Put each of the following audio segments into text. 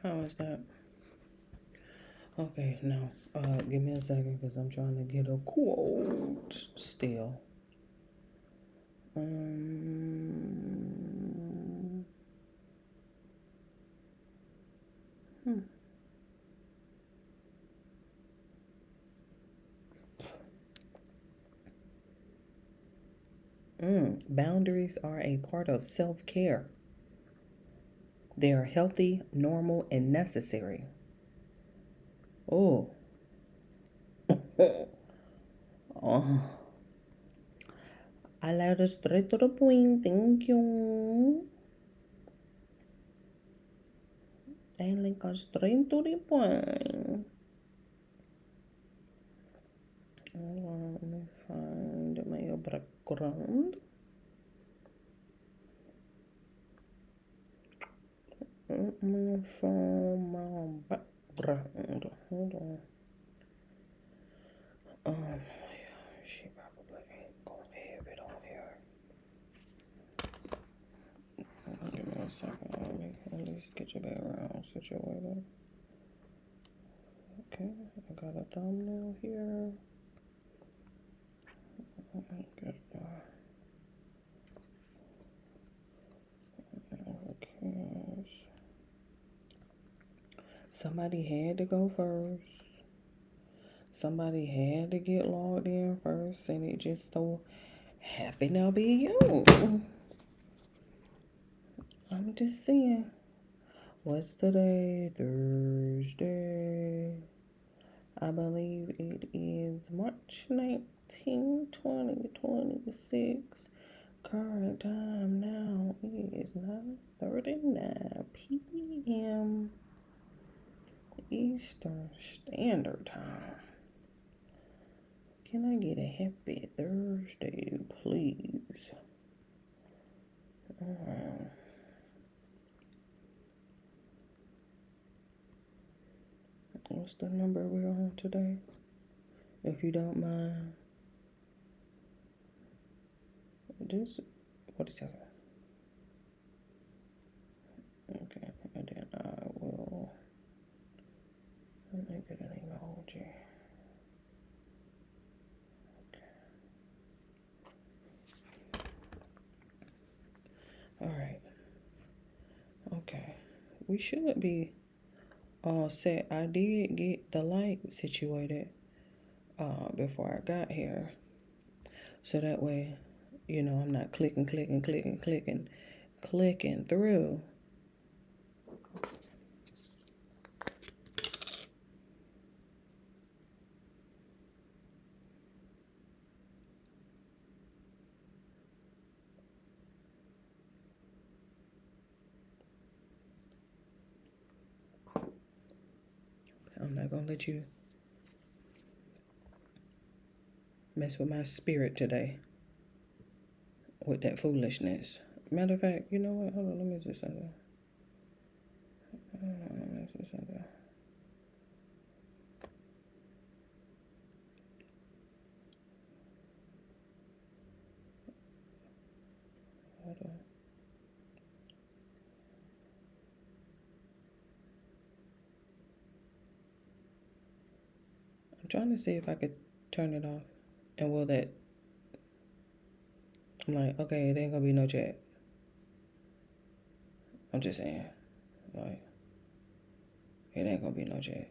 How is that? Okay, now, give me a second because I'm trying to get a quote still. Boundaries are a part of self-care. They are healthy, normal, and necessary. Oh. Oh. I let us straight to the point. Thank you. And like us straight to the point. Let me find my background. Let me find my background. Hold on. She probably ain't gonna have it on here. Give me a second. Let me at least get your background situated. Okay, I got a thumbnail here. Okay. Somebody had to go first. Somebody had to get logged in first, and it just so happened to be you. I'm just saying. What's today? Thursday. I believe it is March 19, 2026. Current time now is 9:39 p.m. Eastern Standard Time. Can I get a happy Thursday, please? What's the number we're on today? If you don't mind. Just 47. Okay, and then I will make it an emoji. Okay. Alright. Okay. We should be all set. I did get the light situated before I got here. So that way, you know, I'm not clicking through. I'm not gonna let you mess with my spirit today with that foolishness. Matter of fact, you know what? Hold on, let me see something. Hold on. I'm trying to see if I could turn it off. And will that... I'm like, okay, it ain't gonna be no chat. I'm just saying. Like, it ain't gonna be no chat.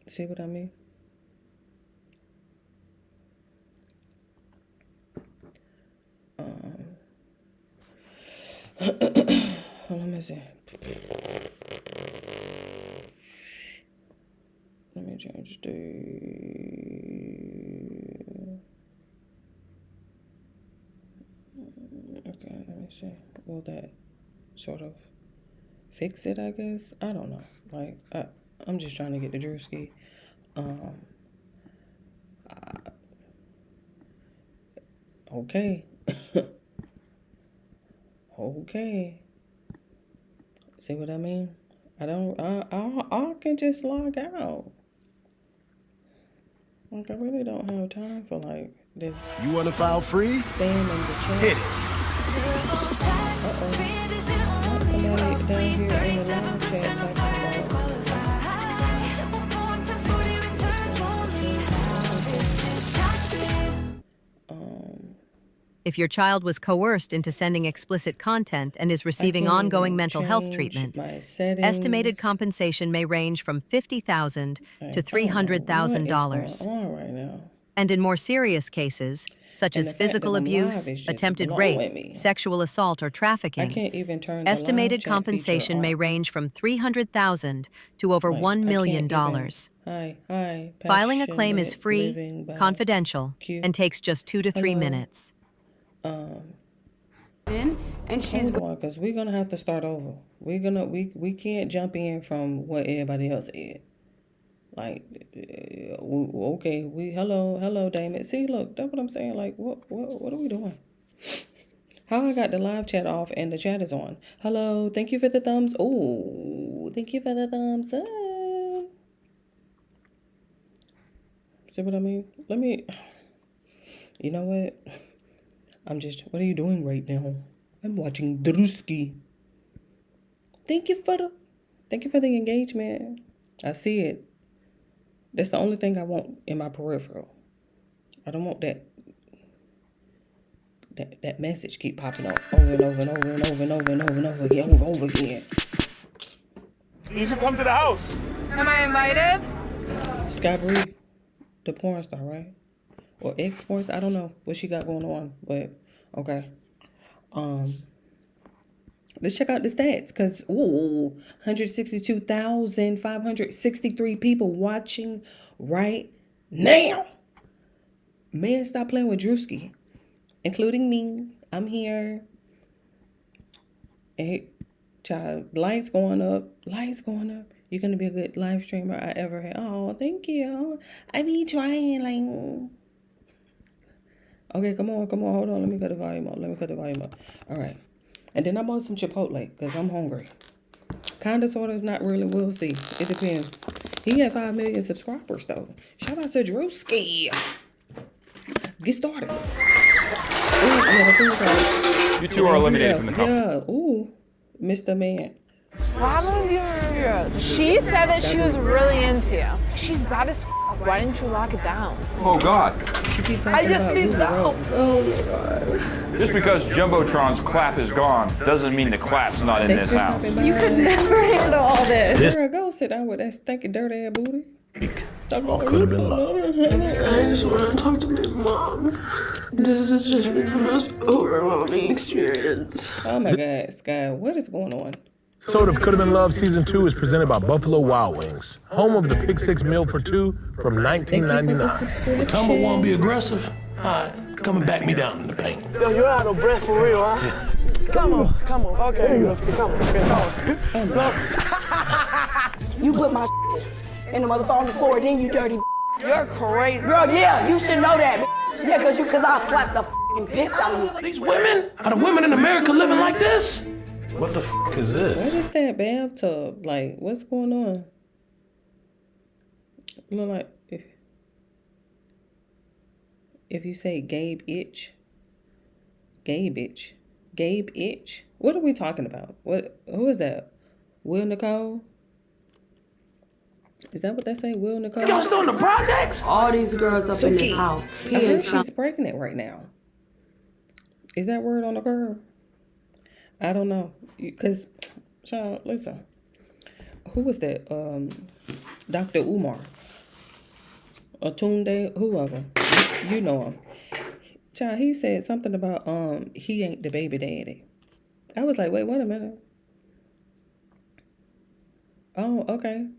See what I mean? Let me see. Let me change the... Okay, let me see. Will that sort of fix it, I guess? I don't know. Like, I'm just trying to get the Drewski. Okay. Okay. See what I mean? I can just log out. Like, I really don't have time for, like, this. You want to file free? Spam in the chat. Hit it. Somebody down here in the live chat talking about If your child was coerced into sending explicit content and is I receiving can't ongoing even mental health change treatment, my estimated settings. compensation may range from $50,000 to I don't know what is going $300,000. on right now. And in more serious cases, such And as the fact physical that I'm live abuse, is just attempted rape, blowing me. sexual assault, or I trafficking, can't even turn the live estimated chat feature compensation may off. range from $300,000 to over Like, $1 I million. can't even. Hi, Filing a claim is passionate free, living by confidential, Q. and takes just 2 to 3 Hello. minutes. And she's Hold on, because we're gonna have to start over. We can't jump in from what everybody else said. Like, okay, hello, Damon. See, look, that's what I'm saying. Like, what are we doing? How I got the live chat off and the chat is on. Hello, thank you for the thumbs. Oh, thank you for the thumbs up. See what I mean? You know what? What are you doing right now? I'm watching Drewski. Thank you for the engagement. I see it. That's the only thing I want in my peripheral. I don't want that message keep popping up over and over and over and over and over and over and over again, over again. You should come to the house. Am I invited? Sky Bree, the porn star, right? Or ex-porn star? I don't know what she got going on, but okay. Let's check out the stats, because 162,563 people watching right now. Man, stop playing with Drewski, including me. I'm here. Hey, child, lights going up. You're gonna be a good live streamer I ever had. Oh, thank you. I be trying, like. Okay, come on. Hold on. Let me cut the volume up. All right. And then I bought some Chipotle because I'm hungry. Kinda, sort of, not really. We'll see. It depends. He had 5 million subscribers, though. Shout out to Drewski. Get started. Ooh, You two are eliminated from the company. Yeah. Ooh, Mr. Man. What happened with your She said that she was really into you. She's bad as f. Why didn't you lock it down? Oh God. You keep talking about Ruby Rose. Just because Jumbotron's clap is gone doesn't mean the clap's not in Thanks this for house. stopping by. You could never handle all this. Girl, go sit down with that stinky, dirty ass booty. All could have been love. I just want to talk to my mom. This has just been the most overwhelming experience. Oh my God, Sky, what is going on? Episode of Could Have Been Love Season 2 is presented by Buffalo Wild Wings, home of the Pick Six meal for two from $19.99. Matumbo won't be aggressive. All right, come and back me down in the paint. Yo, you out of breath for real, huh? Come on. Okay, come on. You put my in the motherfucker on the floor, then you dirty. You're crazy. Girl, yeah, you should know that. Yeah, cause I slapped the piss out of you. These women? Are the women in America living like this? What the is What this? is that bathtub? Like, what's going on? Look like if you say Gabe Itch. What are we talking about? Who is that? Will Nicole? Is that what they say? Will Nicole? Y'all still in the projects? All these girls up in this house. He I think is she's pregnant right now. Is that word on the curb? I don't know. Because, child, listen. Who was that? Dr. Umar. Atunde, whoever. You know him. Child, he said something about he ain't the baby daddy. I was like, wait a minute. Oh, okay.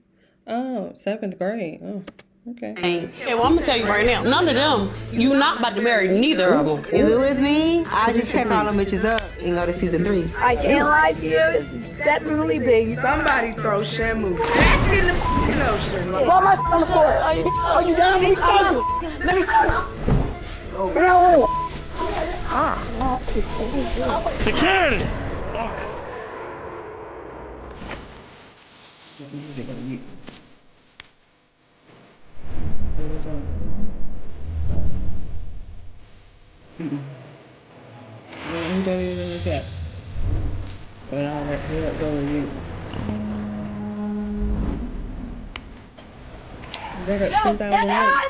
Oh, 7th grade. Oh, okay. Hey, well, I'm gonna tell you right now, none of them, you not about to marry neither of them. If it was me, I'd just pack all them bitches up and go to season 3. I can't lie to you, it's definitely big. Somebody throw Shamu back in the f***ing ocean. Put my on the floor. Are you down? Let me show you. Security! When all that help go to you. They got 2,000 likes.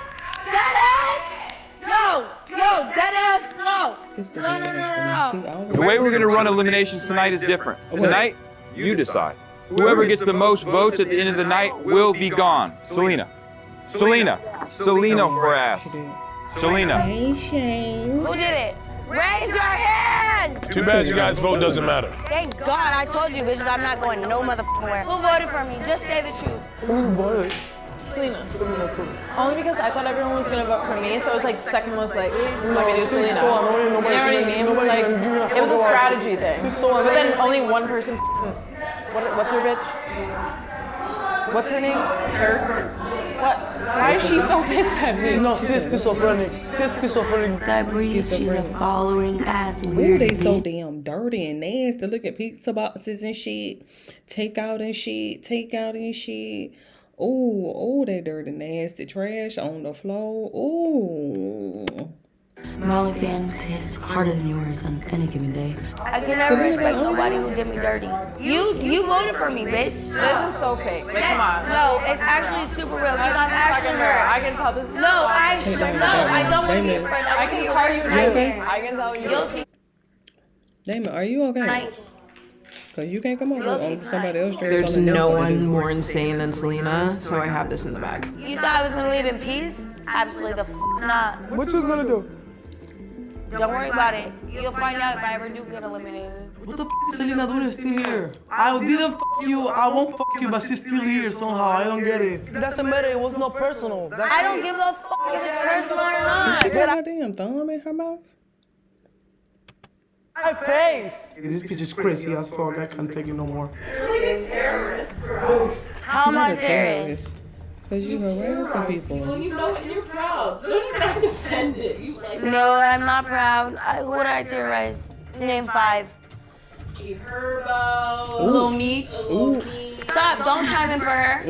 It's the The way we're gonna run eliminations tonight is different. Tonight, you decide. Whoever gets the most votes at the end of the night will be gone. Selena, her ass. Selena. Hey, Shane. Who did it? Raise your hand! Too bad you guys' vote doesn't matter. Thank God I told you bitches I'm not going no motherfucking where. Who voted for me? Just say the truth. Who voted? Selena. Only because I thought everyone was gonna vote for me, so it was like second most likely. Let me do Selena. You know what I mean? Like, it was a strategy thing. But then only one person. What's her bitch? What's her name? Her? What? Why is she so pissed at me? No, she's schizophrenic. Guy breathes, she's a following ass Ooh, weird they so bitch. damn dirty and nasty. Look at pizza boxes and shit. Takeout and shit. Ooh, they dirty, nasty trash on the floor. Ooh. My OnlyFans hits harder than yours on any given day. I can never respect nobody who did me dirty. You voted for me, bitch. This is so fake. Like, come on. No, it's actually super real. Because I'm actually her. I can tell this is No, I don't want to be a friend. I can tell you nightmare. I can tell you. You'll see Damon, are you okay? tonight. Cause you can't come over on somebody else. There's no one more insane than Selena, so I have this in the bag. You thought I was gonna leave in peace? Absolutely the f not. What you was gonna do? Don't worry about it. You'll find out if I ever do get eliminated. What the f is Selena doing still here? I didn't f you, I won't f you, but she's still here somehow. I don't get it. It doesn't matter, it was not personal. I don't give a f if it's personal or not. She got her damn thumb in her mouth. My face! This bitch is crazy as fuck, I can't take it no more. How am I a terrorist? Cause you harassing people. You know it, you're proud. So you don't even have to defend it. You like No, I'm not proud. Who would I terrorize? Name 5. Herbo, Lil Meech. Stop, don't chime in for her.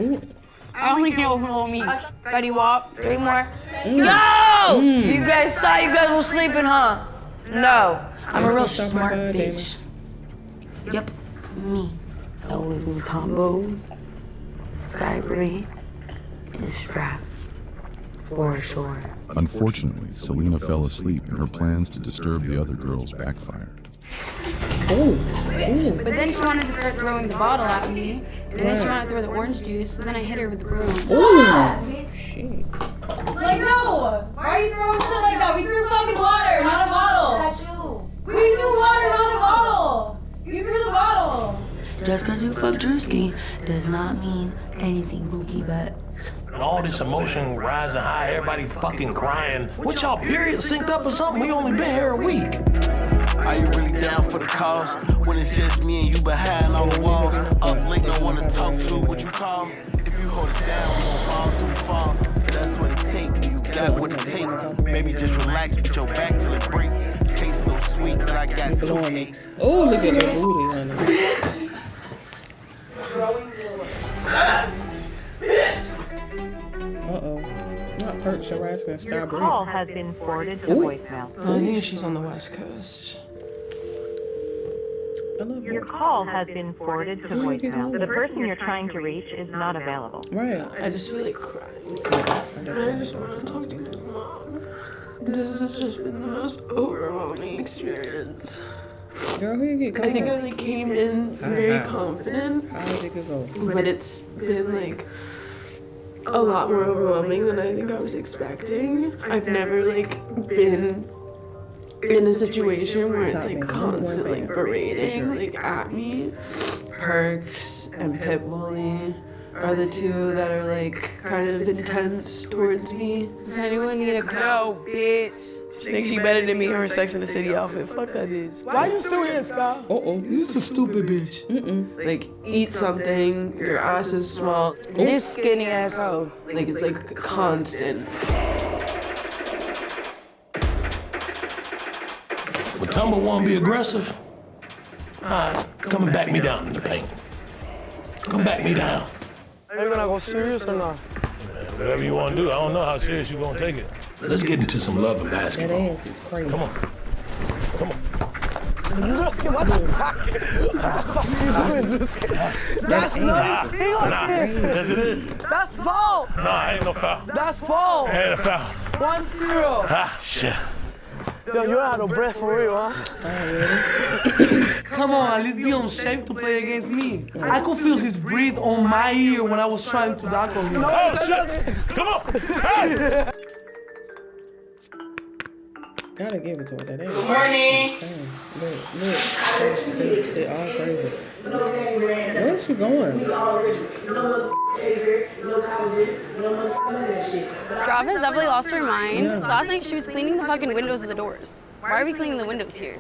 I only know Lil Meech. Fetty Wap. 3 more. No! You guys thought you guys were sleeping, huh? No. I'm a real smart bitch. Yep, me. Always Mutombo, Skybree, and Strap. For sure. Unfortunately, Selena fell asleep and her plans to disturb the other girls backfired. But then she wanted to start throwing the bottle at me, and then she wanted to throw the orange juice, so then I hit her with the broom. Shit. Like, no! Why are you throwing shit like that? We threw fucking water, not a bottle! We threw water, not a bottle! You threw the bottle! Just cause you fuck Drewski does not mean anything, Bookie Butts. All this emotion rising high, everybody fucking crying. What y'all period synced up or something? We only been here a week. Are you really down for the cause? When it's just me and you behind all the walls. Up late, no one to talk to, what you call? If you hold it down, we gon' fall till we fall. That's what it take, you got what it take. Baby, just relax, put your back till it break. Tastes so sweet that I got toothaches. Oh, look at that booty, honey. Uh-oh. Not Perch harassing Star Blue. Your call has been forwarded to voicemail. I think she's on the West Coast. Your call has been forwarded to voicemail. The person you're trying to reach is not available. Right. I just feel like crying. I just want to talk to my mom. This has just been the most overwhelming experience. Girl, who you get I think I like came in very confident, How did it go? but it's been like a lot more overwhelming than I think I was expecting. I've never like been in a situation where it's like constantly berating like at me. Perks and Pitbully are the two that are like kind of intense towards me. Does anyone need a No, bitch. She thinks she better than me in her Sex and the City outfit. Fuck that bitch. Why you still here, Scott? You a stupid bitch. like eat something, your ass is small. This skinny asshole. Like it's like constant. Would Tumble want to be aggressive? Alright, come and back me down in the paint. Come back me down. Are you gonna go serious or not? Whatever you want to do, I don't know how serious you gonna take it. Let's get into some love and That basketball. ass is crazy. Come on. Come on. Drewski, what the fuck? What the fuck you doing, Drewski? That's not That's foul. No, ain't no foul. That's foul. Ain't a foul. 1-0. Ah, shit. Yo, you're out of breath for real, huh? Come on, at least be on shape to play against me. I could feel his breath on my ear when I was trying to dunk on him. Oh, shit. Come on. Hey. Gotta give it to her. That ain't Good morning. Look. They all crazy. Where's she going? Strava has definitely lost her mind. Yeah. Last night she was cleaning the fucking windows of the doors. Why are we cleaning the windows here?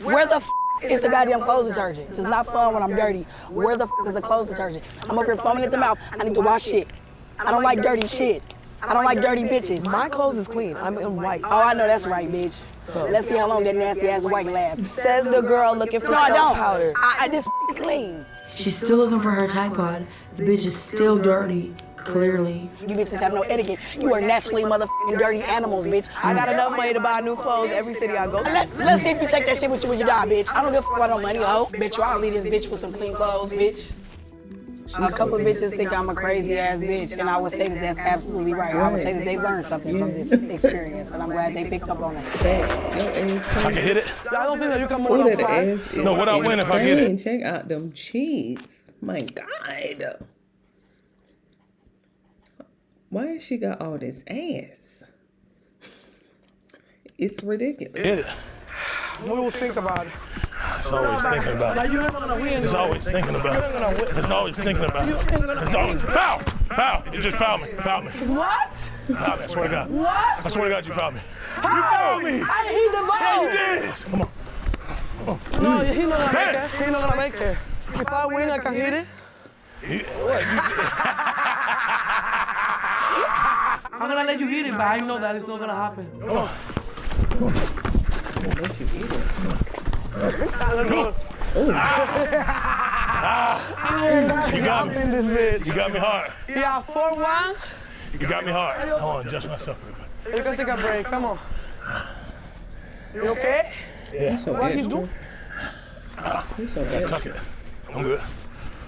Where the is the goddamn clothes detergent? It's not fun when I'm dirty. Where the is the clothes detergent? I'm up here foaming at the mouth. I need to wash shit. I don't like dirty shit. I don't like dirty bitches. My clothes is clean. I'm in white. Oh, I know that's right, bitch. So let's see how long that nasty ass white lasts. Says the girl looking for powder. I this clean. She's still looking for her tripod. The bitch is still dirty, clearly. You bitches have no etiquette. You are naturally motherfucking dirty animals, bitch. I got enough money to buy new clothes every city I go to. Let's see if you take that shit with you when you die, bitch. I don't give a fuck about no money, ho. Bitch, I'll leave this bitch with some clean clothes, bitch. A couple of bitches think I'm a crazy ass bitch, and I would say that that's absolutely right. I would say that they learned something from this experience, and I'm glad they picked up on it. I can hit it. I don't think that you can Ooh, that ass is No, what I win if I get it? insane. Check out them cheeks. My God. Why has she got all this ass? It's ridiculous. Hit it. We will think about it. It's always thinking about it. You're not gonna win. It's always thinking about it. It's always thinking about it. It's always foul. Foul. You just fouled me. Fouled me. What? Fouled me. I swear to God. What? I swear to God, you fouled me. How? You fouled me. I hit the ball. Yeah, you did. Come on. No, he's not gonna make it. He's not gonna make it. If I win, I can hit it. I'm gonna let you hit it, but I know that it's not gonna happen. Come on. I'll let you eat it. You got me. In this bitch. You got me hard. Yeah, 4-1. You got me hard. Hold on, adjust myself. You can take a break. Come on. You okay? Yeah. He's so What he extra. do? He's so extra. Tuck it. I'm good.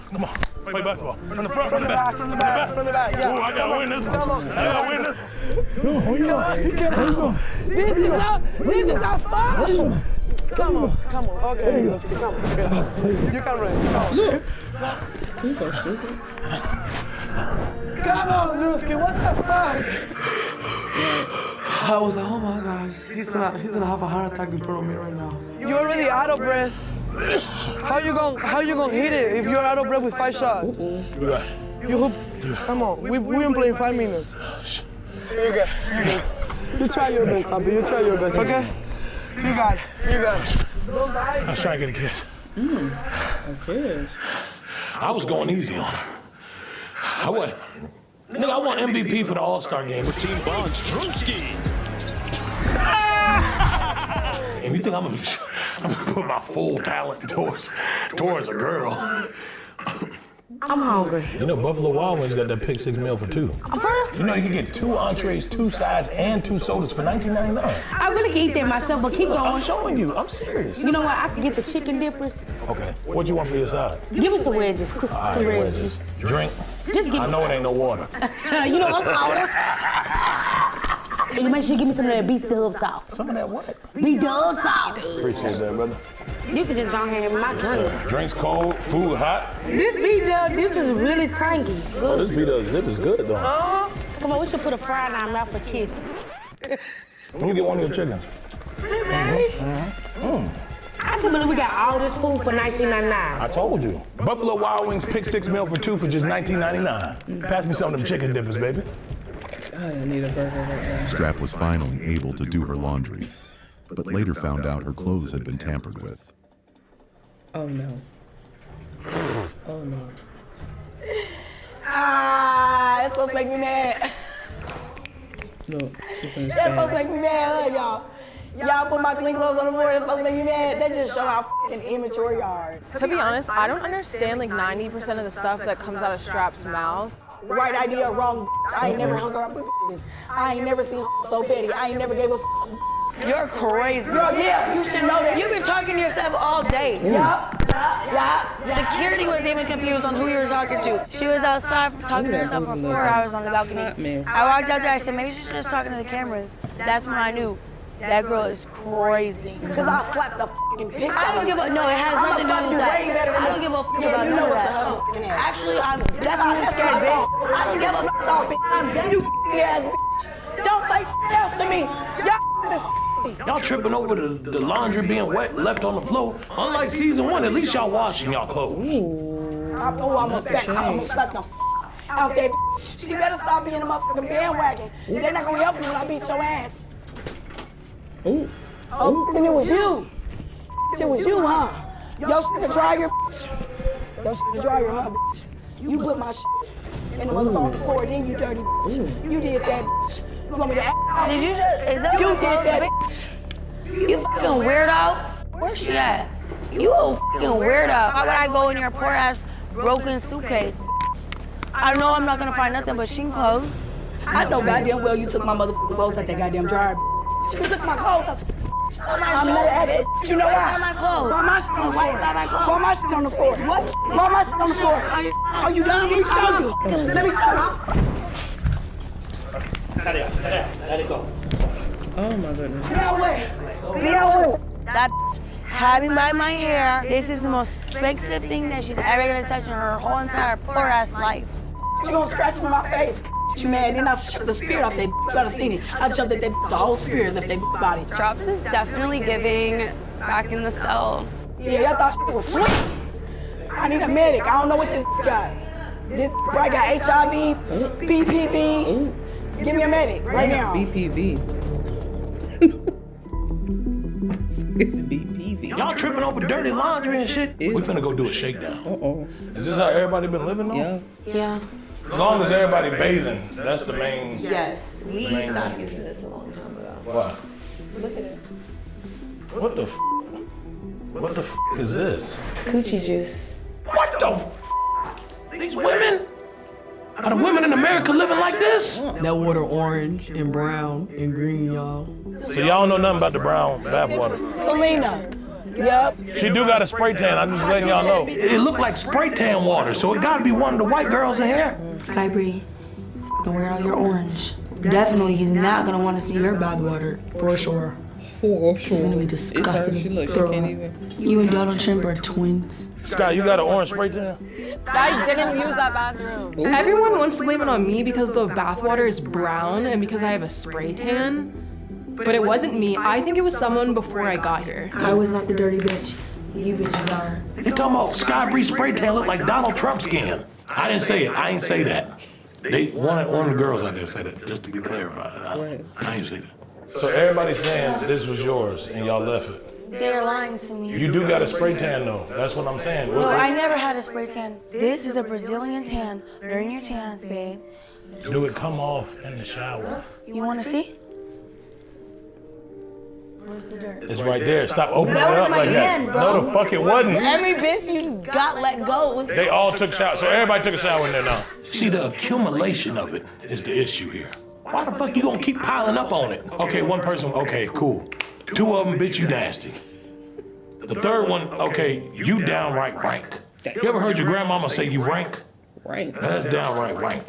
Come on. Play basketball. From the front, From the back, from the back, from the back. Yeah. Ooh, I gotta win this one. Come on. I gotta win this. This is not fun. Come on. Okay, let's get come on. You can race. Come on. Look. He's so stupid. Come on, Drewski. What the fuck? I was like, oh my gosh, he's gonna have a heart attack in front of me right now. You're already out of breath. How you gonna hit it if you're out of breath with 5 shots? You hoop. Come on. We've been playing 5 minutes. You're good. You try your best, Papi. You try your best, okay? You got it. Don't die. I was trying to get a kiss. A kiss. I was going easy on her. I went. Nigga, I want MVP for the All-Star game with Team Bonds Drewski. And you think I'm gonna put my full talent towards a girl? I'm hungry. You know, Buffalo Wild Wings got that Pick 6 meal for 2. You know, you can get 2 entrees, 2 sides, and 2 sodas for $19.99. I really can eat that myself, but keep going. I'm showing you. I'm serious. You know what? I can get the chicken dippers. Okay. What you want for your side? Give me some wedges. All right, Some what wedges. is this? Drink. Just give I know it ain't no water. You know what's soda? And you make sure you give me some of that beef dove sauce. Some of that what? Beef dove sauce. Appreciate that, brother. You can just go ahead and have my drink. Drinks cold, food hot. This beef dove, this is really tangy. Oh, this pita dip is good, though. Come on, we should put a fry in our mouth for kiss. Let me get one of your chickens. I can't believe we got all this food for $19.99. I told you. Buffalo Wild Wings Pick 6 meal for 2 for just $19.99. Pass me some of them chicken dippers, baby. I need a burger right now. Strap was finally able to do her laundry, but later found out her clothes had been tampered with. Oh no. Oh no. That's supposed to make me mad. Look, That's supposed to make me mad, huh, y'all? Y'all put my clean clothes on the board, that's supposed to make me mad. That just show how fucking immature y'all are. To be honest, I don't understand like 90% of the stuff that comes out of Strap's mouth. Right idea, wrong bitch. I ain't never hung around with bitches. I ain't never seen so petty. I ain't never gave a You're crazy. Girl, yeah, you should know that. You've been talking to yourself all day. Yup. Security was even confused on who you were talking to. She was outside talking to herself for 4 hours on the balcony. I walked out there, I said, maybe she's just talking to the cameras. That's when I knew. That girl is crazy. Because I slapped the fucking piss I don't give a, no, it has nothing to do with that. I don't give a fuck about you know none of what's that. up. Actually, I'm definitely scared, bitch. I don't give a fuck about bitch. I'm definitely ass bitch. Don't say shit else to me. Y'all tripping over the laundry being wet, left on the floor. Unlike season 1, at least y'all washing y'all clothes. I almost slapped the out there, bitch. She better stop being a motherfucking bandwagon. They're not gonna help you when I beat your ass. Oh, and it was you. It was you, huh? Your shit to dry your bitch. Your shit to dry your huh, bitch. You put my shit in the motherfucking floor, then you dirty bitch. You did that, bitch. You want me to act? Did you just, is that you my did clothes, that, bitch? You fucking weirdo. Where's she at? You a fucking weirdo. Why would I go in your poor ass broken suitcase? I know I'm not gonna find nothing but sheep clothes. I know goddamn well you took my motherfucking clothes at that goddamn dryer. You took my clothes. I'm not acting. You know why? My clothes. Why my shit on the floor? Why my shit on the floor? What? Why my shit on the floor? Are you done? Let me show you. Let me show you. Let it go. Oh my goodness. Be out way. Be out way. That had me by my hair. This is the most expensive thing that she's ever gonna touch in her whole entire poor ass life. She gonna scratch me in my face. She mad, then I chucked the spirit off that bitch. You gotta seen it. I jumped at that bitch, the whole spirit left that bitch body. Drops is definitely giving back in the cell. Yeah, I thought she was sweet. I need a medic. I don't know what this got. This right got HIV, BPV. Give me a medic right now. BPV. It's BPV. Y'all tripping over dirty laundry and shit? We finna go do a shakedown. Uh-oh. Is this how everybody been living though? Yeah. Yeah. As long as everybody bathing, that's the main. Yes, we main stopped thing. using this a long time ago. Why? Look at it. What the f? What the f is this? Coochie juice. What the f? These women? Are the women in America living like this? That water orange and brown and green, y'all. So y'all don't know nothing about the brown bath water. Selena. Yep. She do got a spray tan, I'm just letting y'all know. It looked like spray tan water, so it gotta be one of the white girls in here. Sky Bree, don't wear all your orange. Definitely, he's not gonna want to see your bath water, for sure. For sure. She's gonna be It's her. disgusted. She can't even. You and Donald Trump are twins. Sky, you got an orange spray tan? I didn't use that bathroom. Everyone wants to blame it on me because the bathwater is brown and because I have a spray tan. But it wasn't me. I think it was someone before I got here. I was not the dirty bitch. You bitches are. They talking about Sky Bree spray tan look like Donald Trump skin. I didn't say it. I ain't say that. One of the girls out there said it, just to be clear about it. I ain't say that. So everybody's saying this was yours and y'all left it. They're lying to me. You do got a spray tan though. That's what I'm saying. No, I never had a spray tan. This is a Brazilian tan. Learn your tans, babe. Do it come off in the shower? You want to see? Where's the dirt? It's right there. Stop opening That it was up my like hand, that. bro. No, the fuck it wasn't. Every bitch you got let go was. They all took showers. So everybody took a shower in there now. See, the accumulation of it is the issue here. Why the fuck you gonna keep piling up on it? Okay, one person, okay, cool. Two of them, bitch, you nasty. The third one, okay, you downright rank. You ever heard your grandmama say you rank? Rank. That's downright rank.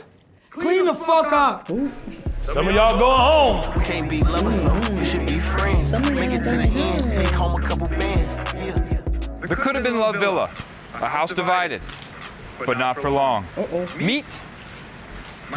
Clean the fuck up. Some of y'all going home. We can't be lovers, so we should be friends. Make it to the end, take home a couple bands. Yeah. There could have been Love Villa, a house divided, but not for long. Meet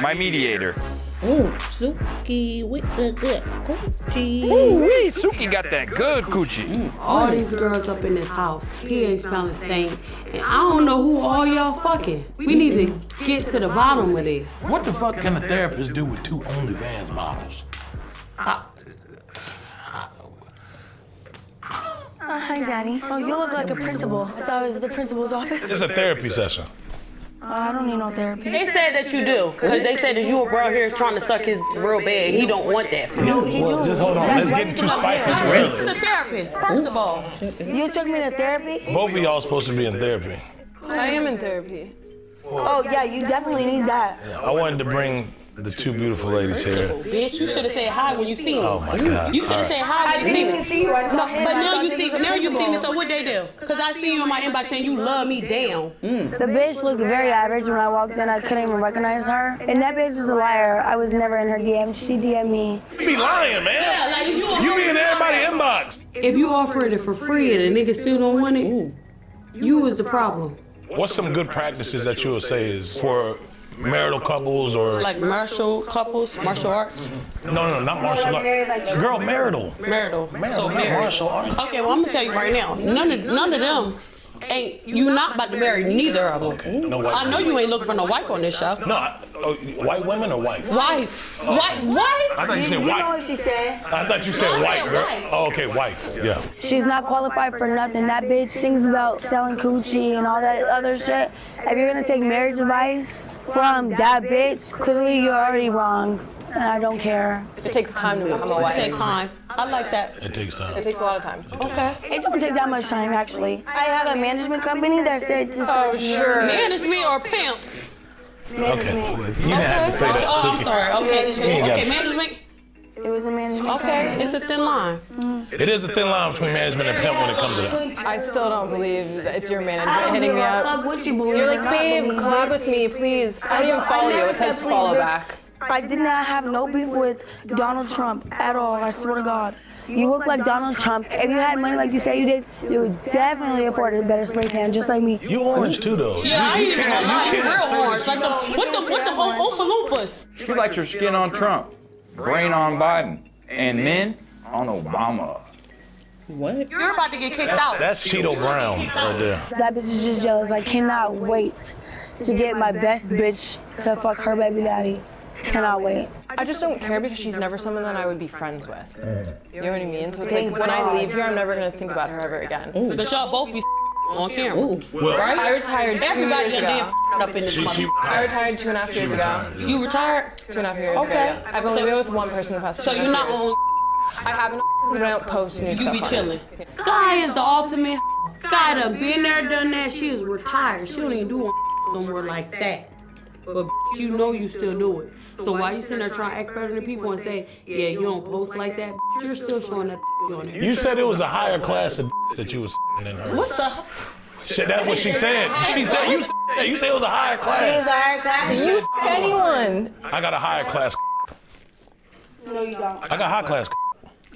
my mediator. Ooh, Suki with the good coochie. Ooh, Suki got that good coochie. All these girls up in this house, he ain't smelling stink. And I don't know who all y'all fucking. We need to get to the bottom of this. What the fuck can a therapist do with two OnlyFans models? Hi, Daddy. Oh, you look like a principal. I thought it was the principal's office. It's a therapy session. I don't need no therapy. They said that you do, because they said that you were bro here trying to suck his real bad. He don't want that from you. No, he do. Just hold on. Let's get too spicy. This is the therapist, first of all. You took me to therapy? Both of y'all supposed to be in therapy. I am in therapy. Oh, yeah, you definitely need that. I wanted to bring the two beautiful ladies here. Bitch, you should have said hi when you seen me. Oh my God. You should have said hi when you seen me. see you. I saw him. But I now thought you this see, was now you see me. principal. So what they do? Cause I see you in my inbox saying you love me down. The bitch looked very average when I walked in. I couldn't even recognize her. And that bitch is a liar. I was never in her DM. She DM'd me. You be lying, man. Yeah, like You be in everybody's inbox. If you offer it for free and a nigga still don't want it, you was the problem. What's some good practices that you would say is for marital couples or Like martial couples, martial arts. no, not martial arts. Girl, marital. Marital. So married. Martial arts. Okay, well I'm gonna tell you right now, none of them ain't you not about to marry neither of them. Okay, no white. I know you ain't looking for no wife on this show. No, white women or wife? Wife. Oh. Wife? I thought you said You know white. what she said? I thought you No, said I white, said girl. wife. Oh, okay, wife. Yeah. She's not qualified for nothing. That bitch sings about selling coochie and all that other shit. If you're gonna take marriage advice from that bitch, clearly you're already wrong. And I don't care. It takes time to become a It wife. takes time. I like that. It takes time. It takes a lot of time. Okay. It don't take that much time, actually. I have a management company that said to start Management or pimp? Management. You didn't have to say that. Oh, I'm sorry. Okay. You ain't got Okay, to- management. It was a management Okay, company. it's a thin line. It is a thin line between management and pimp when it comes to that. I still don't believe that it's your I management don't hitting give me a up. fuck what you believe You're or like, not babe, believe, collab bitch. with me, please. I don't even follow you. never It says said follow please, bitch. back. I did not have no beef with Donald Trump at all, I swear to God. You look like Donald Trump. If you had money like you say you did, you would definitely afford a better spray tan, just like me. You orange too, though. Yeah, I ain't even gonna lie. You can't- real orange. Like the Oompa Loompas. She likes her skin on Trump, brain on Biden, and men on Obama. What? You're about to get kicked out. That's Cheeto Brown right there. That bitch is just jealous. I cannot wait to get my best bitch to fuck her baby daddy. Cannot wait. I just don't care because she's never someone that I would be friends with. You know what I mean? So it's Thank like when I God. leave here, I'm never gonna think about her ever again. Because y'all both be on camera. Well, Right? I retired 2 Everybody years done ago. did up in this mother. I retired 2.5 years ago. You retired? 2.5 years ago. Okay. Yeah. I've only been with one person the past So 2.5 you're not years. on. I haven't, but I don't post new You stuff be on it. chilling. Sky is the ultimate. Sky done been there, done that. She is retired. She don't even do no more like that. But you know you still do it. So why you sitting there trying to act better than people and say, yeah, you don't post like that? You're still showing that on there. You said it was a higher class of that you was than her. What's the? Shit, that's what she said. She said you said that. You said it was a higher class. She is a higher class. You anyone? I got a higher class. No, you don't. I got high class.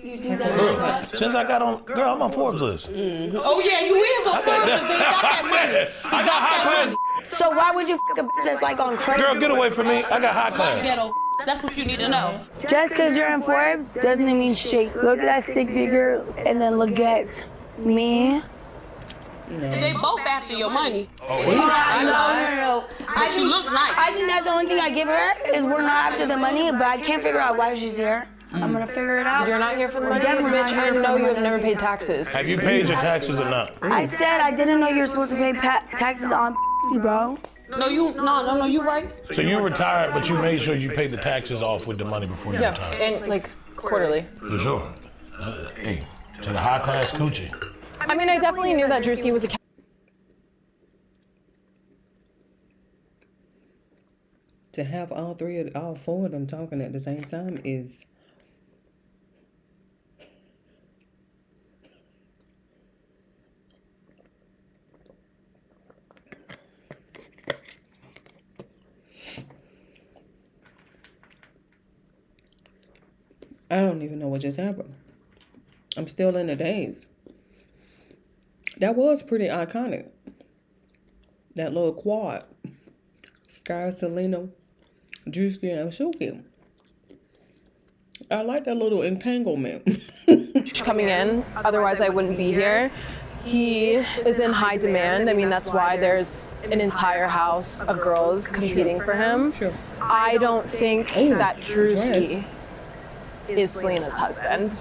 You do that. Since I got on, girl, I'm on Forbes list. Oh yeah, you is on Forbes. He got that money. He got that money. So why would you fuck a bitch that's like on crazy? Girl, get away from me. I got high class. Ghetto. That's what you need to know. Just because you're in Forbes doesn't mean shit. Look at that stick figure and then look at me. They both after your money. No. I But you look nice. I think that's the only thing I give her is we're not after the money, but I can't figure out why she's here. I'm gonna figure it out. You're not here for the money, Definitely not bitch. here I for know the you have money. never paid taxes. Have you paid your taxes or not? I said I didn't know you were supposed to pay taxes on bro. No, you right. So you retired, but you made sure you paid the taxes off with the money before you Yeah, retired. and like quarterly. For sure. Hey, to the high class coochie. I mean, I definitely knew that Drewski was a To have all four of them talking at the same time is I don't even know what just happened. I'm still in the daze. That was pretty iconic. That little quad. Sky, Selena, Drewski, and Suki. I like that little entanglement. coming in. Otherwise, I wouldn't be here. He is in high demand. I mean, that's why there's an entire house of girls competing for him. Sure. I don't think that Drewski is Selena's husband.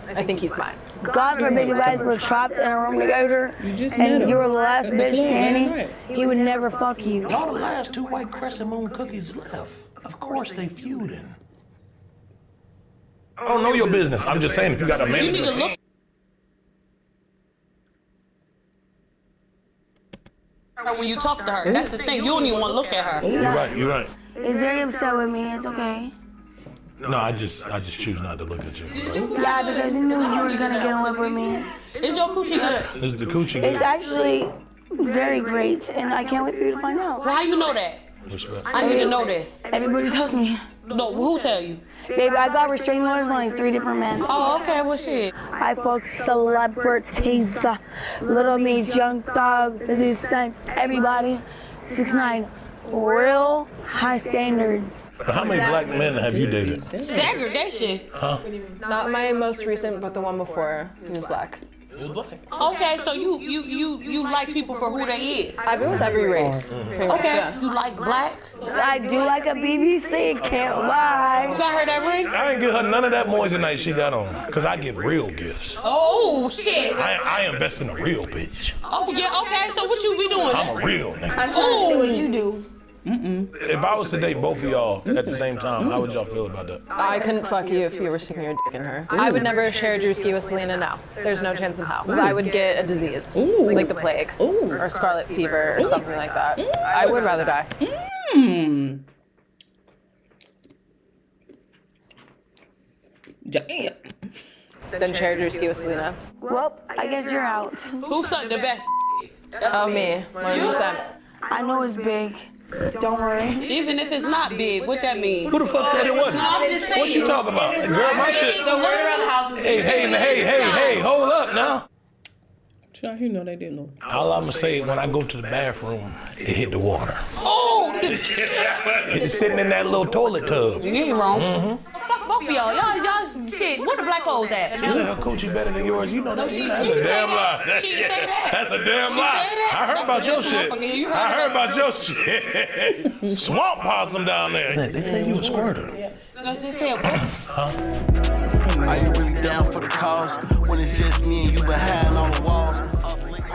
I think he's mine. God forbid you guys were trapped in a room together and you were the last bitch standing, he would never fuck you. Y'all the last two white crescent moon cookies left. Of course they feuding. I don't know your business. I'm just saying if you got a You man. need to look when you talk to her. That's the thing. You don't even want to look at her. You're right. You're right. is very upset with me. It's okay. No, I just choose not to look at you. Yeah, because he knew you were gonna get in love with me. Is your coochie good? Is the coochie It's good? actually very great, and I can't wait for you to find out. Well, how you know that? Respect. I need to know this. Everybody tells me. No, who tell you? Baby, I got restraining orders on like 3 different men. Oh, okay, well shit. I fuck celebrities, Little Me's, Young Thug, 50 Cent, everybody, 6ix9ine, real high standards. How many black men have you dated? Segregation. Huh? Not my most recent, but the one before. He was black. Okay, so you like people for who they is. I've been with every race. pretty much, Okay, yeah. you like black? I do like a BBC, can't lie. You got her that ring? I ain't give her none of that Moissanite she got on, cause I give real gifts. Oh shit. I invest in a real bitch. Oh yeah, okay. So what you be doing? I'm a real nigga. I'm trying to see what you do. If I was to date both of y'all at the same time, how would y'all feel about that? I couldn't fuck you if you were sticking your dick in her. I would never share Drewski with Selena now. There's no chance in hell. Because I would get a disease, like the plague, or scarlet fever, or something like that. I would rather die. Damn. Than share Drewski with Selena. Well, I guess you're out. Who sucked the best? Oh, me. 100%. I know it's big. Don't worry. Even if it's not big, what that mean? Who the fuck said it wasn't? No, I'm just saying. What you talking about? Girl, my shit. The word around the house is Hey, hold up now. Child, you know they didn't know. All I'm gonna say is when I go to the bathroom, it hit the water. Oh! It's sitting in that little toilet tub. You ain't wrong. Fuck both of y'all. Y'all shit. Where the black holes at? You say her coochie better than yours? You know No, that. she That's didn't a say damn that. lie. She didn't say that. That's a damn She lie. said that. I heard That's about a your different shit. motherfucker. You heard I heard about about your shit. Swamp possum down there. They say you a squirter. I just said, Are you really down for the cause? When it's just me and you behind on the walls.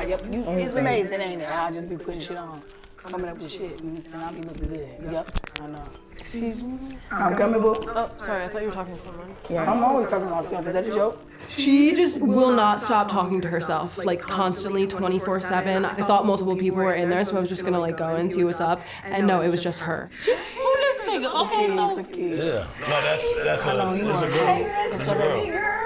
Yep, it's amazing, ain't it? I'll just be putting shit on, coming up with shit, and I'll be looking good. Yep, I know. Excuse me? I'm coming, boo. Oh, sorry, I thought you were talking to someone. I'm always talking to myself. Is that a joke? She just will not stop talking to herself, like constantly 24/7. I thought multiple people were in there, so I was just gonna like go and see what's up. And no, it was just her. who this nigga? Okay, so. Yeah. No, that's a girl. That's a girl.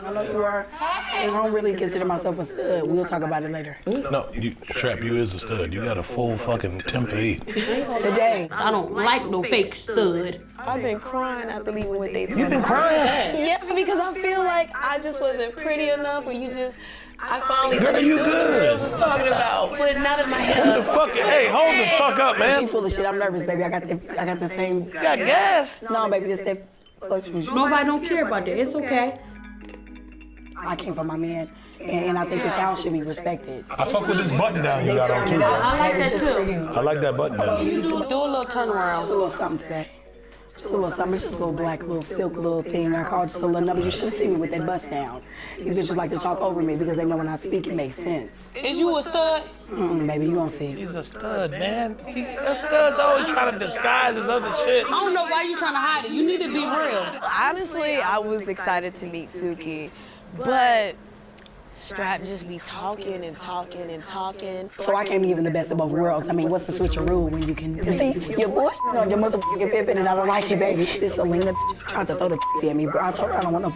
I know you are. I don't really consider myself a stud. We'll talk about it later. No, Trap, you is a stud. You got a full fucking 10 for 8. Today. I don't like no fake stud. I've been crying after leaving with they. You been crying? Yeah, because I feel like I just wasn't pretty enough when you just. I finally Girl, you understood what good. girls was talking about, but not in my head. Hey, hold the fuck up, man. She full of shit. I'm nervous, baby. I got the same. You got gas? No, baby, just that fluctuation. Nobody don't care about that. It's okay. I came from my man, and I think this house should be respected. I fuck with this button down you got on too. I like that too. I like that button down. Do a little turnaround. Just a little something today. Just a little something. It's just a little black, little silk, little thing. I called just a little number. You should see me with that bust down. These bitches like to talk over me because they know when I speak it makes sense. Is you a stud? Baby, you won't see. He's a stud, man. That stud's always trying to disguise his other shit. I don't know why you trying to hide it. You need to be real. Honestly, I was excited to meet Suki, but Strap just be talking and talking and talking. So I can't be even the best of both worlds. I mean, what's the switcheroo when you can see your bullshit on your motherfucking pippin' and I don't like it, baby. This Selena tried to throw the at me, bro. I told her I don't want no.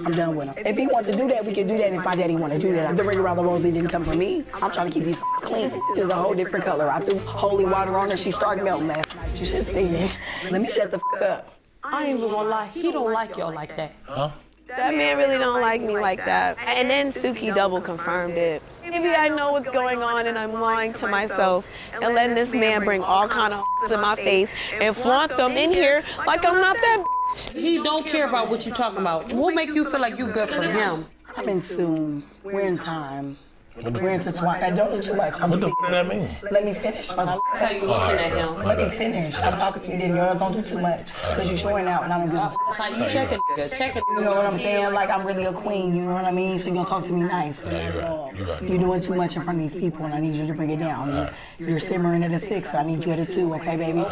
I'm done with him. If he wants to do that, we can do that. If my daddy want to do that, the ring around the rosy didn't come from me. I'm trying to keep these clean. She's a whole different color. I threw holy water on her. She started melting last night. You should have seen it. Let me shut the up. I ain't even gonna lie. He don't like y'all like that. Huh? That man really don't like me like that. And then Suki double confirmed it. Maybe I know what's going on and I'm lying to myself and letting this man bring all kind of to my face and flaunt them in here like I'm not that bitch. He don't care about what you talking about. What make you feel like you good for him? I'm in soon. We're in time. We're intertwined. I don't do too much. What the fuck that mean? Let me finish. How you looking at him? Let me finish. I'm talking to you, then girl. Don't do too much. Because you're showing out and I don't give a f. That's how you checking, nigga. Checking. You know what I'm saying? Like I'm really a queen, you know what I mean? So you're gonna talk to me nice. Yeah, you're right. You're right. You're doing too much in front of these people and I need you to bring it down. You're simmering at a 6, so I need you at a 2, okay, baby?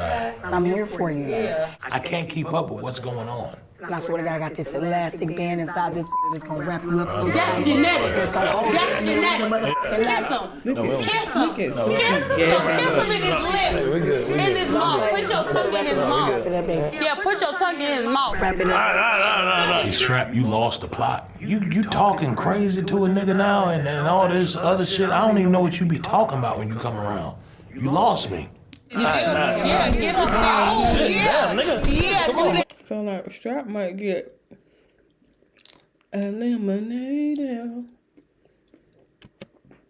I'm here for you. I can't keep up with what's going on. And I swear to God, I got this elastic band inside this that's gonna wrap you up. So That's tight. genetics. That's genetics. Kiss him. Kiss him. Kiss him in his lips. In his mouth. Put your tongue in his mouth. Yeah, put your tongue in his mouth. See, Strap, you lost the plot. You talking crazy to a nigga now and all this other shit. I don't even know what you be talking about when you come around. You lost me. You do? Yeah, get up there. Oh, yeah. Yeah, do that. Feel like Strap might get eliminated.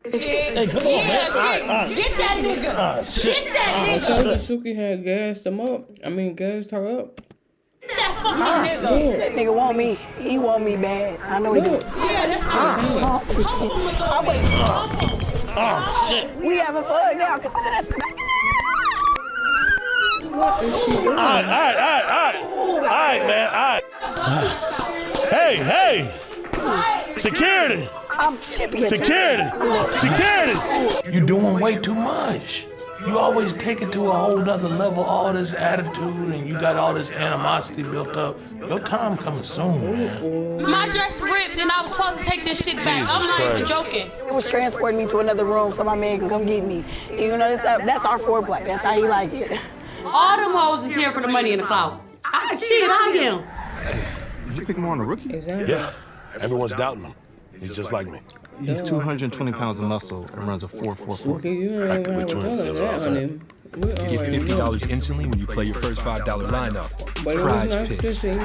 Hey, come on, man. Get that nigga. Get that I nigga. told you Suki had gassed him up. Gassed her up. Get that fucking nigga. That nigga want me. He want me bad. I know he do. Yeah, that's how you do it. Oh, shit. We having fun now. Cause look at that. All right, man. Hey. Security. I'm chippy. Security. You're doing way too much. You always take it to a whole nother level, all this attitude, and you got all this animosity built up. Your time coming soon, man. My dress ripped and I was supposed to take this shit back. I'm not even joking. It was transporting me to another room so my man can come get me. And you know, that's our foreplay. That's how he like it. All them hoes is here for the money and the clout. I am. Did you pick more on the rookie? Yeah. Everyone's doubting him. He's just like me. He's 220 pounds of muscle and runs a 4.44. Practically twins, that's what I'm saying. You get $50 instantly when you play your first $5 lineup. But Prize it was nice to picks. see you,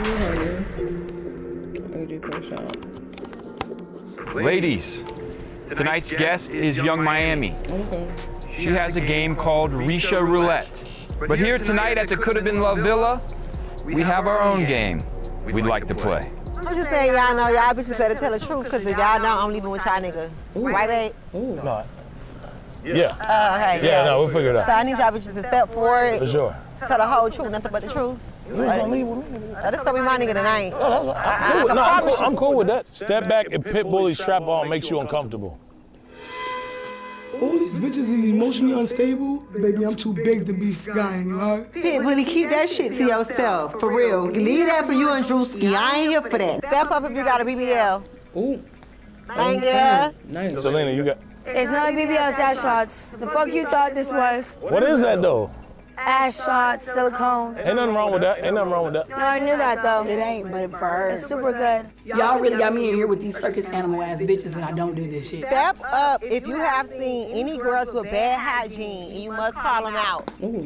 honey. Ladies, tonight's guest is Young Miami. She has a game called Risha Roulette. But here tonight at the Coulda Been Love Villa, we have our own game we'd like to play. I'm just saying, y'all know, y'all bitches better tell the truth, because if y'all know, I'm leaving with y'all nigga. Right, babe? No. Yeah. Okay. Yeah, no, we'll figure it out. So I need y'all bitches to step forward. For sure. Tell the whole truth, nothing but the truth. You ain't gonna leave with me. Now, this gonna be my nigga tonight. I'm cool with that. Step back and pit bully strap on makes you uncomfortable. All these bitches are emotionally unstable. Baby, I'm too big to be forgotten, you heard? Pit Bully, keep that shit to yourself, for real. Leave that for you and Drewski. I ain't here for that. Step up if you got a BBL. Ooh. Thank you. Nice. Selena, you got... It's not BBL, it's ass shots. The fuck you thought this was? What is that, though? Ass shots, silicone. Ain't nothing wrong with that. No, I knew that though. It ain't, but for her. It's super good. Y'all really got me in here with these circus animal ass bitches and I don't do this shit. Step up if you have seen any girls with bad hygiene, and you must call them out. Ooh.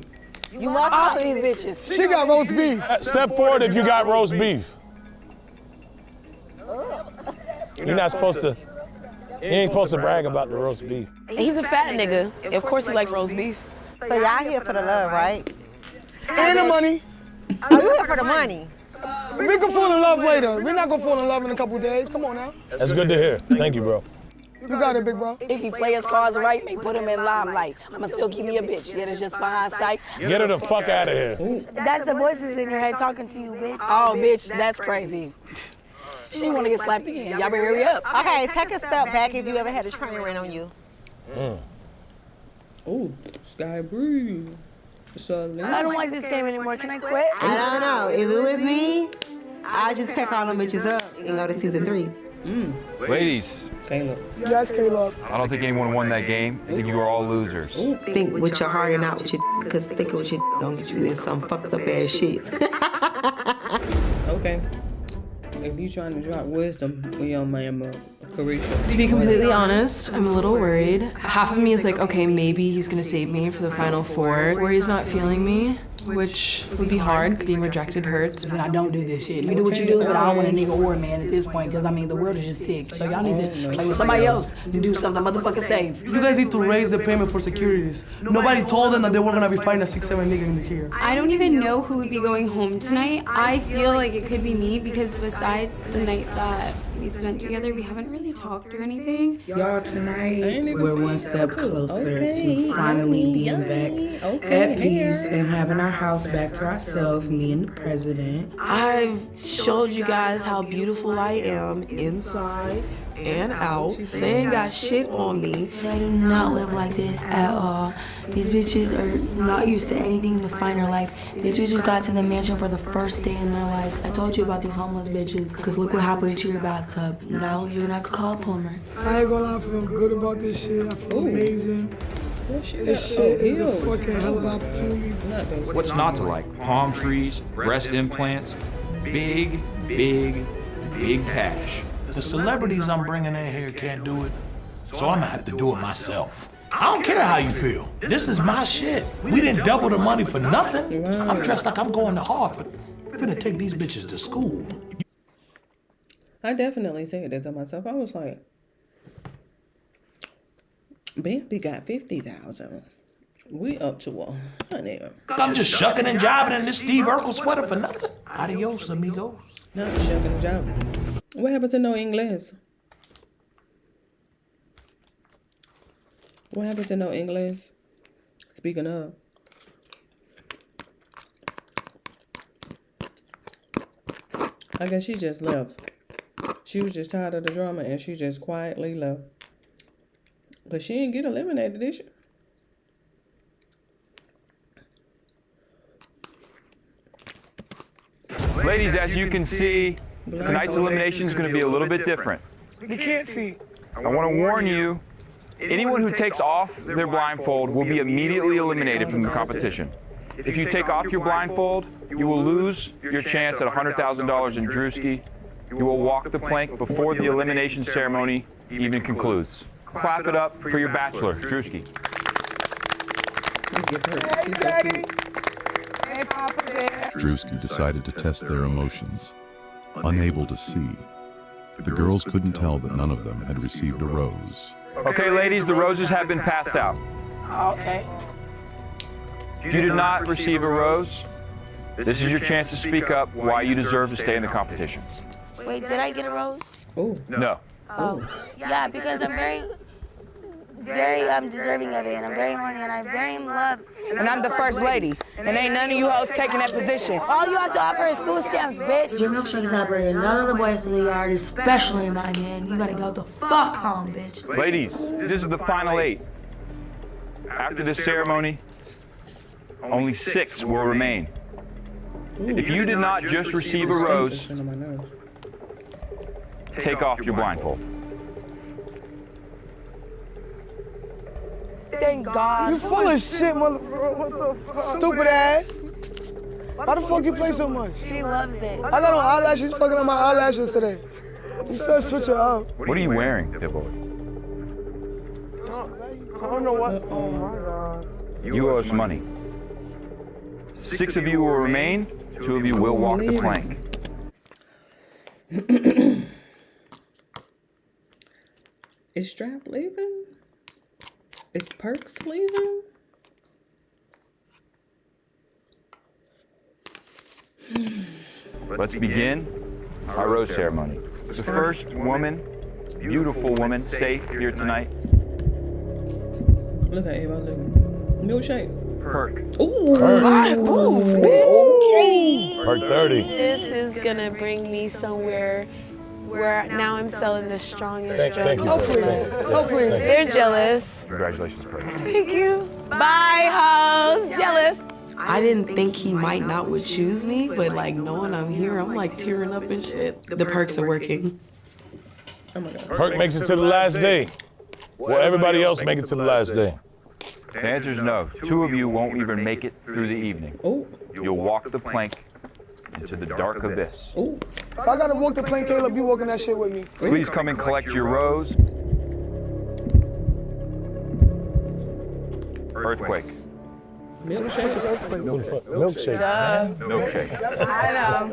You must All call of these bitches. She got roast beef. Step forward if you got roast beef. You're not supposed to... You ain't supposed to brag about the roast beef. He's a fat nigga. Of course he likes roast beef. So y'all here for the love, right? And the money. Oh, you here for the money? We can fall in love later. We're not gonna fall in love in a couple days. Come on now. That's good to hear. Thank you, bro. You got it, big bro. If he play his cards right, may put him in limelight. I'ma still keep me a bitch. Yeah, that's just behind sight. Get her the fuck out of here. That's the voices in your head talking to you, bitch. Oh, bitch, that's crazy. She wanna get slapped again. Y'all better hurry up. Okay, take a step back if you ever had a train ran on you. Ooh, Sky Breeze. I don't like this game anymore. Can I quit? I don't know. If it was me, I'd just pick all them bitches up and go to season 3. Ladies, Caleb. Yes, Caleb. I don't think anyone won that game. I think you are all losers. Think with your heart and not with your because thinking with your gonna get you in some fucked up ass shit. Okay. If you trying to drop wisdom, we on my Carisha. To be completely honest, I'm a little worried. Half of me is like, okay, maybe he's gonna save me for the final 4, where he's not feeling me, which would be hard. Being rejected hurts. But I don't do this shit. You do what you do, but I don't want a nigga or a man at this point, because I mean, the world is just sick. So y'all need to play with somebody else to do something motherfucking safe. You guys need to raise the payment for securities. Nobody told them that they were gonna be fighting a 6'7" nigga in the here. I don't even know who would be going home tonight. I feel like it could be me because besides the night that we spent together. We haven't really talked or anything. Y'all, tonight we're one step closer to finally being back at peace and having our house back to ourselves, me and the president. I've showed you guys how beautiful I am inside and out. They ain't got shit on me. They do not live like this at all. These bitches are not used to anything in the finer life. These bitches got to the mansion for the first day in their lives. I told you about these homeless bitches, because look what happened to your bathtub. Now you're gonna have to call a plumber. I ain't gonna lie, I feel good about this shit. I feel amazing. This shit is a fucking hell of an opportunity. What's not to like? Palm trees, breast implants, big cash. The celebrities I'm bringing in here can't do it, so I'm gonna have to do it myself. I don't care how you feel. This is my shit. We didn't double the money for nothing. I'm dressed like I'm going to Harvard. We're gonna take these bitches to school. I definitely said that to myself. I was like, Bambi got 50,000. We up to 100. I'm just shucking and jiving in this Steve Urkel sweater for nothing. Adios, amigos. Not shucking and jiving. What happened to no English? What happened to no English? Speaking of. I guess she just left. She was just tired of the drama and she just quietly left. But she didn't get eliminated, did she? Ladies, as you can see, tonight's elimination is going to be a little bit different. You can't see. I want to warn you, anyone who takes off their blindfold will be immediately eliminated from the competition. If you take off your blindfold, you will lose your chance at $100,000 in Drewski. You will walk the plank before the elimination ceremony even concludes. Clap it up for your bachelor, Drewski. Drewski decided to test their emotions. Unable to see, the girls couldn't tell that none of them had received a rose. Okay, ladies, the roses have been passed out. Okay. If you did not receive a rose, this is your chance to speak up why you deserve to stay in the competition. Wait, did I get a rose? Oh. No. Oh. Yeah, because I'm very deserving of it, and I'm very horny, and I'm very in love. And I'm the first lady, and ain't none of you hoes taking that position. All you have to offer is food stamps, bitch. Your milkshake's not bringing none of the boys to the yard, especially my man. You gotta go the fuck home, bitch. Ladies, this is the final 8. After this ceremony, only 6 will remain. If you did not just receive a rose, take off your blindfold. Thank God. You full of shit, mother. What the fuck? Stupid ass. Why the fuck you play so much? He loves it. I got on eyelashes. You fucking on my eyelashes today. You said switch it up. What are you wearing, Pitbull? I don't know what. Oh my God. You owe us money. 6 of you will remain. 2 of you will walk the plank. Is Strap leaving? Is Perks leaving? Let's begin our rose ceremony. The first woman, beautiful woman, safe here tonight. Look at Ava, look. Milkshake. Perk. Ooh, Perk. Move, Okay. Perk 30. This is gonna bring me somewhere where now I'm selling the strongest Thank drug. you. Oh, please. Oh, please. They're jealous. Congratulations, Perk. Thank you. Bye, hoes. Jealous. I didn't think he might not would choose me, but like knowing I'm here, I'm like tearing up and shit. The perks are working. Oh my God. Perk makes it to the last day. Well, everybody else make it to the last day. The answer is no. 2 of you won't even make it through the evening. Oh. You'll walk the plank into the dark abyss. Oh. If I gotta walk the plane, Caleb, you walking that shit with me. Please come and collect your rose. Earthquake. Milkshake is earthquake. Milkshake. Milkshake. I know.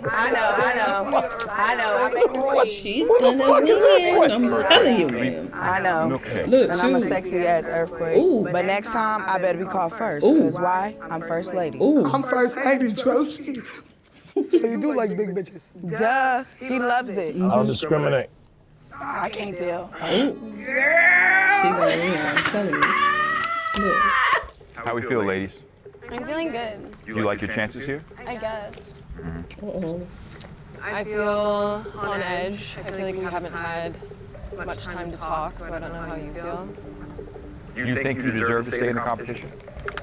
I make the She's gonna win. I'm telling you, man. I know. Milkshake. Look, And I'm a shoot. sexy ass earthquake. Ooh. But next time, I better be called first. Ooh. Because why? I'm first lady. Ooh. I'm first lady, Drewski. So you do like big bitches. Duh. He loves it. I don't discriminate. I can't tell. Oh. Girl! I'm telling you. Look. How we feel, ladies? I'm feeling good. Do you like your chances here? I guess. Uh-oh. I feel on edge. I feel like we haven't had much time to talk, so I don't know how you feel. You think you deserve to stay in the competition?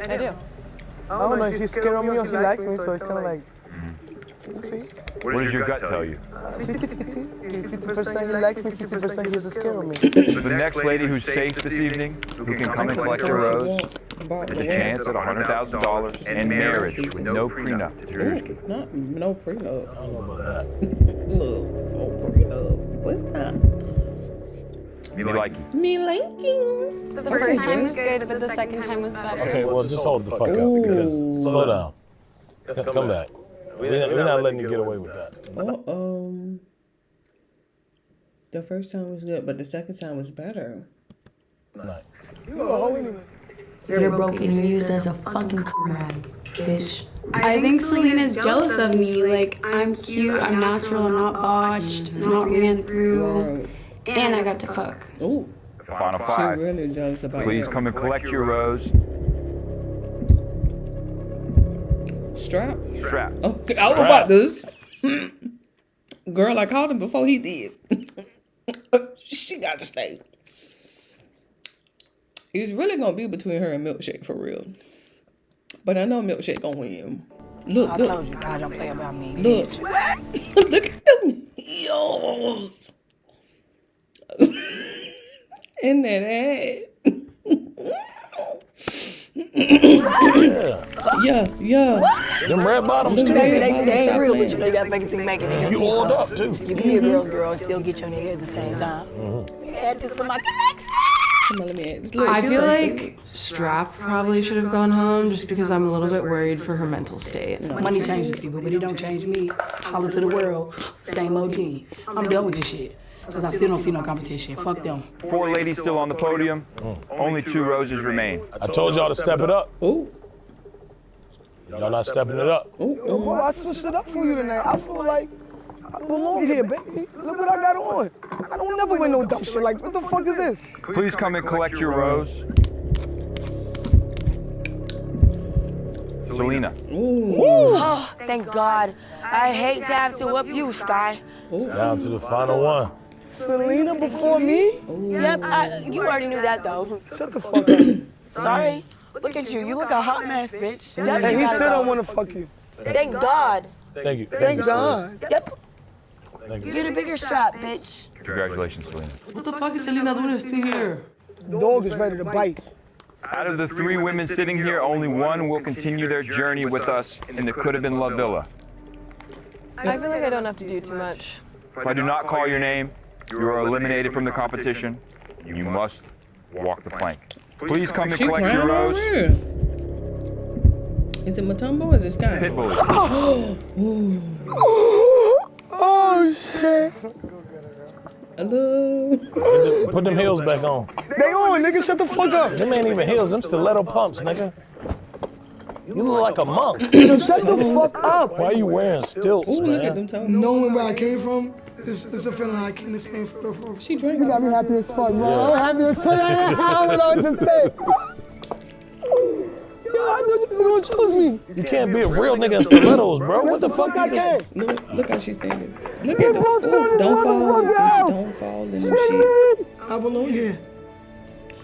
I do. I don't know if he's scared of me or he likes me, so it's kind of like, we'll see. What does your gut tell you? 50-50. 50% he likes me, 50% he's scared of me. The next lady who's safe this evening, who can come and collect her rose, has a chance at $100,000 and marriage with no prenup to Drewski. Not no prenup. I don't know about that. Look, no prenup. What's that? Me like you. Me liking. The first time was good, but the second time was better. Okay, well, just hold the fuck up because slow down. Come back. We're not letting you get away with that. Uh-oh. The first time was good, but the second time was better. Right. You a hoe anyway. You're broken. You're used as a fucking rag, bitch. I think Selena's jealous of me. Like, I'm cute, I'm natural, I'm not botched, not ran through, and I got to fuck. Ooh. Final five. She's really jealous about Please you. come and collect your rose. Strap? Strap. Oh, I was about this. Girl, I called him before he did. She got to stay. He's really gonna be between her and Milkshake for real. But I know Milkshake gonna win. Look, I look. told you, God, don't play about me. Look. Bitch. Look at them heels. In that ad. Yeah. Them red bottoms too. Baby, they ain't real, but you know you gotta make it till you make it. Nigga. You oiled up too. You can be a girl's girl and still get your nigga at the same time. Add this to my collection. Come on, let me add this. Look, I she feel like like Strap probably should have gone home just because I'm a little bit worried for her mental state. Money changes people, but it don't change me. Holler to the world, same OG. I'm done with this shit. Because I still don't see no competition. Fuck them. 4 ladies still on the podium. Only 2 roses remain. I told y'all to step it up. Ooh. Y'all not stepping it up. Yo, boy, I switched it up for you tonight. I feel like I belong here, baby. Look what I got on. I don't never win no dumb shit like, what the fuck is this? Please come and collect your rose. Selena. Oh, thank God. I hate to have to whoop you, Sky. It's down to the final one. Selena before me? Yep, you already knew that though. Shut the fuck up. Sorry. Look at you. You look a hot mess, bitch. And he still don't want to fuck you. Thank God. Thank you. Thank God. Yep. Thank you. Get a bigger strap, bitch. Congratulations, Selena. What the fuck is Selena doing still here? Dog is ready to bite. Out of the 3 women sitting here, only 1 will continue their journey with us in the Could Have Been Love Villa. I feel like I don't have to do too much. If I do not call your name, you are eliminated from the competition. You must walk the plank. Please come and She collect your crying rose. over here. Is it Matumbo or is it Sky? Pitbull. Oh, shit. Hello. Put them heels back on. They on, nigga. Shut the fuck up. Them ain't even heels. Them stiletto pumps, nigga. You look like a monk. Shut the fuck up. Why are you wearing stilts, Ooh, man? look at them toes. Knowing where I came from, it's a feeling I can't explain for. She drank. You got me happy as fuck, bro. I'm happy as fuck. I don't know what to say. Yo, I thought you was gonna choose me. You can't be a real nigga in stilettos, bro. What the fuck I can? Look how she's standing. Look at them. Ooh, don't fall, bitch. Don't fall in them shit. I belong here.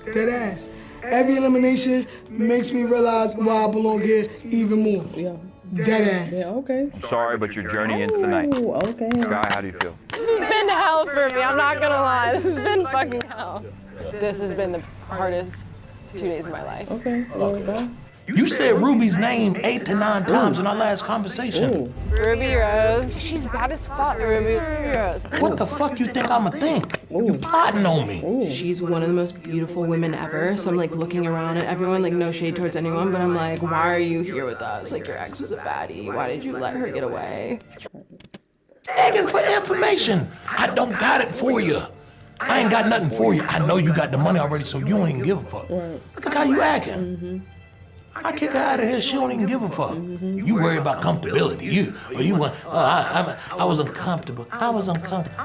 Dead ass. Every elimination makes me realize why I belong here even more. Yeah. Dead ass. Yeah, okay. I'm sorry, but your journey ends tonight. Ooh, okay. Sky, how do you feel? This has been hell for me, I'm not gonna lie. This has been fucking hell. This has been the hardest 2 days of my life. Okay. Well, bye. You said Ruby's name 8 to 9 times in our last conversation. Ruby Rose. She's bad as fuck. Ruby Rose. What the fuck you think I'ma think? You plotting on me. She's one of the most beautiful women ever, so I'm like looking around at everyone, like no shade towards anyone, but I'm like, why are you here with us? Like your ex was a baddie. Why did you let her get away? Begging for information. I don't got it for you. I ain't got nothing for you. I know you got the money already, so you ain't give a fuck. Look how you acting. I kick her out of here, she don't even give a fuck. You worry about comfortability. You want, I was uncomfortable. I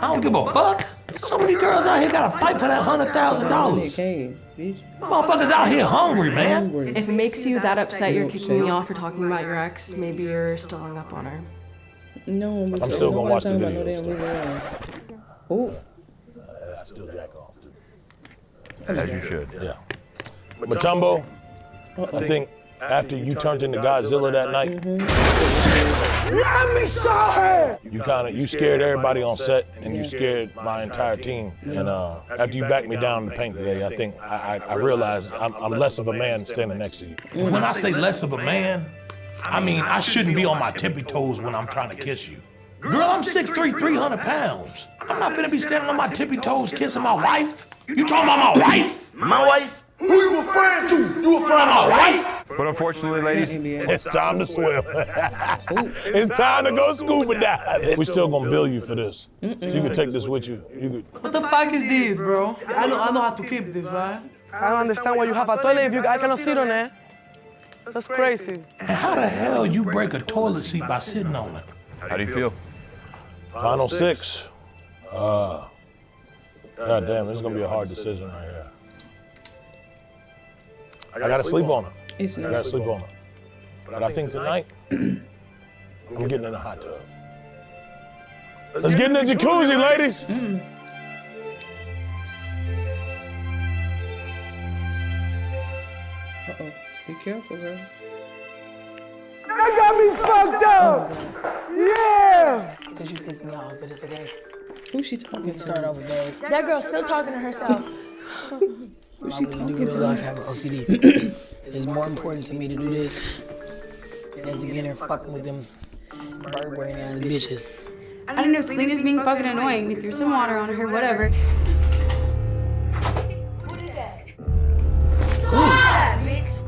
don't give a fuck. So many girls out here gotta fight for that $100,000. Motherfuckers out here hungry, man. If it makes you that upset you're kicking me off for talking about your ex, maybe you're still hung up on her. No, I'm still gonna watch the video. Oh. I still jack off too. As you should. Yeah. Mutombo, I think after you turned into Godzilla that night, Let me saw her! you scared everybody on set and you scared my entire team. And after you backed me down in the paint today, I think I realized I'm less of a man standing next to you. And when I say less of a man, I mean I shouldn't be on my tippy toes when I'm trying to kiss you. Girl, I'm 6'3", 300 pounds. I'm not gonna be standing on my tippy toes kissing my wife. You talking about my wife? My wife? Who you referring to? You referring to my wife? But unfortunately, ladies, it's time to swim. It's time to go scuba dive. We still gonna bill you for this. So you can take this with you. What the fuck is this, bro? I know how to keep this, right? I don't understand why you have a toilet if I cannot sit on it. That's crazy. And how the hell you break a toilet seat by sitting on it? How do you feel? Final 6. God damn, this is gonna be a hard decision right here. I gotta sleep on her. I gotta sleep on her. But I think tonight, I'm getting in a hot tub. Let's get in the jacuzzi, ladies. Uh-oh. Be careful, girl. That got me fucked up! Yeah! Because you pissed me off, but it's okay. Who's she talking to? Start over, babe. That girl's still talking to herself. Who's she talking to? Real life have OCD. It's more important to me to do this than to get in there fucking with them bird-brain ass bitches. I don't know, Selena's being fucking annoying. We threw some water on her, whatever.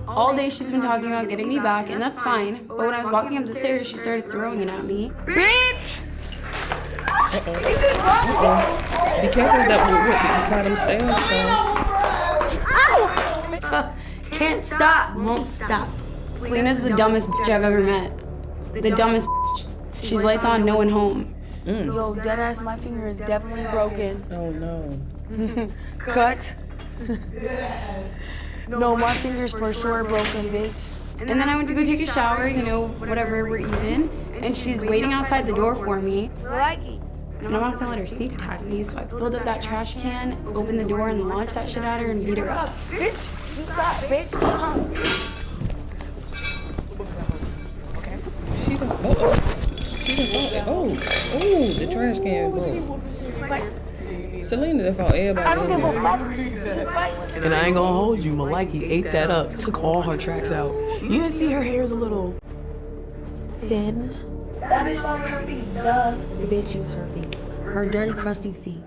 All day she's been talking about getting me back, and that's fine. But when I was walking up the stairs, she started throwing it at me. Bitch! Be careful that bottom stairs. Can't stop, won't stop. Selena's the dumbest bitch I've ever met. The dumbest bitch. She's lights on, no one home. Yo, deadass, my finger is definitely broken. Oh no. Cut. No, my finger's for sure broken, bitch. And then I went to go take a shower, you know, whatever, we're even. And she's waiting outside the door for me. And I'm not gonna let her sneak attack me, so I filled up that trash can, opened the door, and launched that shit at her and beat her up. Bitch, you stop, bitch. Come on. Okay. She done oh, the trash can broke. Selena done fought everybody. I don't give a fuck. And I ain't gonna hold you, Maliki ate that up, took all her tracks out. You didn't see her hair's a little thin. That bitch on her feet, duh. Bitch, use her feet. Her dirty, crusty feet.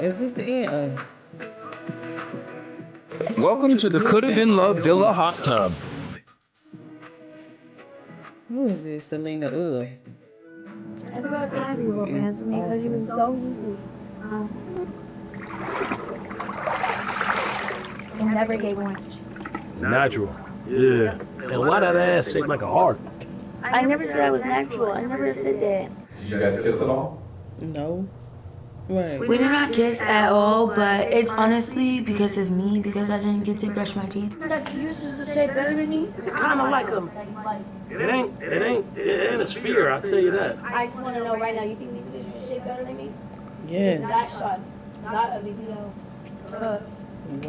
Is this the end? Welcome to the Coulda Been Love Villa hot tub. Who is this, Selena? Ugh. I forgot to have you romance with me because you was so easy. You never gave one. Natural. Yeah. And why that ass shake like a heart? I never said I was natural. I never said that. Did you guys kiss at all? No. Right. We did not kiss at all, but it's honestly because of me, because I didn't get to brush my teeth. That you used to say better than me? Kind of like him. It ain't a sphere, I'll tell you that. I just want to know right now, you think these bitches can shape better than me? Yes. It's that shot, not a video.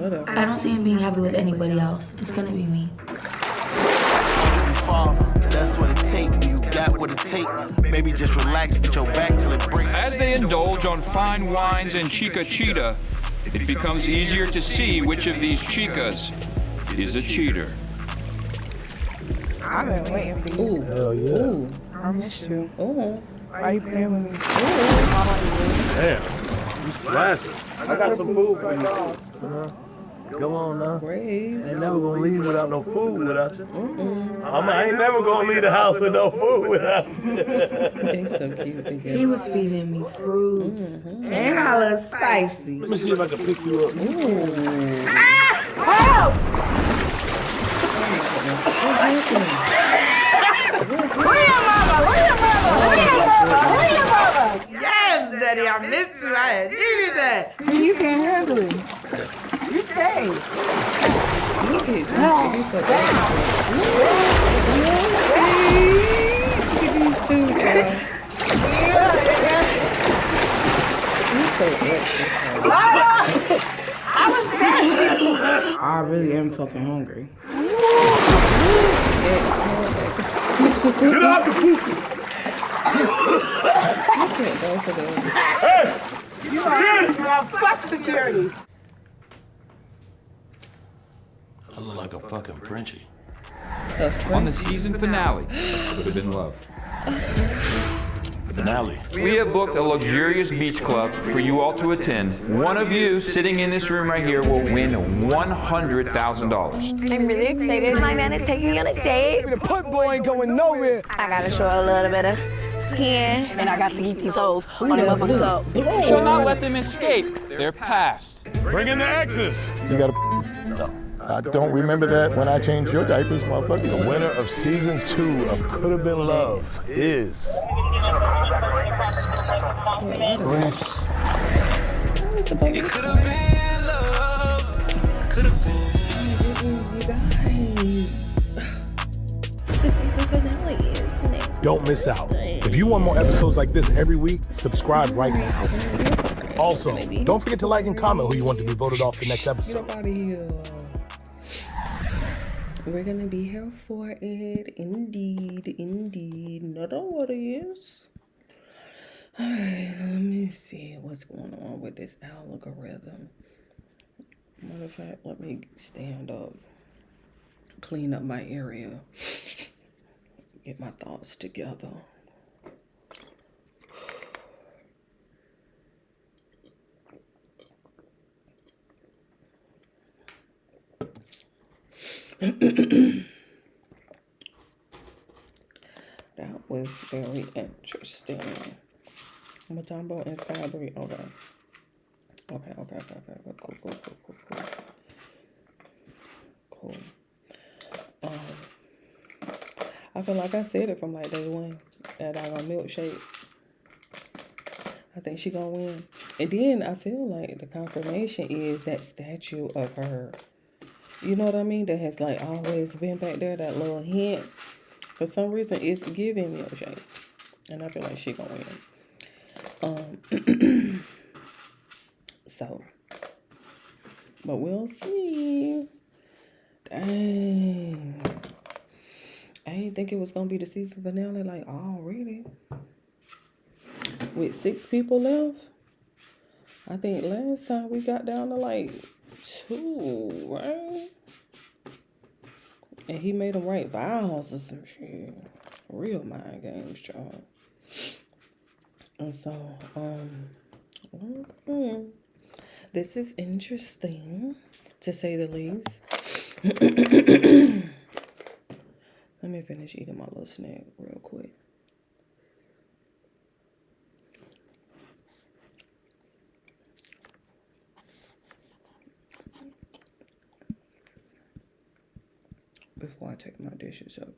Whatever. I don't see him being happy with anybody else. It's gonna be me. That's what it take. You got what it take. Maybe just relax, put your back till it breaks. As they indulge on fine wines and chica cheetah, it becomes easier to see which of these chicas is a cheater. I've been waiting for you. Ooh. Hell yeah. Ooh. I missed you. Ooh. Why you playing with me? Damn. You splashing. I got some food for you. Come on now. Grace. I ain't never gonna leave without no food without you. I ain't never gonna leave the house with no food without you. They're so cute together. He was feeding me fruits. And I look spicy. Let me see if I can pick you up. Help! Yes, Daddy, I missed you. I had needed that. See, you can't handle it. You stay. Look at these two, child. I really am fucking hungry. Get out the poop! Hey! You are fuck security. I look like a fucking Frenchie. On the season finale, Could Have Been Love. Finale. We have booked a luxurious beach club for you all to attend. One of you sitting in this room right here will win $100,000. I'm really excited. My man is taking me on a date. The put boy ain't going nowhere. I gotta show a little bit of skin, and I got to keep these hoes on their motherfucking toes. You shall not let them escape their past. Bring in the exes. You gotta. No. I don't remember that when I changed your diapers, motherfucker. The winner of season 2 of Could Have Been Love is. It could have been love. Could have been. This is the finale, isn't it? Don't miss out. If you want more episodes like this every week, subscribe right now. Also, don't forget to like and comment who you want to be voted off the next episode. Get up out of here. We're gonna be here for it. Indeed, indeed. Not all what it is. Alright, let me see what's going on with this algorithm. Matter of fact, let me stand up, clean up my area, get my thoughts together. That was very interesting. I'm talking about inside breed. Okay. Cool. I feel like I said it from like day one. That I gonna milkshake. I think she gonna win. And then I feel like the confirmation is that statue of her. You know what I mean? That has like always been back there, that little hint. For some reason, it's giving milkshake. And I feel like she gonna win. So, but we'll see. Dang. I didn't think it was gonna be the season finale like already. With 6 people left. I think last time we got down to like 2, right? And he made them write vows or some shit. Real mind games, child. And so, okay. This is interesting, to say the least. Let me finish eating my little snack real quick. Before I take my dishes up.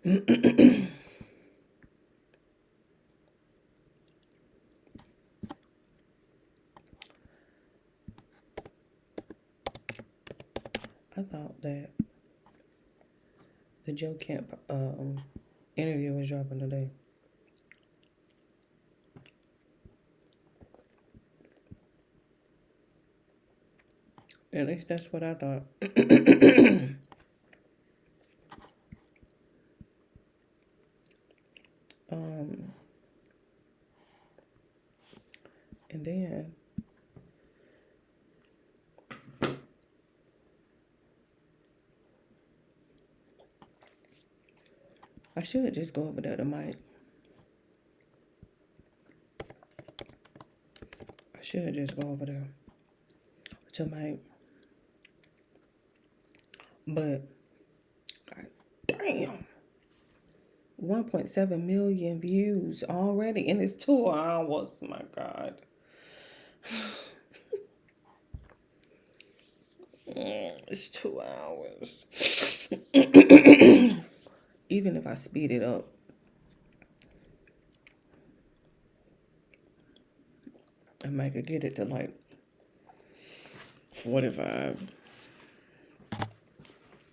I thought that the Joe Kemp interview was dropping today. At least that's what I thought. And then I should just go over there to Mike. I should just go over there to Mike. But, God damn, 1.7 million views already, and it's 2 hours. My God. It's 2 hours. Even if I speed it up, I might could get it to like 45.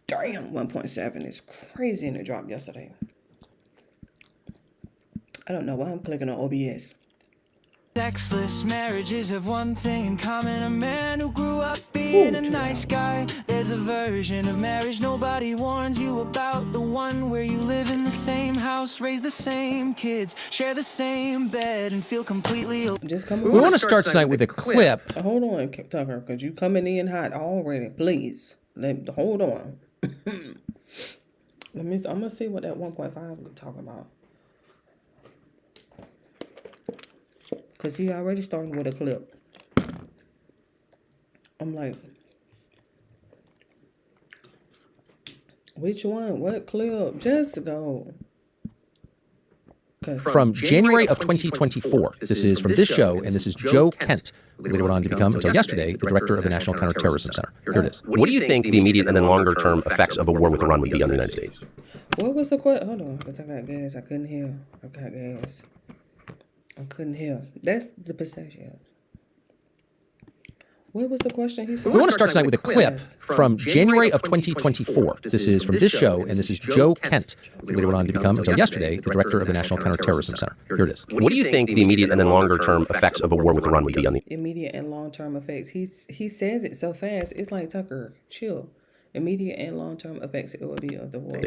Damn, 1.7 is crazy, and it dropped yesterday. I don't know why I'm clicking on OBS. Sexless marriages have one thing in common. A man who grew up being a nice guy. There's a version of marriage nobody warns you about. The one where you live in the same house, raise the same kids, share the same bed, and feel completely... Just come. We want to start tonight with a clip. Hold on, Tucker, because you coming in hot already. Please. Hold on. I'm going to see what that 1.5 is talking about. Because he already starting with a clip. I'm like, which one? What clip? Just go. From January of 2024. This is from this show, and this is Joe Kent, who later went on to become, until yesterday, the director of the National Counterterrorism Center. Here it is. What do you think the immediate and then longer-term effects of a war with Iran would be on the United States? What was the question? Hold on, because I got gas. I couldn't hear. I got gas. I couldn't hear. That's the pistachio. What was the question he said? We want to start tonight with a clip from January of 2024. This is from this show, and this is Joe Kent, who later went on to become, until yesterday, the director of the National Counterterrorism Center. Here it is. What do you think the immediate and then longer-term effects of a war with Iran would be on the immediate and long-term effects? He says it so fast. It's like, Tucker, chill. Immediate and long-term effects it will be of the war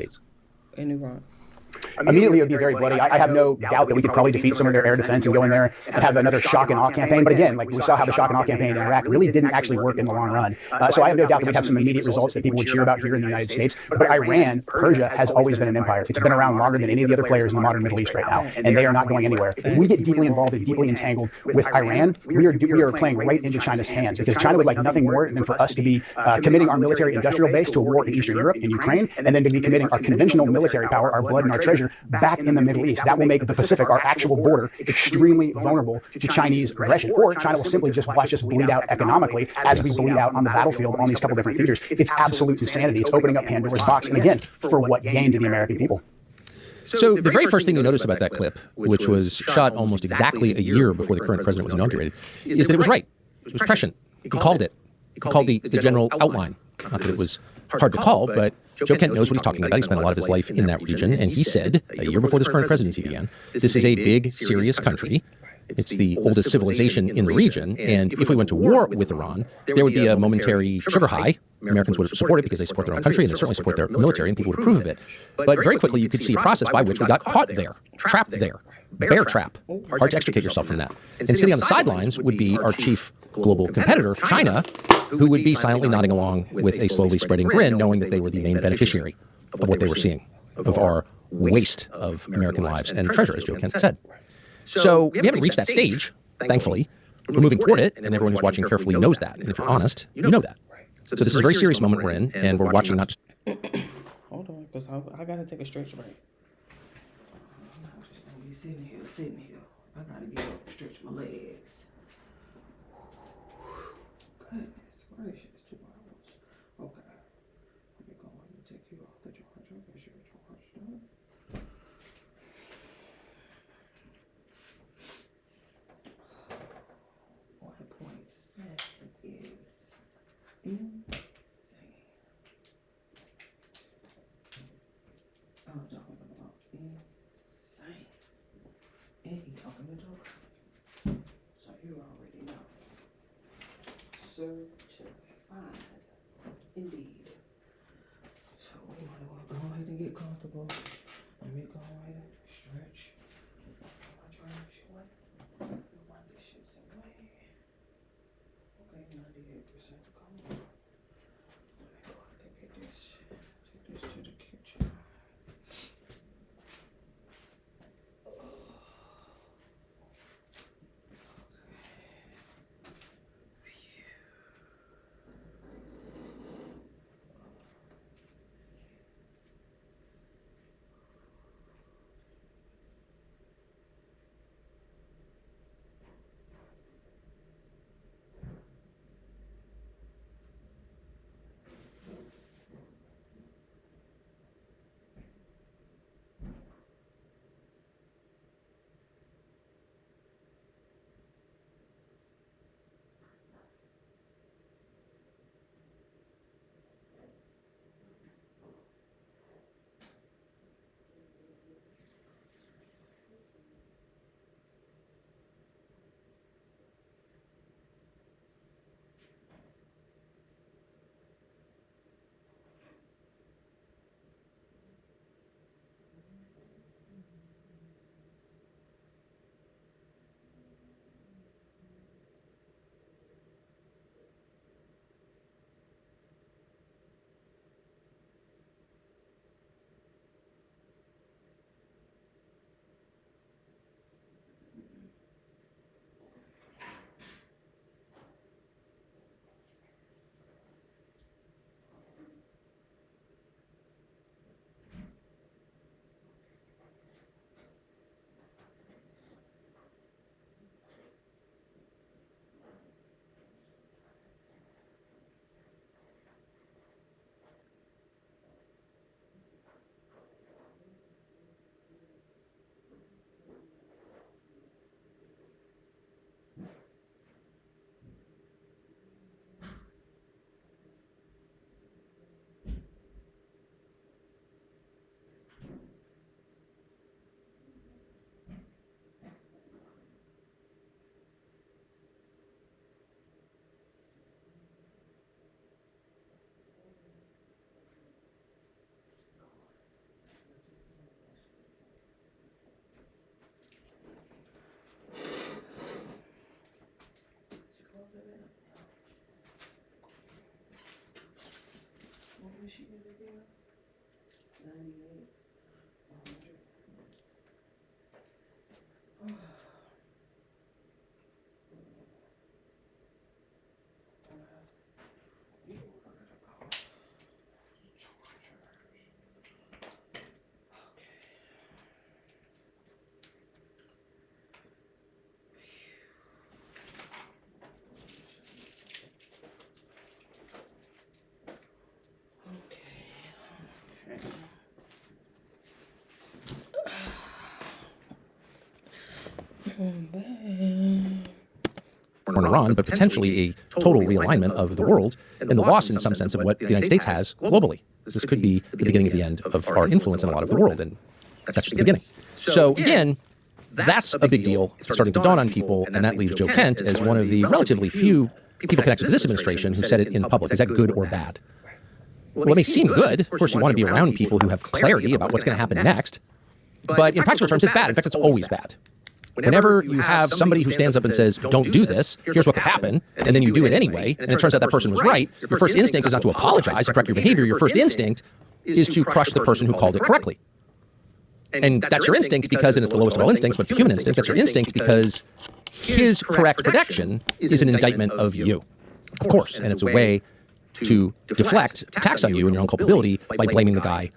in Iran. Immediately, it would be very bloody. I have no doubt that we could probably defeat some of their air defense and go in there and have another shock and awe campaign. But again, like we saw how the shock and awe campaign in Iraq really didn't actually work in the long run. So I have no doubt that we'd have some immediate results that people would cheer about here in the United States. But Iran, Persia, has always been an empire. It's been around longer than any of the other players in the modern Middle East right now, and they are not going anywhere. If we get deeply involved and deeply entangled with Iran, we are playing right into China's hands, because China would like nothing more than for us to be committing our military industrial base to a war in Eastern Europe, in Ukraine, and then to be committing our conventional military power, our blood and our treasure, back in the Middle East. That will make the Pacific, our actual border, extremely vulnerable to Chinese aggression. Or China will simply just watch us bleed out economically as we bleed out on the battlefield on these couple different theaters. It's absolute insanity. It's opening up Pandora's box. And again, for what gain to the American people? So the very first thing you notice about that clip, which was shot almost exactly a year before the current president was inaugurated, is that it was right. It was prescient. He called it. He called the general outline. Not that it was hard to call, but Joe Kent knows what he's talking about. He spent a lot of his life in that region, and he said, a year before this current presidency began, this is a big, serious country. It's the oldest civilization in the region, and if we went to war with Iran, there would be a momentary sugar high. Americans would support it because they support their own country, and they certainly support their military, and people would approve of it. But very quickly, you could see a process by which we got caught there, trapped there. Bear trap. Hard to extricate yourself from that. And sitting on the sidelines would be our chief global competitor, China, who would be silently nodding along with a slowly spreading grin, knowing that they were the main beneficiary of what they were seeing, of our waste of American lives and treasure, as Joe Kent said. So we haven't reached that stage, thankfully. We're moving toward it, and everyone who's watching carefully knows that. And if you're honest, you know that. So this is a very serious moment we're in, and we're watching not just... Hold on, because I got to take a stretch break. I'm not just going to be sitting here. I got to get up, stretch my legs. Goodness gracious, 2 hours. Okay. Let me go ahead and take you off the charger. Make sure you're charged up. I'm talking about insane. And he talking to Joker. So you already know. Certified. Indeed. So we might as well go ahead and get comfortable. Let me go ahead and stretch. My trash away. My dishes away. Okay, 98% cold. Let me go ahead and get this. Take this to the kitchen. or Iran, but potentially a total realignment of the world and the loss, in some sense, of what the United States has globally. This could be the beginning of the end of our influence in a lot of the world, and that's just the beginning. So again, that's a big deal. It's starting to dawn on people, and that leaves Joe Kent as one of the relatively few people connected to this administration who said it in public. Is that good or bad? Well, it may seem good. Of course, you want to be around people who have clarity about what's going to happen next. But in practical terms, it's bad. In fact, it's always bad. Whenever you have somebody who stands up and says, don't do this, here's what could happen, and then you do it anyway, and it turns out that person was right, your first instinct is not to apologize and correct your behavior. Your first instinct is to crush the person who called it correctly. And that's your instinct because, and it's the lowest of all instincts, but it's a human instinct, that's your instinct because his correct prediction is an indictment of you, of course, and it's a way to deflect attacks on you and your own culpability by blaming the guy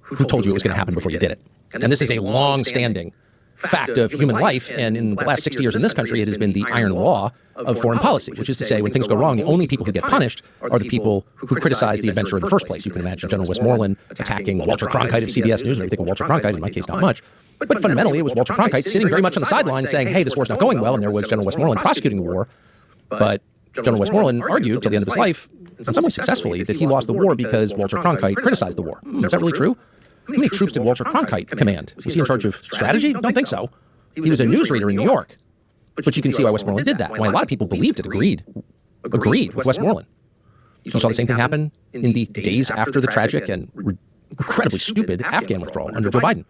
who told you it was going to happen before you did it. And this is a long-standing fact of human life, and in the last 60 years in this country, it has been the iron law of foreign policy, which is to say, when things go wrong, the only people who get punished are the people who criticize the adventure in the first place. You can imagine General Westmoreland attacking Walter Cronkite of CBS News, and everything of Walter Cronkite, in my case, not much. But fundamentally, it was Walter Cronkite sitting very much on the sidelines saying, hey, this war's not going well, and there was General Westmoreland prosecuting the war. But General Westmoreland argued till the end of his life, in some ways successfully, that he lost the war because Walter Cronkite criticized the war. Is that really true? How many troops did Walter Cronkite command? Was he in charge of strategy? Don't think so. He was a newsreader in New York. But you can see why Westmoreland did that, why a lot of people believed it, agreed with Westmoreland. You saw the same thing happen in the days after the tragic and incredibly stupid Afghan withdrawal under Joe Biden.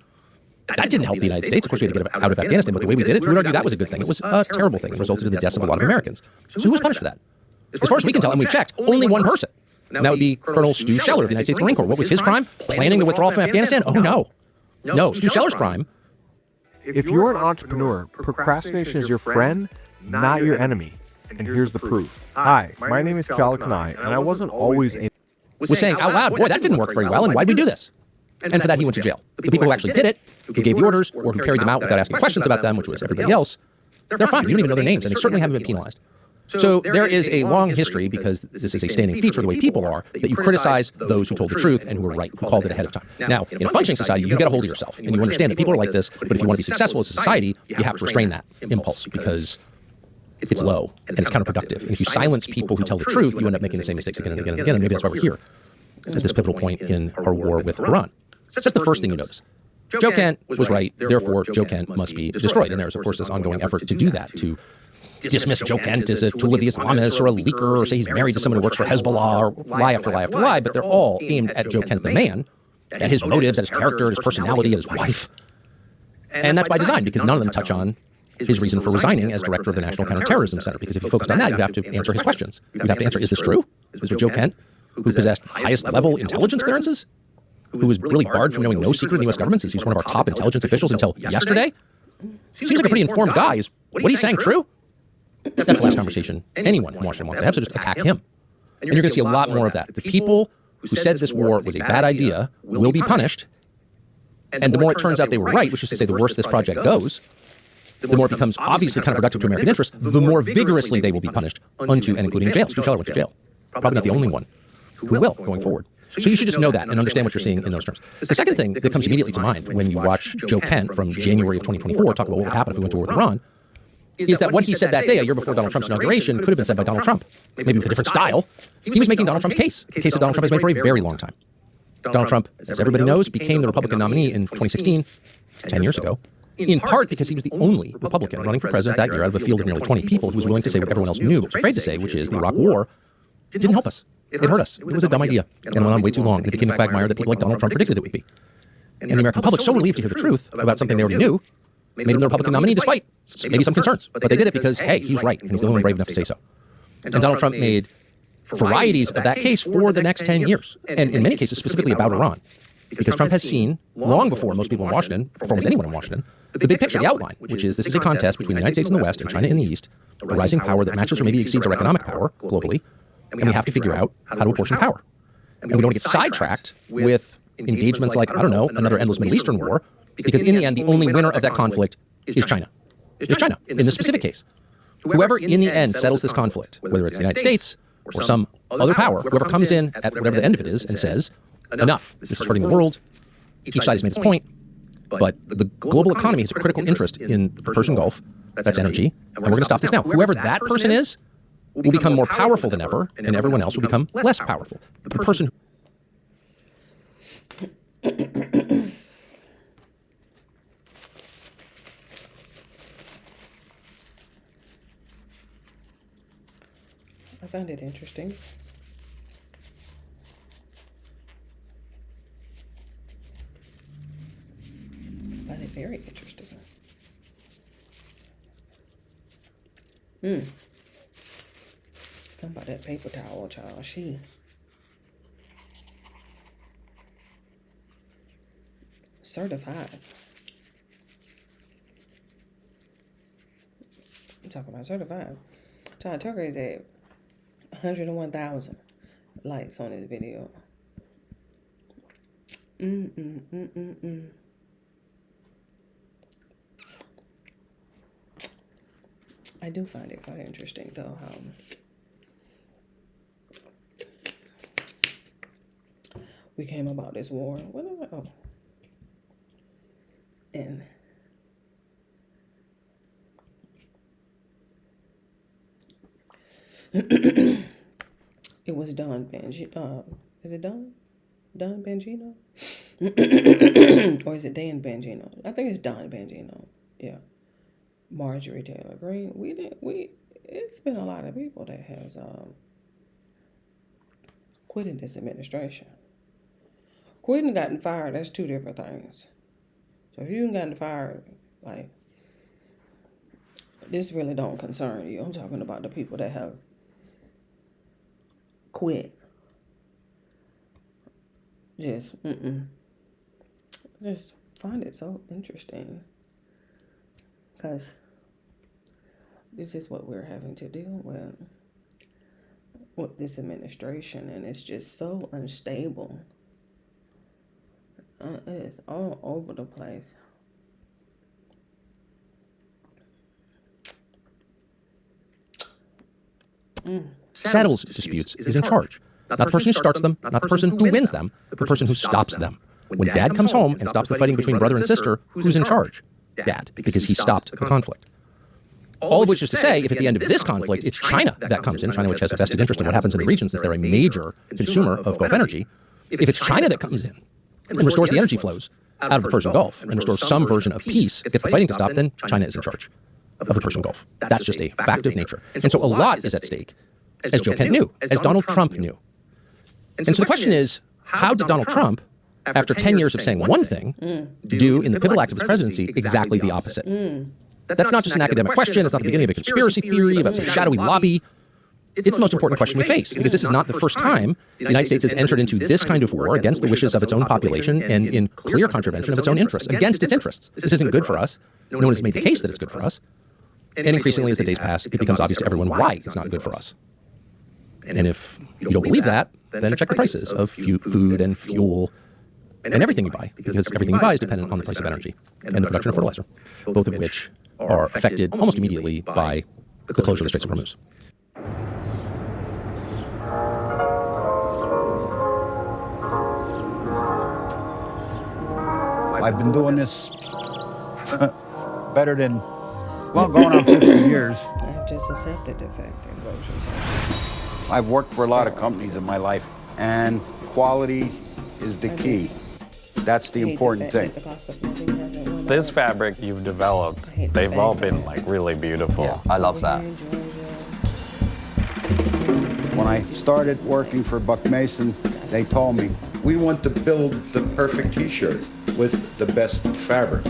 That didn't help the United States. Of course, we had to get out of Afghanistan, but the way we did it, we would argue that was a good thing. It was a terrible thing. It resulted in the deaths of a lot of Americans. So who was punished for that? As far as we can tell, and we've checked, only one person. And that would be Colonel Stu Scheller of the United States Marine Corps. What was his crime? Planning the withdrawal from Afghanistan? Oh, no. No, Stu Scheller's crime. If you're an entrepreneur, procrastination is your friend, not your enemy. And here's the proof. Hi, my name is Cal Kanai, and I wasn't always a... Was saying out loud, boy, that didn't work very well, and why'd we do this? And for that, he went to jail. The people who actually did it, who gave the orders, or who carried them out without asking questions about them, which was everybody else, they're fine. You don't even know their names, and they certainly haven't been penalized. So there is a long history, because this is a standing feature of the way people are, that you criticize those who told the truth and who were right, who called it ahead of time. Now, in a functioning society, you get a hold of yourself, and you understand that people are like this, but if you want to be successful as a society, you have to restrain that impulse, because it's low, and it's counterproductive. And if you silence people who tell the truth, you end up making the same mistakes again and again and again, and maybe that's why we're here at this pivotal point in our war with Iran. So that's the first thing you notice. Joe Kent was right, therefore Joe Kent must be destroyed. And there's, of course, this ongoing effort to do that, to dismiss Joe Kent as a tool of the Islamists or a leaker, or say he's married to someone who works for Hezbollah, or lie after lie after lie, but they're all aimed at Joe Kent the man, at his motives, at his character, at his personality, at his wife. And that's by design, because none of them touch on his reason for resigning as director of the National Counterterrorism Center, because if you focused on that, you'd have to answer his questions. You'd have to answer, is this true? Is there Joe Kent, who possessed highest level intelligence clearances, who was really barred from knowing no secret in the U.S. government, since he's one of our top intelligence officials until yesterday? Seems like a pretty informed guy. Is what he's saying true? That's the last conversation anyone in Washington wants to have, so just attack him. And you're going to see a lot more of that. The people who said this war was a bad idea will be punished, and the more it turns out they were right, which is to say the worse this project goes, the more it becomes obviously counterproductive to American interests, the more vigorously they will be punished, unto and including jail. Stu Scheller went to jail. Probably not the only one who will going forward. So you should just know that and understand what you're seeing in those terms. The second thing that comes immediately to mind when you watch Joe Kent from January of 2024 talk about what would happen if we went to war with Iran, is that what he said that day, a year before Donald Trump's inauguration, could have been said by Donald Trump, maybe with a different style. He was making Donald Trump's case. The case that Donald Trump has made for a very long time. Donald Trump, as everybody knows, became the Republican nominee in 2016, 10 years ago, in part because he was the only Republican running for president that year out of a field of nearly 20 people who was willing to say what everyone else knew but was afraid to say, which is the Iraq War didn't help us. It hurt us. It was a dumb idea, and it went on way too long, and it became the quagmire that people like Donald Trump predicted it would be. And the American public, so relieved to hear the truth about something they already knew, made him the Republican nominee despite maybe some concerns. But they did it because, hey, he was right, and he's the only one brave enough to say so. And Donald Trump made varieties of that case for the next 10 years, and in many cases specifically about Iran. Because Trump has seen, long before most people in Washington, before almost anyone in Washington, the big picture, the outline, which is this is a contest between the United States in the West and China in the East, a rising power that matches or maybe exceeds our economic power globally, and we have to figure out how to apportion power. And we don't get sidetracked with engagements like, I don't know, another endless Middle Eastern war, because in the end, the only winner of that conflict is China. Is China, in this specific case. Whoever in the end settles this conflict, whether it's the United States or some other power, whoever comes in at whatever the end of it is and says, enough, this is hurting the world, each side has made its point, but the global economy has a critical interest in the Persian Gulf, that's energy, and we're going to stop this now. Whoever that person is will become more powerful than ever, and everyone else will become less powerful. The person I find it interesting. I find it very interesting. Something about that paper towel, child. She certified. I'm talking about certified. Child Tucker is at 101,000 likes on this video. I do find it quite interesting, though, how we came about this war. And it was Don Bengino. Is it Don? Don Bengino? or is it Dan Bongino? I think it's Don Bongino. Yeah. Marjorie Taylor Greene. It's been a lot of people that has quit in this administration. Quitting and gotten fired, that's two different things. So if you haven't gotten fired, like, this really don't concern you. I'm talking about the people that have quit. Just find it so interesting. Because this is what we're having to deal with this administration, and it's just so unstable. It's all over the place. Settles disputes is in charge. Not the person who starts them, not the person who wins them, the person who stops them. When Dad comes home and stops the fighting between brother and sister, who's in charge? Dad, because he stopped the conflict. All of which is to say, if at the end of this conflict, it's China that comes in, China which has a vested interest in what happens in the region since they're a major consumer of Gulf energy, if it's China that comes in and restores the energy flows out of the Persian Gulf and restores some version of peace, gets the fighting to stop, then China is in charge of the Persian Gulf. That's just a fact of nature. And so a lot is at stake, as Joe Kent knew, as Donald Trump knew. And so the question is, how did Donald Trump, after 10 years of saying one thing, do in the pivotal act of his presidency exactly the opposite? That's not just an academic question. It's not the beginning of a conspiracy theory about some shadowy lobby. It's the most important question we face, because this is not the first time the United States has entered into this kind of war against the wishes of its own population and in clear contravention of its own interests, against its interests. This isn't good for us. No one has made the case that it's good for us. And increasingly, as the days pass, it becomes obvious to everyone why it's not good for us. And if you don't believe that, then check the prices of food and fuel and everything you buy, because everything you buy is dependent on the price of energy and the production of fertilizer, both of which are affected almost immediately by the closure of the Straits of Hormuz. I've been doing this better than, well, going on 50 years. I've just accepted the fact that groceries are. I've worked for a lot of companies in my life, and quality is the key. That's the important thing. This fabric you've developed, they've all been like really beautiful. Yeah, I love that. When I started working for Buck Mason, they told me, we want to build the perfect t-shirt with the best fabric.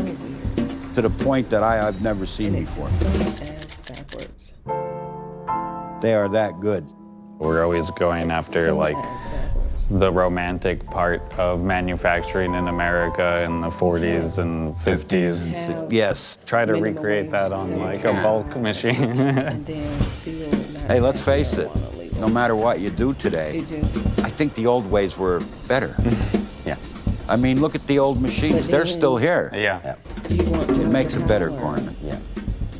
To the point that I've never seen before. They are that good. We're always going after like the romantic part of manufacturing in America in the 40s and 50s. Yes. Try to recreate that on like a bulk machine. Hey, let's face it, no matter what you do today, I think the old ways were better. Yeah. I mean, look at the old machines, they're still here. Yeah. It makes a better garment. Yeah.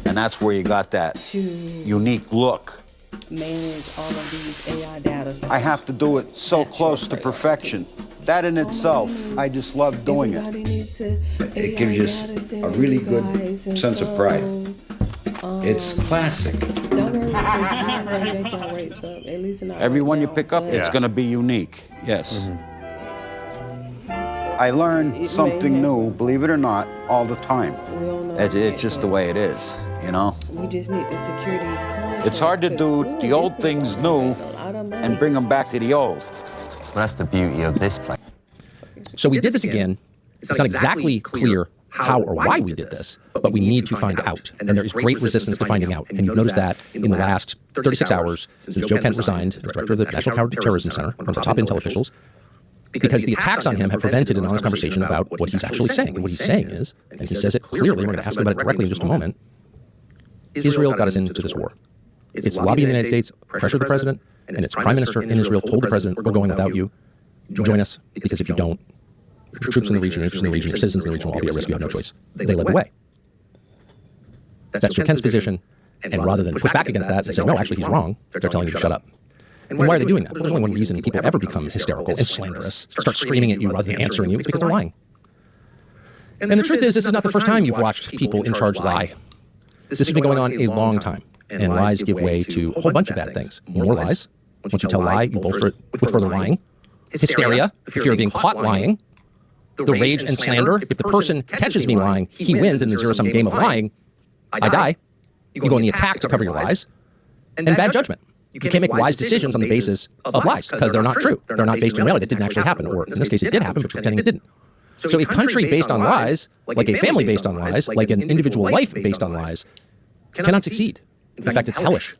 And that's where you got that unique look. Manage all of these AI data. I have to do it so close to perfection. That in itself, I just love doing it. It gives you a really good sense of pride. It's classic. Everyone you pick up, it's going to be unique. Yes. I learn something new, believe it or not, all the time. It's just the way it is, you know? We just need to secure these contracts. It's hard to do the old things new and bring them back to the old. Well, that's the beauty of this place. So we did this again. It's not exactly clear how or why we did this, but we need to find out. And there is great resistance to finding out. And you've noticed that in the last 36 hours since Joe Kent resigned as director of the National Counterterrorism Center from the top intel officials, because the attacks on him have prevented an honest conversation about what he's actually saying. And what he's saying is, and he says it clearly, we're going to ask him about it directly in just a moment, Israel got us into this war. Its lobby in the United States pressured the president, and its prime minister in Israel told the president, we're going without you. Join us, because if you don't, your troops in the region, your interests in the region, your citizens in the region will all be at risk. You have no choice. They led the way. That's Joe Kent's position. And rather than push back against that and say, no, actually, he's wrong, they're telling you to shut up. And why are they doing that? Well, there's only one reason people ever become hysterical and slanderous, start screaming at you rather than answering you. It's because they're lying. And the truth is, this is not the first time you've watched people in charge lie. This has been going on a long time. And lies give way to a whole bunch of bad things. More lies. Once you tell a lie, you bolster it with further lying. Hysteria, the fear of being caught lying. the rage and slander. If the person catches me lying, he wins in the zero-sum game of lying. I die. You go in the attack to cover your lies. And bad judgment. You can't make wise decisions on the basis of lies because they're not true. They're not based in reality. It didn't actually happen. Or in this case, it did happen, but you're pretending it didn't. So a country based on lies, like a family based on lies, like an individual life based on lies, cannot succeed. In fact, it's hellish.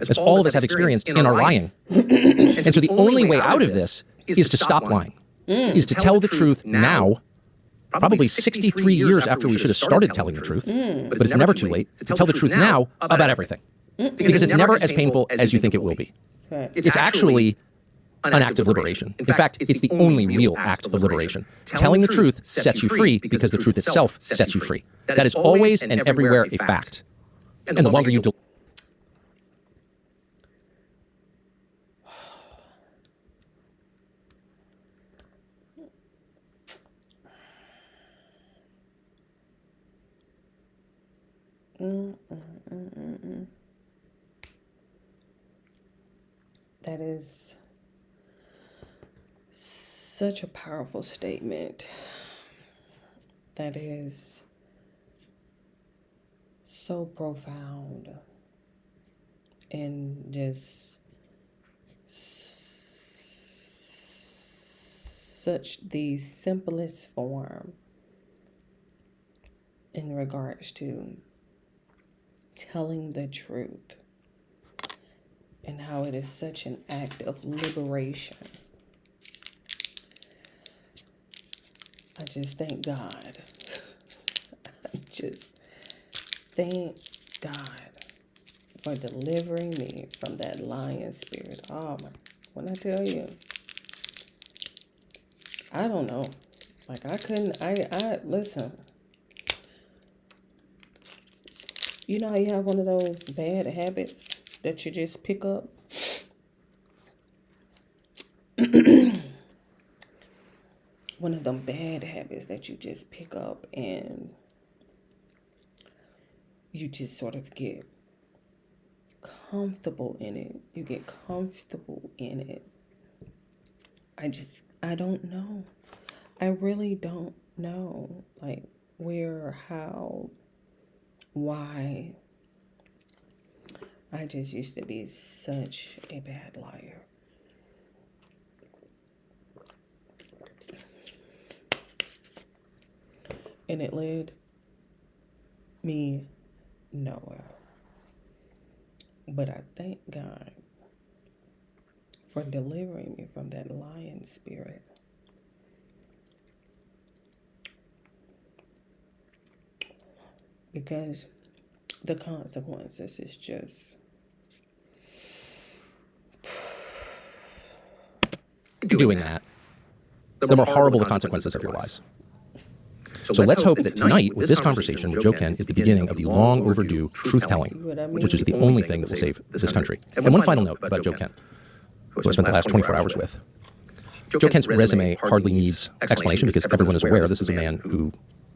As all of us have experienced in our lying. And so the only way out of this is to stop lying, is to tell the truth now, probably 63 years after we should have started telling the truth, but it's never too late to tell the truth now about everything. Because it's never as painful as you think it will be. It's actually an act of liberation. In fact, it's the only real act of liberation. Telling the truth sets you free because the truth itself sets you free. That is always and everywhere a fact. And the longer you That is such a powerful statement. That is so profound and just such the simplest form in regards to telling the truth and how it is such an act of liberation. I just thank God. I just thank God for delivering me from that lying spirit. Oh my, when I tell you, I don't know. Like I listen. You know how you have one of those bad habits that you just pick up? One of them bad habits that you just pick up and you just sort of get comfortable in it. You get comfortable in it. I don't know. I really don't know. Like where, how, why. I just used to be such a bad liar. And it led me nowhere. But I thank God for delivering me from that lying spirit. Because the consequences is just doing that, the more horrible the consequences of your lies. So let's hope that tonight, with this conversation with Joe Ken, is the beginning of the long overdue truth-telling, which is the only thing that will save this country. And one final note about Joe Ken, who I spent the last 24 hours with. Joe Ken's resume hardly needs explanation because everyone is aware this is a man who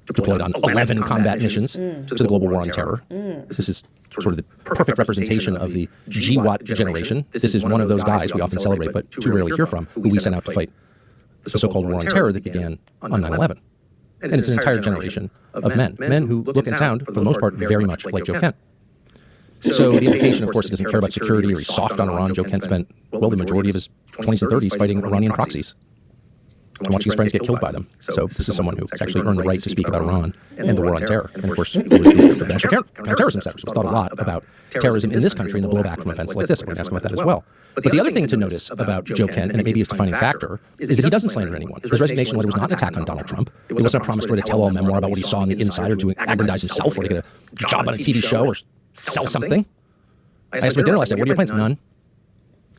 deployed on 11 combat missions to the global war on terror. This is sort of the perfect representation of the GWAT generation. This is one of those guys we often celebrate but too rarely hear from, who we sent out to fight the so-called war on terror that began on 9/11. And it's an entire generation of men who look and sound, for the most part, very much like Joe Ken. So the implication, of course, he doesn't care about security or he's soft on Iran. Joe Ken spent, well, the majority of his 20s and 30s fighting Iranian proxies and watching his friends get killed by them. So this is someone who has actually earned the right to speak about Iran and the war on terror. And of course, it was the National Counterterrorism Center. So it's thought a lot about terrorism in this country and the blowback from events like this. We're going to ask about that as well. But the other thing to notice about Joe Ken, and it may be his defining factor, is that he doesn't slander anyone. His resignation letter was not an attack on Donald Trump. It wasn't a promise to write a tell-all memoir about what he saw on the inside or to aggrandize himself or to get a job on a TV show or sell something. I asked him at dinner last night, what are your plans? None.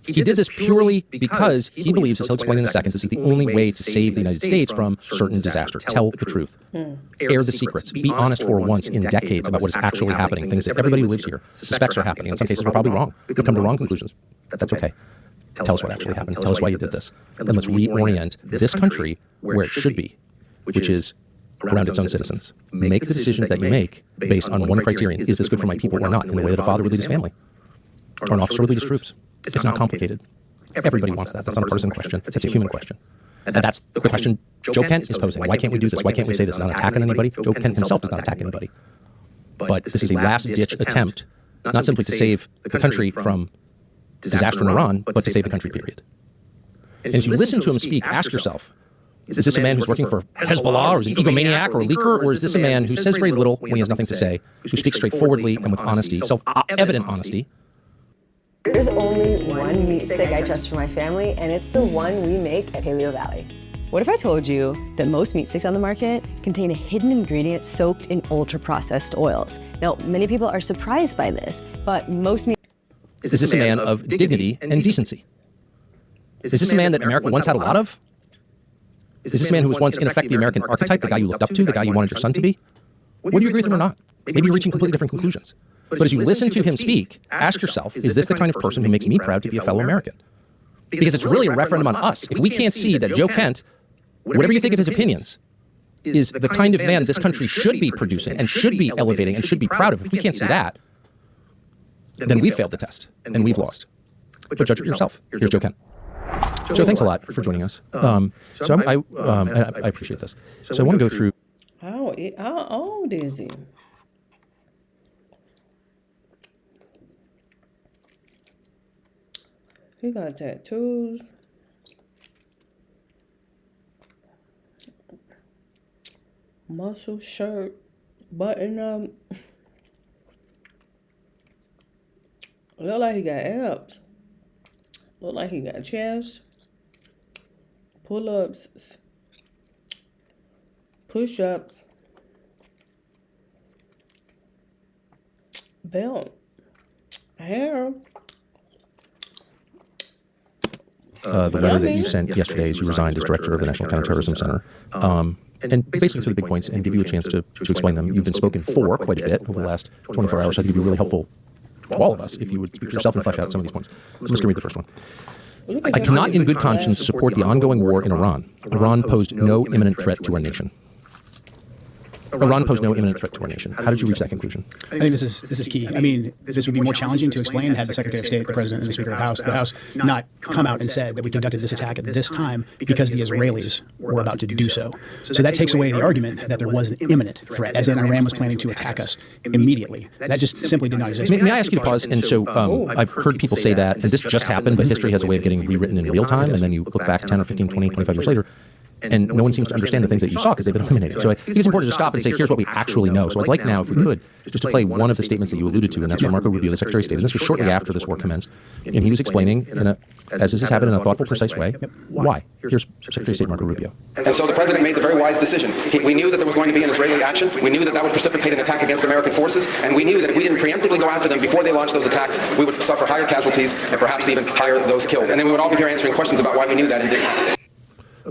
He did this purely because he believes, as he'll explain in a second, this is the only way to save the United States from certain disaster. Tell the truth. Air the secrets. Be honest for once in decades about what is actually happening, things that everybody who lives here suspects are happening. In some cases, we're probably wrong. We've come to wrong conclusions. That's okay. Tell us what actually happened. Tell us why you did this. And let's reorient this country where it should be, which is around its own citizens. Make the decisions that you make based on one criterion. Is this good for my people or not? In the way that a father would lead his family or an officer would lead his troops. It's not complicated. Everybody wants that. That's not a partisan question. It's a human question. And that's the question Joe Kent is posing. Why can't we do this? Why can't we say this? Not attacking anybody. Joe Kent himself does not attack anybody. But this is a last-ditch attempt, not simply to save the country from disaster in Iran, but to save the country, period. And as you listen to him speak, ask yourself, is this a man who's working for Hezbollah, or is he an egomaniac or a leaker, or is this a man who says very little when he has nothing to say, who speaks straightforwardly and with honesty, self-evident honesty? There's only one meat stick I trust for my family, and it's the one we make at Paleo Valley. What if I told you that most meat sticks on the market contain a hidden ingredient soaked in ultra-processed oils? Now, many people are surprised by this, but most meat... Is this a man of dignity and decency? Is this a man that America once had a lot of? Is this a man who was once, in effect, the American archetype, the guy you looked up to, the guy you wanted your son to be? Whether you agree with him or not, maybe you're reaching completely different conclusions. But as you listen to him speak, ask yourself, is this the kind of person who makes me proud to be a fellow American? Because it's really a referendum on us. If we can't see that Joe Kent, whatever you think of his opinions, is the kind of man this country should be producing and should be elevating and should be proud of, if we can't see that, then we've failed the test and we've lost. But judge it yourself. Here's Joe Kent. Joe, thanks a lot for joining us. I appreciate this. So I want to go through. How old is he? He got tattoos. Muscle shirt, button up. Look like he got abs. Look like he got chest, pull-ups, push-ups, belt, hair. The letter that you sent yesterday as you resigned as director of the National Counterterrorism Center. And basically through the big points and give you a chance to explain them. You've been spoken for quite a bit over the last 24 hours, so I think it'd be really helpful to all of us if you would speak for yourself and flesh out some of these points. So I'm just going to read the first one. I cannot in good conscience support the ongoing war in Iran. Iran posed no imminent threat to our nation. Iran posed no imminent threat to our nation. How did you reach that conclusion? I think this is key. I mean, this would be more challenging to explain had the Secretary of State, the President, and the Speaker of the House not come out and said that we conducted this attack at this time because the Israelis were about to do so. So that takes away the argument that there was an imminent threat, as in Iran was planning to attack us immediately. That just simply did not exist. May I ask you to pause? And so I've heard people say that, and this just happened, but history has a way of getting rewritten in real time, and then you look back 10 or 15, 20, 25 years later, and no one seems to understand the things that you saw because they've been eliminated. So I think it's important to stop and say, here's what we actually know. So I'd like now, if we could, just to play one of the statements that you alluded to, and that's from Marco Rubio, the Secretary of State. And this was shortly after this war commenced. And he was explaining, as this has happened in a thoughtful, precise way, why. Here's Secretary of State Marco Rubio. And so the President made the very wise decision. We knew that there was going to be an Israeli action. We knew that that would precipitate an attack against American forces. And we knew that if we didn't preemptively go after them before they launched those attacks, we would suffer higher casualties and perhaps even higher those killed. And then we would all be here answering questions about why we knew that and didn't act.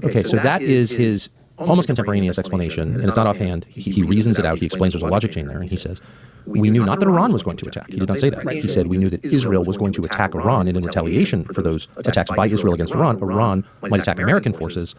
Okay, so that is his almost contemporaneous explanation, and it's not offhand. He reasons it out. He explains there's a logic chain there, and he says, we knew not that Iran was going to attack. He did not say that. He said we knew that Israel was going to attack Iran, and in retaliation for those attacks by Israel against Iran, Iran might attack American forces.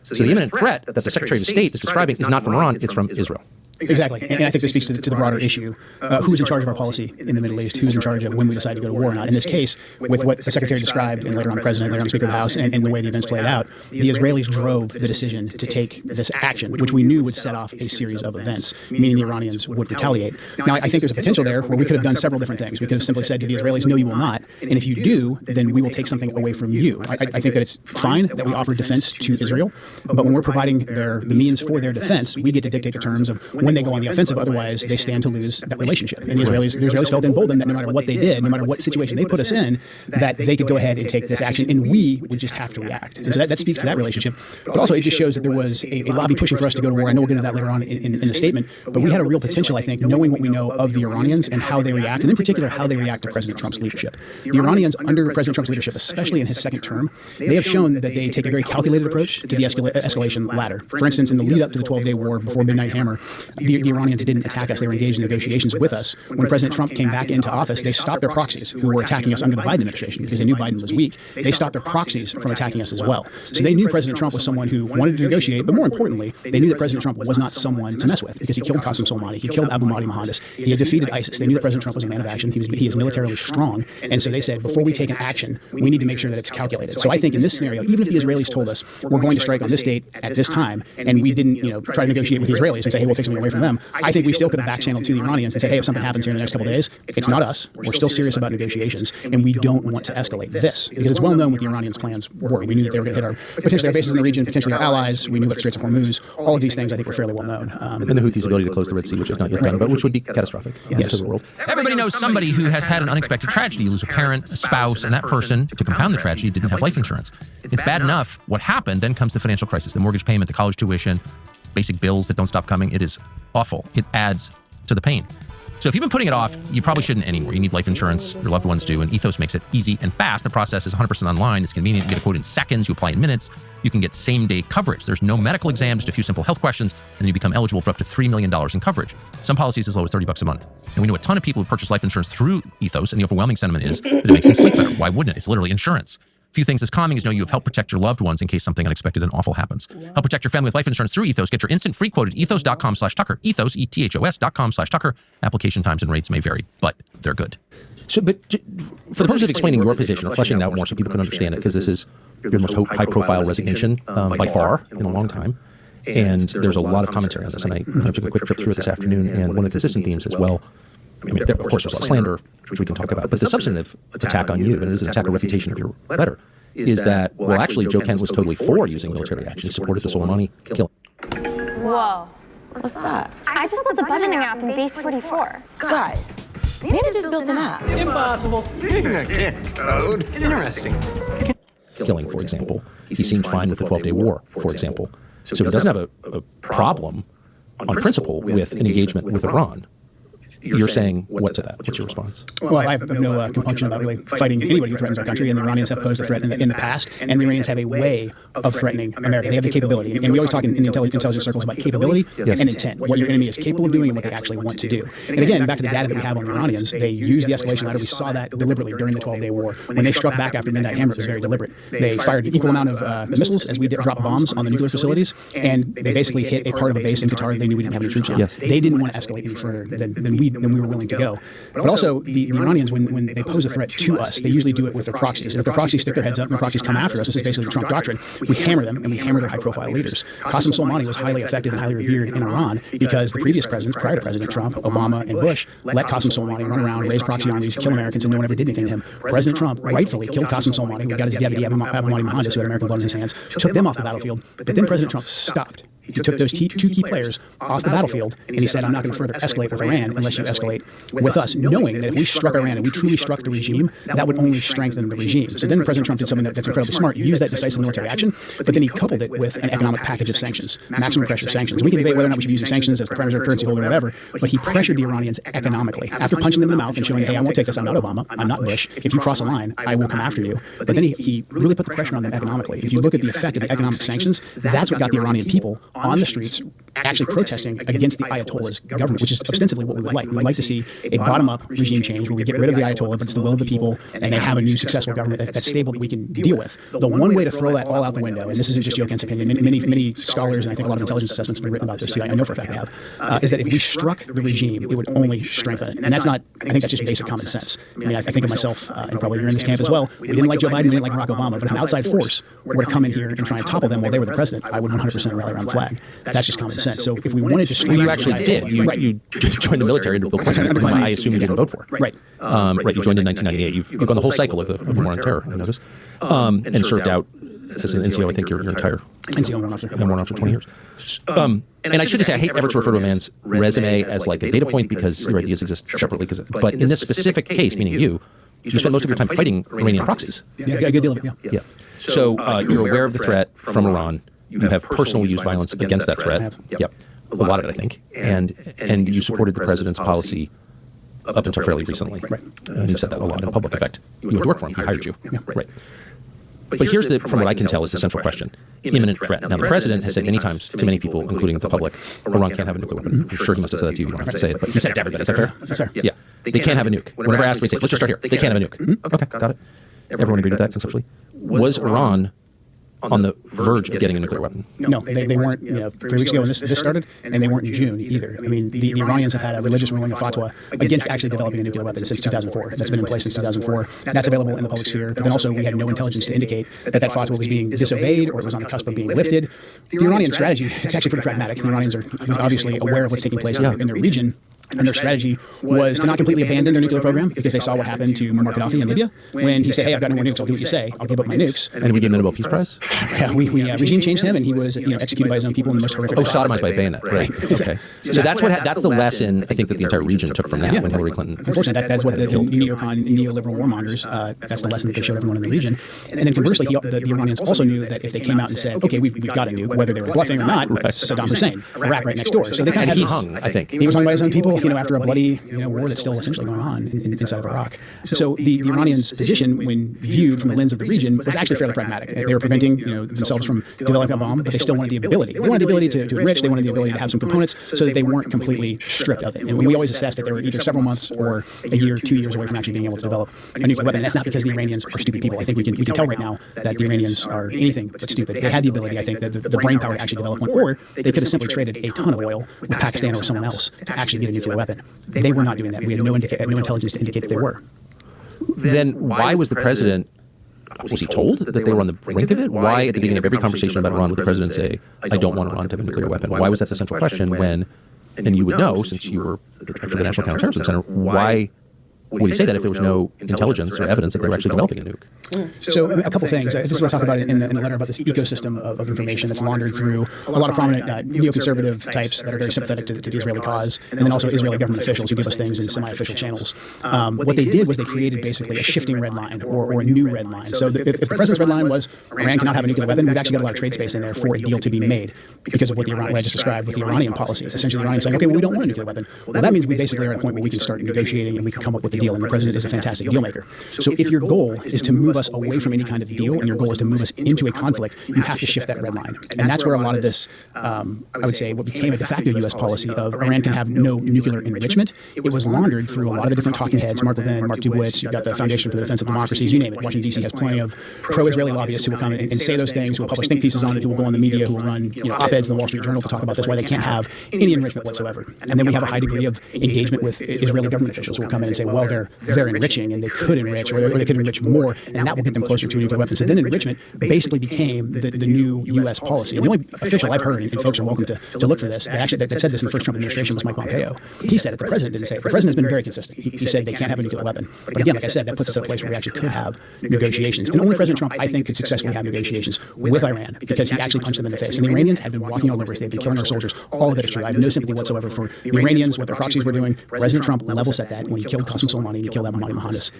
So the imminent threat that the Secretary of State is describing is not from Iran, it's from Israel. Exactly. And I think this speaks to the broader issue. Who's in charge of our policy in the Middle East? Who's in charge of when we decide to go to war or not? In this case, with what the Secretary described, and later on the President, later on the Speaker of the House, and the way the events played out, the Israelis drove the decision to take this action, which we knew would set off a series of events, meaning the Iranians would retaliate. Now, I think there's a potential there where we could have done several different things. We could have simply said to the Israelis, no, you will not. And if you do, then we will take something away from you. I think that it's fine that we offer defense to Israel, but when we're providing the means for their defense, we get to dictate the terms of when they go on the offensive. Otherwise, they stand to lose that relationship. And the Israelis felt emboldened that no matter what they did, no matter what situation they put us in, that they could go ahead and take this action, and we would just have to react. And so that speaks to that relationship. But also, it just shows that there was a lobby pushing for us to go to war. I know we'll get into that later on in the statement, but we had a real potential, I think, knowing what we know of the Iranians and how they react, and in particular, how they react to President Trump's leadership. The Iranians, under President Trump's leadership, especially in his second term, they have shown that they take a very calculated approach to the escalation ladder. For instance, in the lead up to the 12-day war before Midnight Hammer, the Iranians didn't attack us. They were engaged in negotiations with us. When President Trump came back into office, they stopped their proxies who were attacking us under the Biden administration because they knew Biden was weak. They stopped their proxies from attacking us as well. So they knew President Trump was someone who wanted to negotiate, but more importantly, they knew that President Trump was not someone to mess with because he killed Qasem Soleimani, he killed Abu Mahdi Mohandas, he had defeated ISIS. They knew that President Trump was a man of action. He is militarily strong, and so they said, before we take an action, we need to make sure that it's calculated. So I think in this scenario, even if the Israelis told us we're going to strike on this date at this time, and we didn't, try to negotiate with the Israelis and say, hey, we'll take something away from them, I think we still could have back-channeled to the Iranians and said, hey, if something happens here in the next couple of days, it's not us. We're still serious about negotiations, and we don't want to escalate this because it's well known what the Iranians' plans were. We knew that they were going to hit potentially our bases in the region, potentially our allies. We knew about the Straits of Hormuz. All of these things I think were fairly well known. And the Houthis' ability to close the Red Sea, which is not yet done, but which would be catastrophic to the world. Everybody knows somebody who has had an unexpected tragedy. You lose a parent, a spouse, and that person, to compound the tragedy, didn't have life insurance. It's bad enough what happened, then comes the financial crisis, the mortgage payment, the college tuition, basic bills that don't stop coming. It is awful. It adds to the pain. So if you've been putting it off, you probably shouldn't anymore. You need life insurance. Your loved ones do, and Ethos makes it easy and fast. The process is 100% online. It's convenient. You get a quote in seconds. You apply in minutes. You can get same-day coverage. There's no medical exam, just a few simple health questions, and then you become eligible for up to $3 million in coverage. Some policies as low as $30 a month. And we know a ton of people who purchase life insurance through Ethos, and the overwhelming sentiment is that it makes them sleep better. Why wouldn't it? It's literally insurance. Few things as calming as knowing you have helped protect your loved ones in case something unexpected and awful happens. Help protect your family with life insurance through Ethos. Get your instant free quote at ethos.com/Tucker. Ethos, ETHOS.com/Tucker. Application times and rates may vary, but they're good. So, but for the purpose of explaining your position or fleshing it out more so people can understand it, because this is your most high-profile resignation by far in a long time, and there's a lot of commentary on this, and I took a quick trip through it this afternoon, and one of the consistent themes as well, I mean, of course, there's a lot of slander, which we can talk about, but the substantive attack on you, and it is an attack on refutation of your letter, is that, well, actually, Joe Kent was totally for using military action. He supported the Soleimani killing. Whoa. What's that? I just built a budgeting app in Base 44. Guys, Nina just built an app. Impossible. I can't code. Interesting. Killing, for example. He seemed fine with the 12-day war, for example. So he doesn't have a problem on principle with an engagement with Iran. You're saying what to that? What's your response? Well, I have no compunction about really fighting anybody who threatens our country, and the Iranians have posed a threat in the past, and the Iranians have a way of threatening America. They have the capability, and we always talk in the intelligence circles about capability and intent, what your enemy is capable of doing and what they actually want to do. And again, back to the data that we have on the Iranians, they used the escalation ladder. We saw that deliberately during the 12-day war. When they struck back after Midnight Hammer, it was very deliberate. They fired an equal amount of missiles as we dropped bombs on the nuclear facilities, and they basically hit a part of a base in Qatar they knew we didn't have any troops on. They didn't want to escalate any further than we were willing to go. But also, the Iranians, when they pose a threat to us, they usually do it with their proxies. And if their proxies stick their heads up and their proxies come after us, this is basically the Trump doctrine, we hammer them, and we hammer their high-profile leaders. Qasem Soleimani was highly effective and highly revered in Iran because the previous presidents, prior to President Trump, Obama and Bush, let Qasem Soleimani run around, raise proxy armies, kill Americans, and no one ever did anything to him. President Trump rightfully killed Qasem Soleimani, who got his deputy, Abu Mahdi Mohandas, who had American blood in his hands, took them off the battlefield, but then President Trump stopped. He took those two key players off the battlefield, and he said, I'm not going to further escalate with Iran unless you escalate with us, knowing that if we struck Iran and we truly struck the regime, that would only strengthen the regime. So then President Trump did something that's incredibly smart. He used that decisive military action, but then he coupled it with an economic package of sanctions, maximum pressure sanctions. We can debate whether or not we should be using sanctions as the primary currency holder or whatever, but he pressured the Iranians economically. After punching them in the mouth and showing, hey, I won't take this, I'm not Obama, I'm not Bush. If you cross a line, I will come after you. But then he really put the pressure on them economically. If you look at the effect of the economic sanctions, that's what got the Iranian people on the streets actually protesting against the Ayatollah's government, which is ostensibly what we would like. We would like to see a bottom-up regime change where we get rid of the Ayatollah, but it's the will of the people, and they have a new successful government that's stable that we can deal with. The one way to throw that all out the window, and this isn't just Joe Kent's opinion, many scholars, and I think a lot of intelligence assessments have been written about this too, I know for a fact they have, is that if we struck the regime, it would only strengthen it. And that's not, I think that's just basic common sense. I mean, I think of myself, and probably you're in this camp as well, we didn't like Joe Biden, we didn't like Barack Obama, but if an outside force were to come in here and try and topple them while they were the president, I would 100% rally around the flag. That's just common sense. So if we wanted to you actually did. You joined the military under Bill Clinton, whom I assume you didn't vote for. Right. Right. You joined in 1998. You've gone the whole cycle of the War on Terror, I notice, and served out as an NCO. I think your entire NCO warrant officer. Warrant officer, 20 years. And I should just say, I hate ever to refer to a man's resume as like a data point because your ideas exist separately. But in this specific case, meaning you spent most of your time fighting Iranian proxies. Yeah, a good deal of it. Yeah. So you're aware of the threat from Iran. You have personally used violence against that threat. Yep. A lot of it, I think. And you supported the president's policy up until fairly recently. Right. And you've said that a lot in public. In fact, you went to work for him. He hired you. Yeah. Right. But here's from what I can tell, is the central question: imminent threat. Now, the president has said many times to many people, including the public, Iran can't have a nuclear weapon. I'm sure he must have said that to you. You don't have to say it, but he said it to everybody. Is that fair? That's fair. Yeah. They can't have a nuke. Whenever asked, they say, let's just start here. They can't have a nuke. Okay, got it. Everyone agreed with that conceptually. Was Iran on the verge of getting a nuclear weapon? No, they weren't. 3 weeks ago when this started, and they weren't in June either. I mean, the Iranians have had a religious ruling of fatwa against actually developing a nuclear weapon since 2004. That's been in place since 2004. That's available in the public sphere. But then also, we had no intelligence to indicate that fatwa was being disobeyed or it was on the cusp of being lifted. The Iranian strategy, it's actually pretty pragmatic. The Iranians are obviously aware of what's taking place in their region. And their strategy was to not completely abandon their nuclear program, because they saw what happened to Muammar Gaddafi in Libya when he said, hey, I've got no more nukes, I'll do what you say, I'll give up my nukes. And we gave him the Nobel Peace Prize? Yeah, we regime changed him, and he was executed by his own people in the most horrific way. Sodomized by bayonet, right. Okay. So that's the lesson, I think, that the entire region took from that when Hillary Clinton... Unfortunately, that's what the neoliberal warmongers, that's the lesson that they showed everyone in the region. And then conversely, the Iranians also knew that if they came out and said, okay, we've got a nuke, whether they were bluffing or not, Saddam Hussein, Iraq right next door. So they kind of he hung, I think. He was hung by his own people, after a bloody war that's still essentially going on inside of Iraq. So the Iranians' position, when viewed from the lens of the region, was actually fairly pragmatic. They were preventing themselves from developing a bomb, but they still wanted the ability. They wanted the ability to enrich. They wanted the ability to have some components so that they weren't completely stripped of it. And we always assessed that they were either several months or a year, 2 years away from actually being able to develop a nuclear weapon. And that's not because the Iranians are stupid people. I think we can tell right now that the Iranians are anything but stupid. They had the ability, I think, the brain power to actually develop one, or they could have simply traded a ton of oil with Pakistan or someone else to actually get a nuclear weapon. They were not doing that. We had no intelligence to indicate that they were. Then why was the president, was he told that they were on the brink of it? Why, at the beginning of every conversation about Iran, would the president say, I don't want Iran to have a nuclear weapon? Why was that the central question when, and you would know since you were the director of the National Counterterrorism Center, why would he say that if there was no intelligence or evidence that they were actually developing a nuke? So a couple things. This is what I talk about in the letter about this ecosystem of information that's laundered through a lot of prominent neoconservative types that are very sympathetic to the Israeli cause, and then also Israeli government officials who give us things in semi-official channels. What they did was they created basically a shifting red line or a new red line. So if the president's red line was Iran cannot have a nuclear weapon, we've actually got a lot of trade space in there for a deal to be made because of what I just described with the Iranian policies. Essentially, the Iranians saying, okay, well, we don't want a nuclear weapon. Well, that means we basically are at a point where we can start negotiating and we can come up with a deal, and the president is a fantastic deal maker. So if your goal is to move us away from any kind of deal, and your goal is to move us into a conflict, you have to shift that red line. And that's where a lot of this, I would say, what became a de facto U.S. policy of Iran can have no nuclear enrichment. It was laundered through a lot of the different talking heads, Mark Levin, Mark Dubowitz, you've got the Foundation for the Defense of Democracies, you name it. Washington, D.C. has plenty of pro-Israeli lobbyists who will come and say those things, who will publish think pieces on it, who will go on the media, who will run op-eds in the Wall Street Journal to talk about this, why they can't have any enrichment whatsoever. And then we have a high degree of engagement with Israeli government officials who will come in and say, well, they're enriching, and they could enrich, or they could enrich more, and that will get them closer to a nuclear weapon. So then enrichment basically became the new U.S. policy. And the only official I've heard, and folks are welcome to look for this, that said this in the first Trump administration was Mike Pompeo. He said it. The president didn't say it. The president has been very consistent. He said they can't have a nuclear weapon. But again, like I said, that puts us in a place where we actually could have negotiations. And only President Trump, I think, could successfully have negotiations with Iran because he actually punched them in the face. And the Iranians had been walking all over us. They've been killing our soldiers. All of that is true. I have no sympathy whatsoever for the Iranians, what their proxies were doing. President Trump level set that when he killed Qasem Soleimani and he killed Ahmadi Mohandas.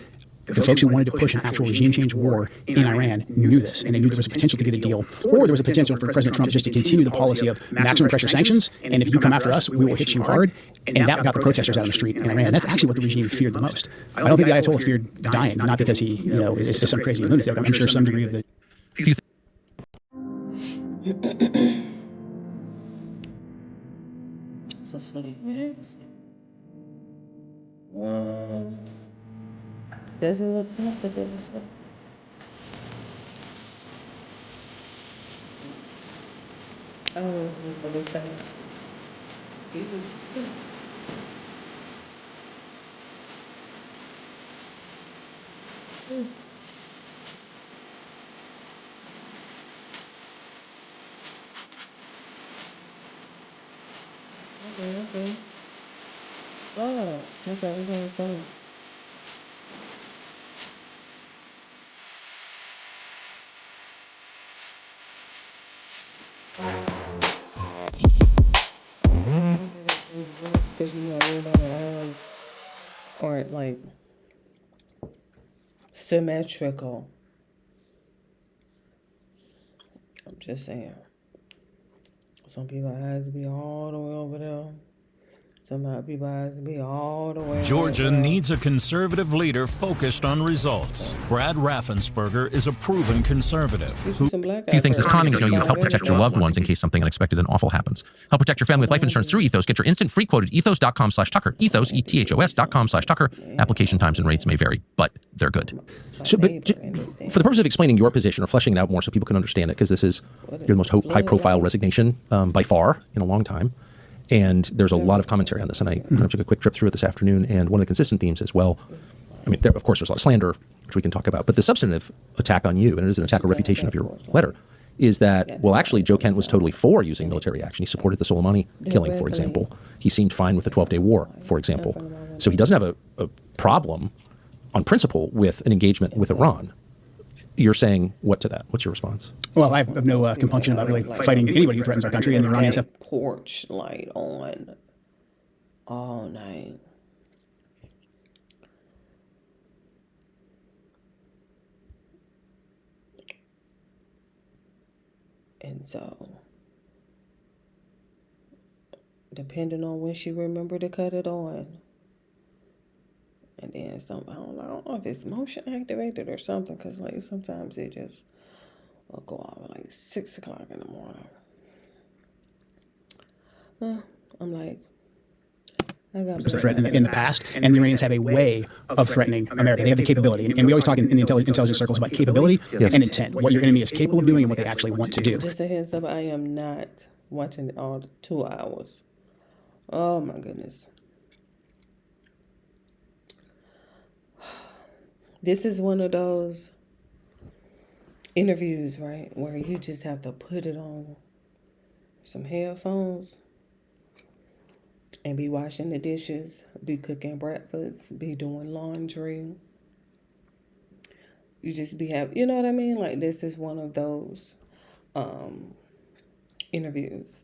The folks who wanted to push an actual regime change war in Iran knew this, and they knew there was a potential to get a deal, or there was a potential for President Trump just to continue the policy of maximum pressure sanctions, and if you come after us, we will hit you hard, and that got the protesters out on the street in Iran. And that's actually what the regime feared the most. I don't think the Ayatollah feared dying, not because he is just some crazy lunatic. I'm sure some degree of the... Doesn't look like the biggest one. Oh, what it says. It was good. Okay. Oh, that's how we're gonna go. Because everybody aren't like symmetrical. I'm just saying. Some people's eyes be all the way over there. Somebody be all the way. Georgia needs a conservative leader focused on results. Brad Raffensperger is a proven conservative. A few things. As Conning show you help protect your loved ones in case something unexpected and awful happens. Help protect your family with life insurance through Ethos. Get your instant free quote at ethos.com/Tucker. Ethos, ETHOS.com/Tucker. Application times and rates may vary, but they're good. So, but for the purpose of explaining your position or fleshing it out more so people can understand it, because this is your most high-profile resignation by far in a long time. And there's a lot of commentary on this, and I took a quick trip through it this afternoon, and one of the consistent themes is, well, I mean, of course, there's a lot of slander, which we can talk about, but the substantive attack on you, and it is an attack or refutation of your letter, is that, well, actually, Joe Kent was totally for using military action. He supported the Soleimani killing, for example. He seemed fine with the 12-day war, for example. So he doesn't have a problem on principle with an engagement with Iran. You're saying what to that? What's your response? Well, I have no compunction about really fighting anybody who threatens our country, and the Iranians have porch light on all night. And so, depending on when she remembered to cut it on, and then I don't know if it's motion activated or something, because like sometimes it just will go off at like 6 o'clock in the morning. I'm like, I got a threat in the past, and the Iranians have a way of threatening America. They have the capability, and we always talk in the intelligence circles about capability and intent, what your enemy is capable of doing and what they actually want to do. Just a heads up, I am not watching it all 2 hours. Oh my goodness. This is one of those interviews, right, where you just have to put it on some headphones and be washing the dishes, be cooking breakfast, be doing laundry. You just be you know what I mean? Like, this is one of those interviews.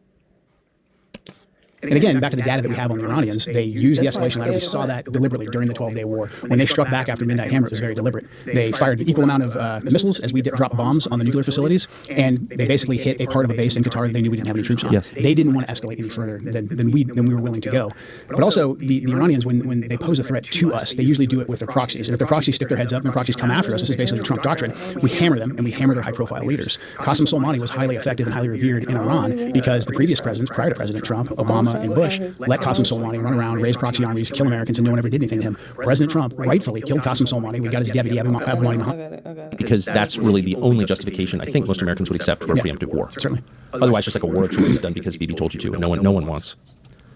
And again, back to the data that we have on the Iranians, they used the escalation ladder. We saw that deliberately during the 12-day war. When they struck back after Midnight Hammer, it was very deliberate. They fired an equal amount of missiles as we dropped bombs on the nuclear facilities, and they basically hit a part of a base in Qatar that they knew we didn't have any troops on. Yes. They didn't want to escalate any further than we were willing to go. But also, the Iranians, when they pose a threat to us, they usually do it with their proxies. And if their proxies stick their heads up and their proxies come after us, this is basically the Trump doctrine, we hammer them, and we hammer their high-profile leaders. Qasem Soleimani was highly effective and highly revered in Iran because the previous presidents, prior to President Trump, Obama and Bush, let Qasem Soleimani run around, raise proxy armies, kill Americans, and no one ever did anything to him. President Trump rightfully killed Qasem Soleimani. We got his deputy, Abu Mahdi. Because that's really the only justification I think most Americans would accept for a preemptive war. Certainly. Otherwise, just like a war of truth done because Bibi told you to, and no one wants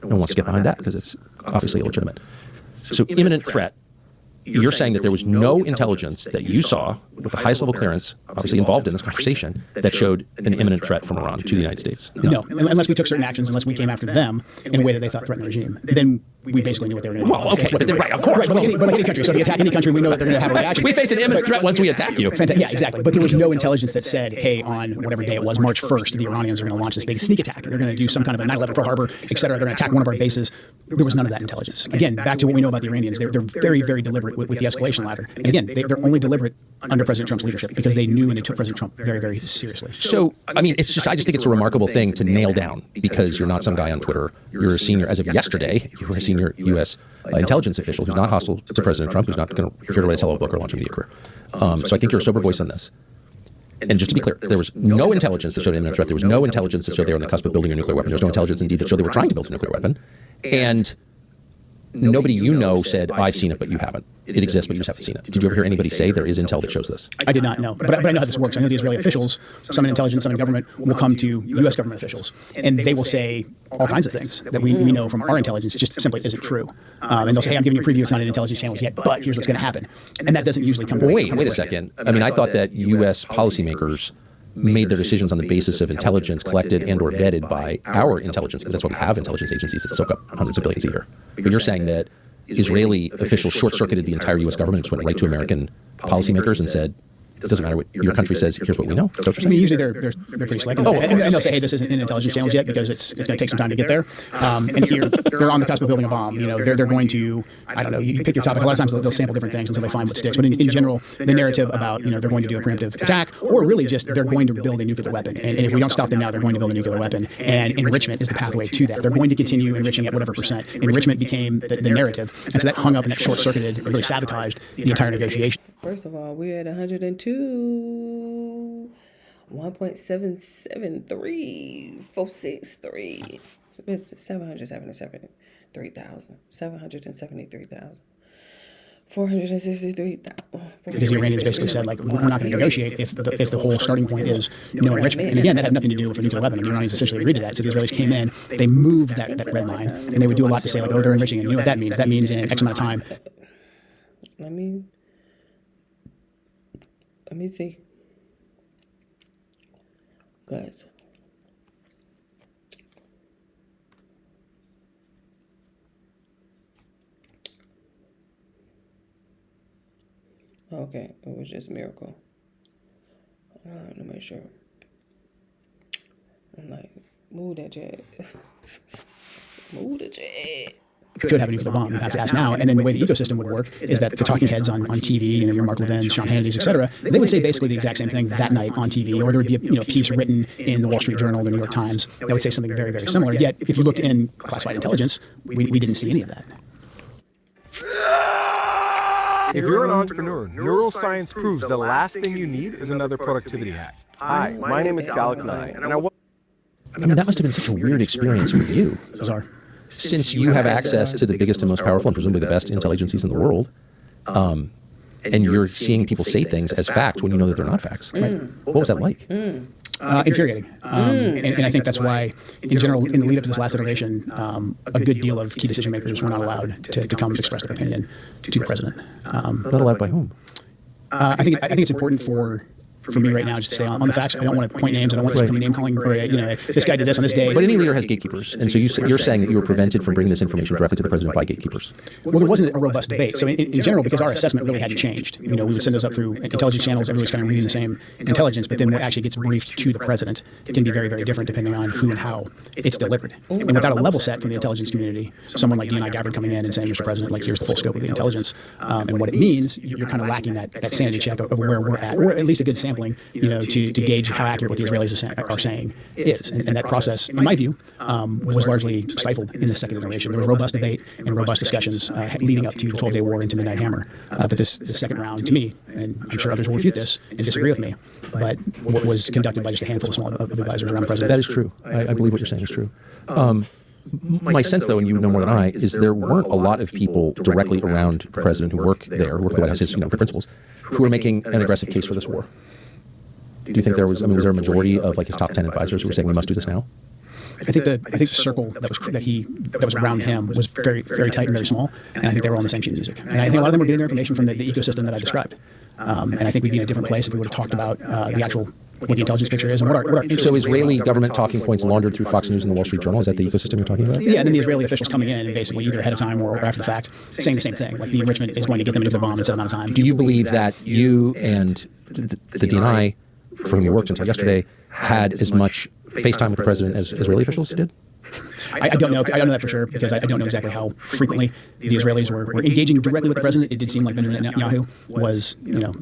to get behind that because it's obviously illegitimate. So imminent threat. You're saying that there was no intelligence that you saw with the highest level clearance, obviously involved in this conversation, that showed an imminent threat from Iran to the United States. No, unless we took certain actions, unless we came after them in a way that they thought threatened the regime. Then we basically knew what they were going to do. Well, okay, but right, of course. Right, but like any country. So if you attack any country, we know that they're going to have a reaction. We face an imminent threat once we attack you. Yeah, exactly. But there was no intelligence that said, hey, on whatever day it was, March 1st, the Iranians are going to launch this big sneak attack. They're going to do some kind of a 9/11 Pearl Harbor, et cetera. They're going to attack one of our bases. There was none of that intelligence. Again, back to what we know about the Iranians. They're very, very deliberate with the escalation ladder. And again, they're only deliberate under President Trump's leadership because they knew and they took President Trump very, very seriously. So, I mean, I just think it's a remarkable thing to nail down because you're not some guy on Twitter. You're a senior, as of yesterday, you were a senior U.S. Intelligence official who's not hostile to President Trump, who's not going to here to write a book or launch a media career. So I think you're a sober voice on this. And just to be clear, there was no intelligence that showed imminent threat. There was no intelligence that showed they were on the cusp of building a nuclear weapon. There was no intelligence, indeed, that showed they were trying to build a nuclear weapon. And nobody you know said, I've seen it, but you haven't. It exists, but you just haven't seen it. Did you ever hear anybody say there is intel that shows this? I did not know, but I know how this works. I know the Israeli officials, some in intelligence, some in government, will come to U.S. government officials, and they will say all kinds of things that we know from our intelligence just simply isn't true. And they'll say, hey, I'm giving you a preview. It's not in intelligence channels yet, but here's what's going to happen. And that doesn't usually come to Wait a second. I mean, I thought that U.S. policymakers made their decisions on the basis of intelligence collected and or vetted by our intelligence. That's why we have intelligence agencies that soak up hundreds of billions a year. But you're saying that Israeli officials short-circuited the entire U.S. government and just went right to American policymakers and said, It doesn't matter what your country says. Here's what we know. So I mean, usually they're pretty slick, and they'll say, "Hey, this isn't in intelligence channels yet because it's going to take some time to get there." And here they're on the cusp of building a bomb. You know, they're going to, I don't know, you pick your topic. A lot of times they'll sample different things until they find what sticks. But in general, the narrative about they're going to do a preemptive attack, or really just they're going to build a nuclear weapon, and if we don't stop them now, they're going to build a nuclear weapon. And enrichment is the pathway to that. They're going to continue enriching at whatever percent. Enrichment became the narrative, and so that hung up and that short-circuited, really sabotaged the entire negotiation. First of all, we're at 102, 1.773463. It's 773,000. 463,000. Because the Iranians basically said, like, we're not going to negotiate if the whole starting point is no enrichment. And again, that had nothing to do with a nuclear weapon. And the Iranians essentially agreed to that. So the Israelis came in, they moved that red line, and they would do a lot to say, like, oh, they're enriching. And you know what that means? That means in X amount of time. Let me see. Guys. Okay, it was just a miracle. To make sure. I'm like, move that jet. Move the jet. Could have a nuclear bomb. You have to ask now. And then the way the ecosystem would work is that the talking heads on TV, your Mark Levins, Sean Hannity's, et cetera, they would say basically the exact same thing that night on TV, or there would be a piece written in the Wall Street Journal, the New York Times, that would say something very, very similar. Yet, if you looked in classified intelligence, we didn't see any of that. If you're an entrepreneur, neuroscience proves the last thing you need is another productivity hack. Hi, my name is Cal Kanai, and I mean, that must have been such a weird experience for you. Bizarre. Since you have access to the biggest and most powerful and presumably the best intelligence agencies in the world, and you're seeing people say things as fact when you know that they're not facts. Right? What was that like? Infuriating. And I think that's why, in general, in the lead up to this last iteration, a good deal of key decision makers were not allowed to come express their opinion to the president. Not allowed by whom? I think it's important for me right now just to stay on the facts. I don't want to point names. I don't want to become name calling, or this guy did this on this day. But any leader has gatekeepers, and so you're saying that you were prevented from bringing this information directly to the president by gatekeepers. Well, there wasn't a robust debate. So in general, because our assessment really hadn't changed, we would send those up through intelligence channels. Everybody's kind of reading the same intelligence, but then what actually gets briefed to the president can be very, very different depending on who and how it's delivered. And without a level set from the intelligence community, someone like D.N.I. Gabbard coming in and saying, Mr. President, like, here's the full scope of the intelligence and what it means, you're kind of lacking that sanity check of where we're at, or at least a good sampling, to gauge how accurate what the Israelis are saying is. And that process, in my view, was largely stifled in the second iteration. There was robust debate and robust discussions leading up to the 12-day war into Midnight Hammer. But this second round, to me, and I'm sure others will refute this and disagree with me, but what was conducted by just a handful of advisors around the president. That is true. I believe what you're saying is true. My sense, though, and you know more than I, is there weren't a lot of people directly around the president who work there, who work at the White House, his principals, who were making an aggressive case for this war. Do you think there was? I mean, was there a majority of like his top 10 advisors who were saying we must do this now? I think the circle that was around him was very, very tight and very small, and I think they were all in the same sheet of music. And I think a lot of them were getting their information from the ecosystem that I described. And I think we'd be in a different place if we would have talked about the actual what the intelligence picture is and what our So Israeli government talking points laundered through Fox News and the Wall Street Journal, is that the ecosystem you're talking about? Yeah, and then the Israeli officials coming in and basically either ahead of time or after the fact saying the same thing, like the enrichment is going to get them a nuclear bomb in a set amount of time. Do you believe that you and the D.N.I., for whom you worked until yesterday, had as much FaceTime with the president as Israeli officials did? I don't know. I don't know that for sure because I don't know exactly how frequently the Israelis were engaging directly with the president. It did seem like Benjamin Netanyahu was,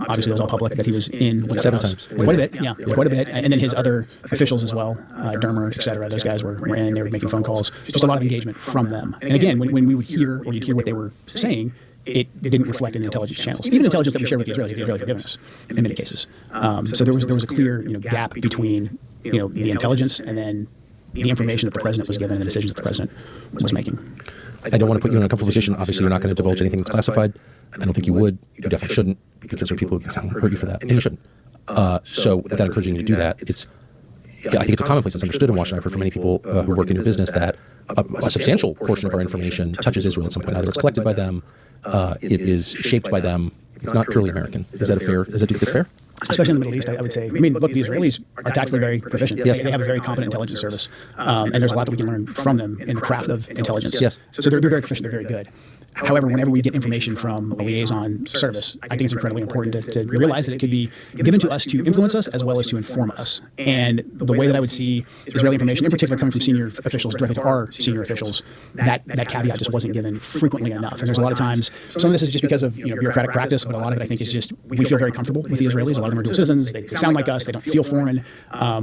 obviously it was all public that he was in 7 times. Quite a bit, yeah, quite a bit. And then his other officials as well, Dermer, et cetera, those guys were in, they were making phone calls, just a lot of engagement from them. And again, when we would hear, or you'd hear what they were saying, it didn't reflect in intelligence channels, even intelligence that we shared with the Israelis were giving us in many cases. So there was a clear gap between the intelligence and then the information that the president was given and the decisions that the president was making. I don't want to put you in a comfortable position. Obviously, you're not going to divulge anything that's classified. I don't think you would. You definitely shouldn't, because there are people who hurt you for that, and you shouldn't. So without encouraging you to do that, I think it's a commonplace. It's understood in Washington. I've heard from many people who work in your business that a substantial portion of our information touches Israel at some point. Either it's collected by them, it is shaped by them. It's not purely American. Is that fair? Do you think it's fair? Especially in the Middle East, I would say. I mean, look, the Israelis are tactically very proficient. Yes. They have a very competent intelligence service, and there's a lot that we can learn from them in the craft of intelligence. Yes. So they're very proficient. They're very good. However, whenever we get information from a liaison service, I think it's incredibly important to realize that it could be given to us to influence us as well as to inform us. And the way that I would see Israeli information, in particular coming from senior officials directly to our senior officials, that caveat just wasn't given frequently enough. And there's a lot of times, some of this is just because of bureaucratic practice, but a lot of it I think is just we feel very comfortable with the Israelis. A lot of them are dual citizens. They sound like us. They don't feel foreign.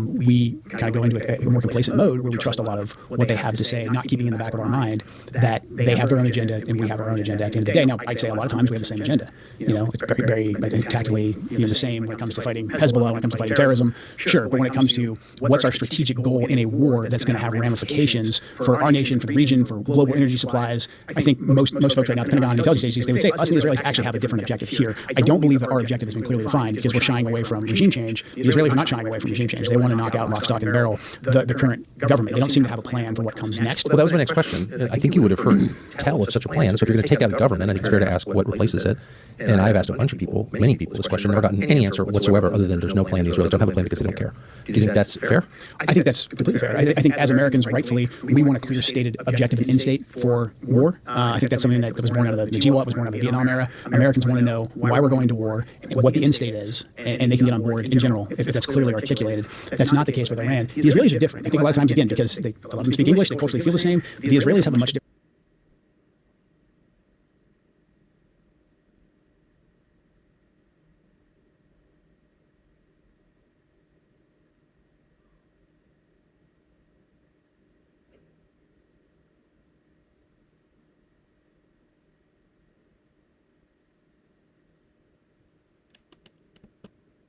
We kind of go into a more complacent mode where we trust a lot of what they have to say, not keeping in the back of our mind that they have their own agenda and we have our own agenda at the end of the day. Now, I'd say a lot of times we have the same agenda. It's very, I think, tactically the same when it comes to fighting Hezbollah, when it comes to fighting terrorism. Sure, but when it comes to what's our strategic goal in a war that's going to have ramifications for our nation, for the region, for global energy supplies, I think most folks right now, the Pentagon and intelligence agencies, they would say us and the Israelis actually have a different objective here. I don't believe that our objective has been clearly defined because we're shying away from regime change. The Israelis are not shying away from regime change. They want to knock out lock, stock, and barrel the current government. They don't seem to have a plan for what comes next. Well, that was my next question. I think you would have heard tell of such a plan. So if you're going to take out a government, I think it's fair to ask what replaces it. And I've asked a bunch of people, many people, this question, never gotten any answer whatsoever other than there's no plan. The Israelis don't have a plan because they don't care. Do you think that's fair? I think that's completely fair. I think as Americans, rightfully, we want a clear stated objective and end state for war. I think that's something that was born out of the GWOT, was born out of the Vietnam era. Americans want to know why we're going to war, what the end state is, and they can get on board in general if that's clearly articulated. That's not the case with Iran. The Israelis are different. I think a lot of times, again, because a lot of them speak English, they culturally feel the same. The Israelis have a much different.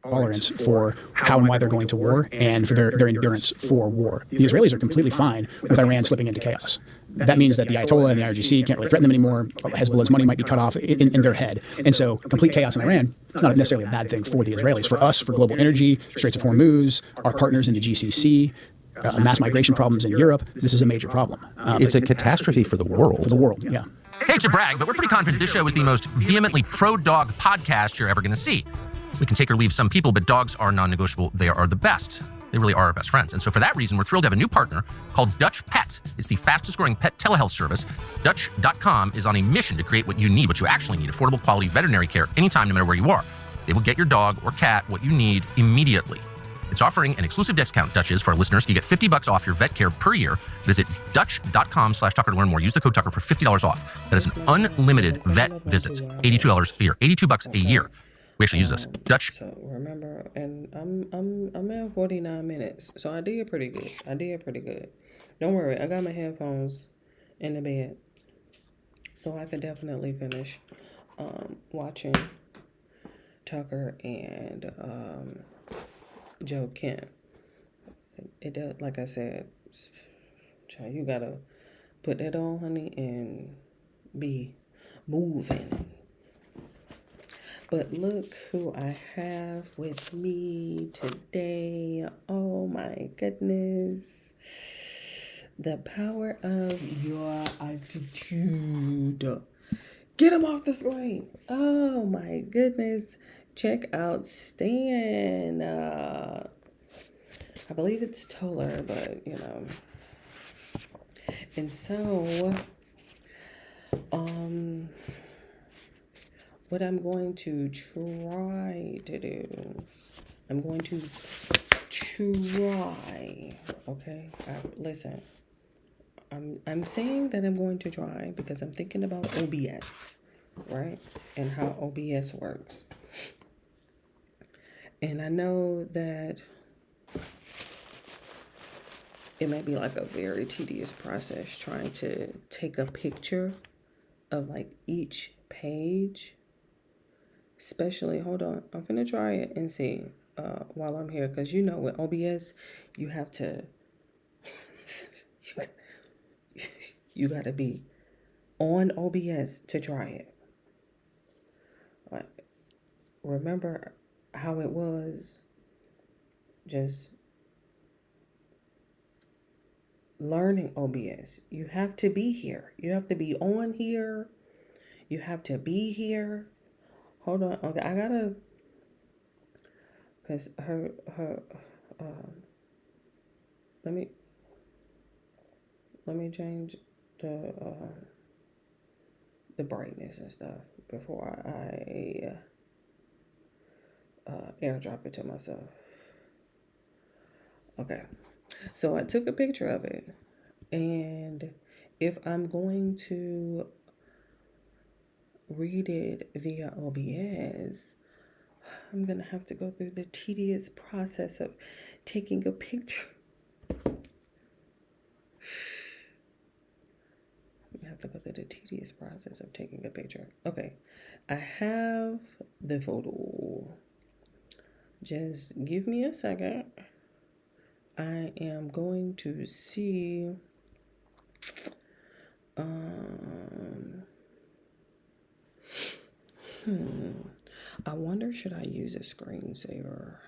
Tolerance for how and why they're going to war and for their endurance for war. The Israelis are completely fine with Iran slipping into chaos. That means that the Ayatollah and the IRGC can't really threaten them anymore. Hezbollah's money might be cut off in their head. And so complete chaos in Iran, it's not necessarily a bad thing for the Israelis. For us, for global energy, Straits of Hormuz, our partners in the GCC, mass migration problems in Europe, this is a major problem. It's a catastrophe for the world. For the world, yeah. Hate to brag, but we're pretty confident this show is the most vehemently pro-dog podcast you're ever going to see. We can take or leave some people, but dogs are non-negotiable. They are the best. They really are our best friends. And so for that reason, we're thrilled to have a new partner called Dutch Pet. It's the fastest growing pet telehealth service. Dutch.com is on a mission to create what you need, what you actually need, affordable quality veterinary care anytime, no matter where you are. They will get your dog or cat what you need immediately. It's offering an exclusive discount, Dutch is, for our listeners. You get $50 off your vet care per year. Visit Dutch.com/Tucker to learn more. Use the code Tucker for $50 off. That is an unlimited vet visits. $82 a year, $82 a year. We actually use this. Dutch. So remember, and I'm at 49 minutes, so I did pretty good. Don't worry, I got my headphones in the bed, so I can definitely finish watching Tucker and Joe Kent. It does, like I said, you gotta put that on, honey, and be moving. But look who I have with me today. Oh my goodness. The power of your attitude. Get him off the screen. Oh my goodness. Check out Stan. I believe it's Toller, but And so, what I'm going to try to do, okay? Listen, I'm saying that I'm going to try because I'm thinking about OBS, right? And how OBS works. And I know that it may be like a very tedious process trying to take a picture of like each page. Especially, hold on, I'm finna try it and see while I'm here. Because with OBS, you have to, you got to be on OBS to try it. Like, remember how it was just learning OBS. You have to be here. You have to be on here. You have to be here. Hold on. Okay, I gotta, cause let me change the the brightness and stuff before I airdrop it to myself. Okay, so I took a picture of it, and if I'm going to read it via OBS, I'm gonna have to go through the tedious process of taking a picture. I have to go through the tedious process of taking a picture. Okay, I have the photo. Just give me a second. I am going to see. I wonder, should I use a screensaver?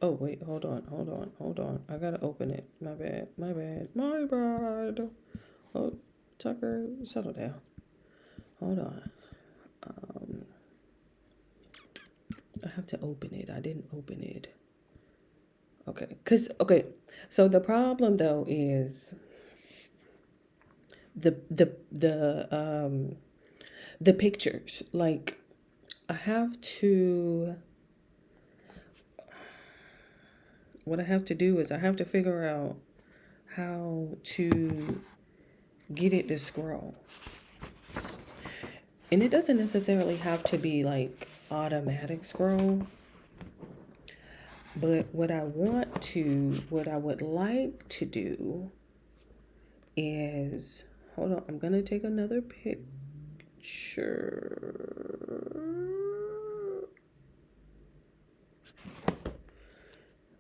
Oh, wait, hold on. I gotta open it. My bad. Oh, Tucker, settle down. Hold on. I have to open it. I didn't open it. Okay. So the problem though is the pictures. Like, what I have to do is I have to figure out how to get it to scroll. And it doesn't necessarily have to be like automatic scroll. But what I would like to do is, hold on, I'm gonna take another picture.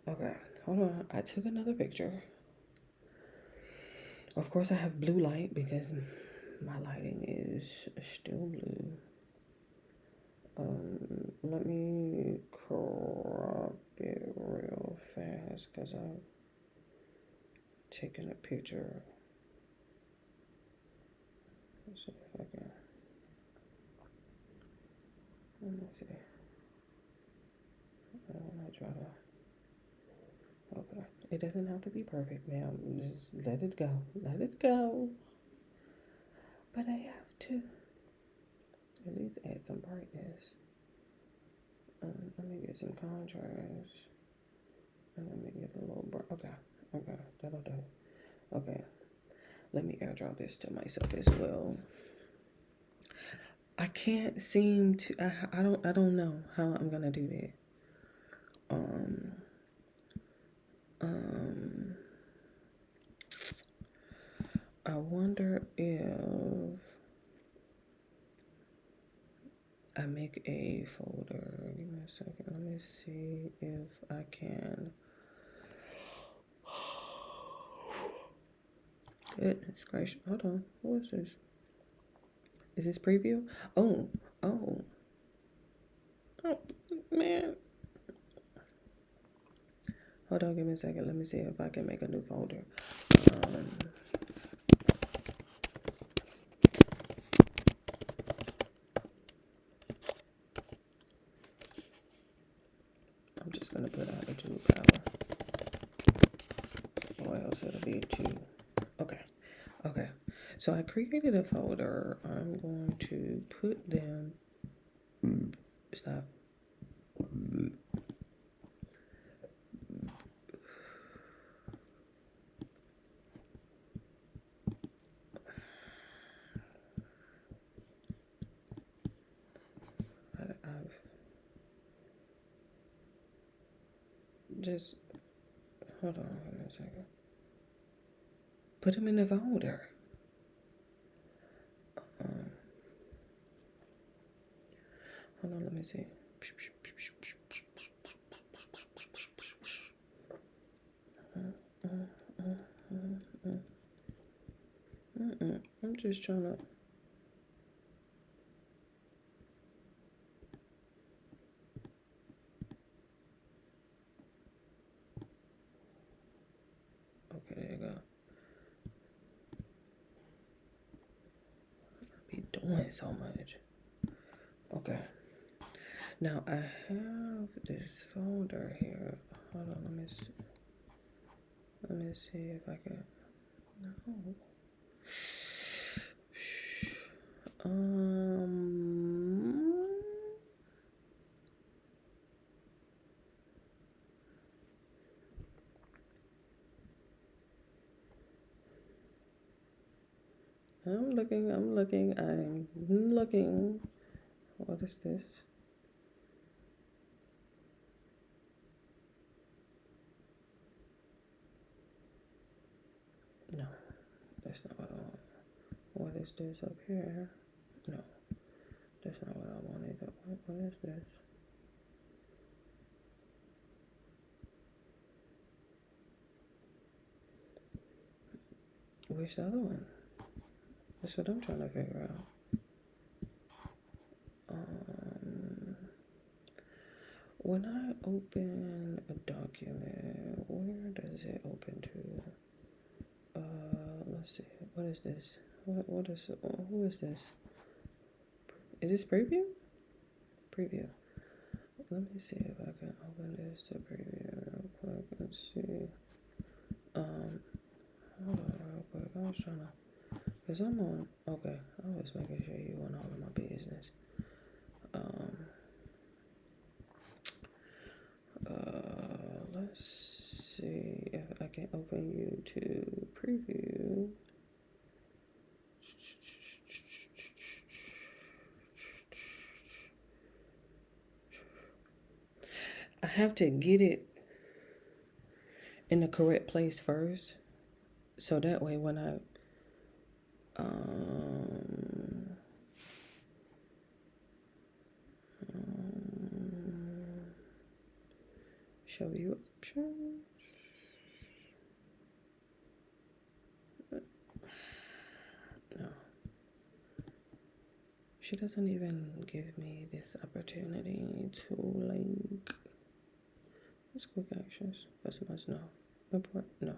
Okay, hold on. I took another picture. Of course, I have blue light because my lighting is still blue. Let me crop it real fast because I've taken a picture. Let's see if I can. Let me see. I want to try to. Okay. It doesn't have to be perfect, ma'am. Just let it go. Let it go. But I have to at least add some brightness. Let me get some contrast. And let me get a little bright. Okay. That'll do. Okay. Let me airdrop this to myself as well. I can't seem to. I don't know how I'm gonna do that. I wonder if I make a folder. Give me a second. Let me see if I can. Goodness gracious. Hold on. What is this? Is this preview? Oh, man. Hold on, give me a second. Let me see if I can make a new folder. I'm just going to put out the tube power. Or else it'll be too. Okay. So I created a folder. I'm going to put them. Stop. Just hold on a second. Put them in the folder. Hold on, let me see. I'm just trying to. Okay, there you go. I be doing so much. Okay. Now I have this folder here. Hold on, let me Let's see if I can. No. I'm looking. What is this? No, that's not what I want. What is this up here? No, that's not what I want either. What is this? Where's the other one? That's what I'm trying to figure out. When I open a document, where does it open to? Let's see. What is this? Who is this? Is this preview? Preview. Let me see if I can open this to preview real quick and see. Hold on real quick. I was trying to, cause I'm on. Okay, I was making sure you want all of my business. Let's see if I can open you to preview. I have to get it in the correct place first, so that way when I show you options. No. She doesn't even give me this opportunity to like. What's quick actions? Customers, no. Report, no.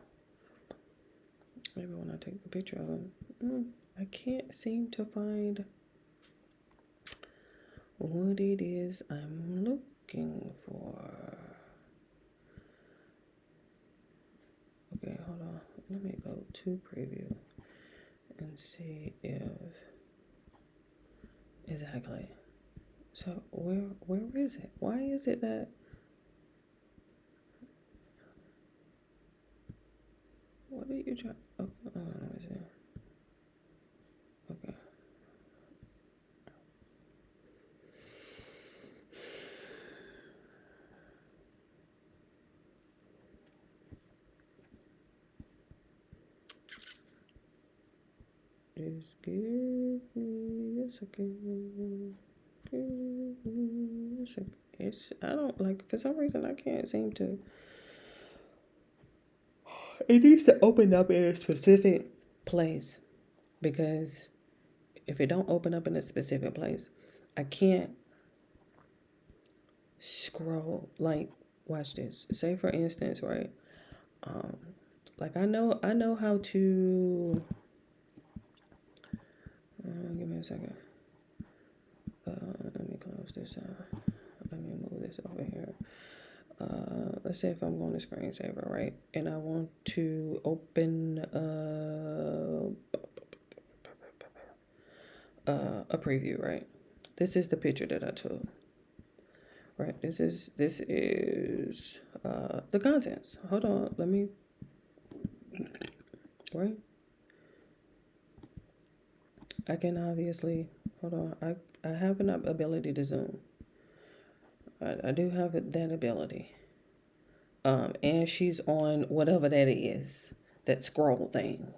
Maybe when I take a picture of them. I can't seem to find what it is I'm looking for. Okay, hold on. Let me go to preview and see if exactly. So where is it? Why is it that what are you trying? Oh, let me see. Okay. Just give me a second. Give me a second. I don't like, for some reason I can't seem to. It needs to open up in a specific place, because if it don't open up in a specific place, I can't scroll. Like, watch this. Say for instance, right? Like I know how to. Give me a second. Let me close this out. Let me move this over here. Let's say if I'm going to screensaver, right? And I want to open a preview, right? This is the picture that I took. Right? This is the contents. Hold on, let me, right? I can obviously, hold on, I have an ability to zoom. I do have that ability. And she's on whatever that is, that scroll thing.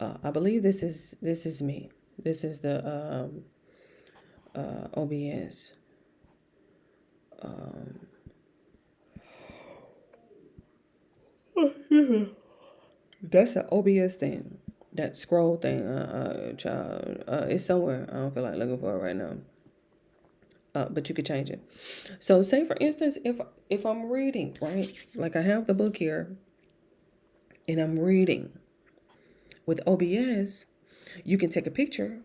I believe this is me. This is the OBS. That's an OBS thing. That scroll thing, child, it's somewhere. I don't feel like looking for it right now. But you could change it. So say for instance, if I'm reading, right? Like I have the book here and I'm reading. With OBS, you can take a picture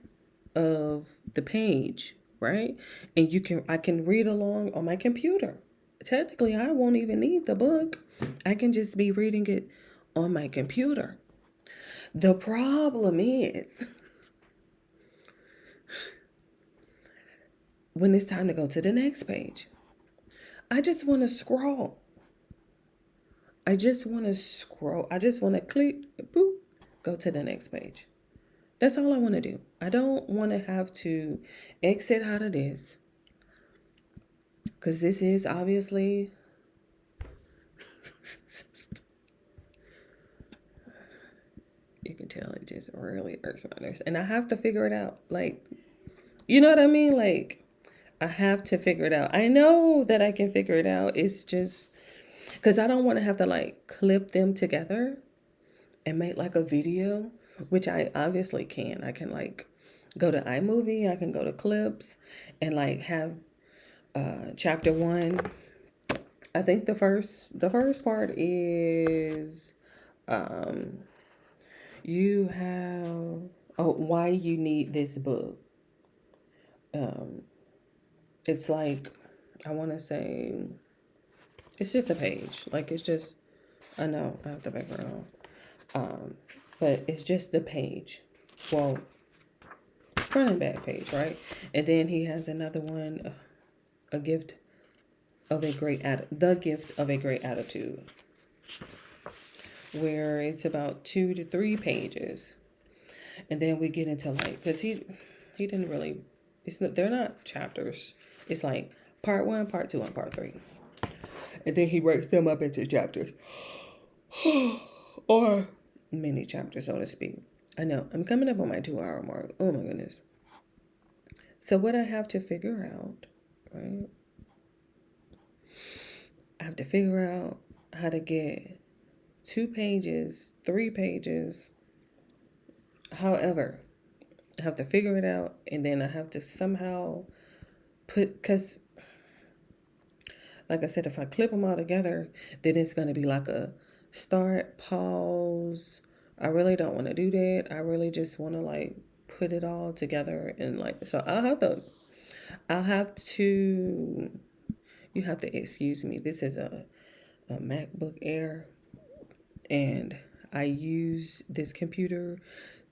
of the page, right? And I can read along on my computer. Technically, I won't even need the book. I can just be reading it on my computer. The problem is when it's time to go to the next page, I just want to scroll. I just want to click, boop, go to the next page. That's all I want to do. I don't want to have to exit out of this, because this is obviously you can tell it just really irks my nerves. And I have to figure it out. Like, you know what I mean? Like, I have to figure it out. I know that I can figure it out. It's just because I don't want to have to like clip them together and make like a video, which I obviously can. I can like go to iMovie, I can go to Clips and like have chapter 1. I think the first part is you have why you need this book. It's like, I want to say it's just a page. Like, it's just, I know I have the background, but it's just the page. Well, front and back page, right? And then he has another one, the gift of a great attitude, where it's about 2 to 3 pages, and then we get into like, because he didn't really, they're not chapters. It's like part 1, part 2, and part 3, and then he breaks them up into chapters, or mini chapters, so to speak. I know I'm coming up on my 2-hour mark. Oh my goodness. So what I have to figure out, right? I have to figure out how to get 2 pages, 3 pages. However, I have to figure it out, and then I have to somehow because like I said, if I clip them all together, then it's going to be like a start, pause. I really don't want to do that. I really just want to like put it all together, and like, so I'll have to, you have to excuse me. This is a MacBook Air, and I use this computer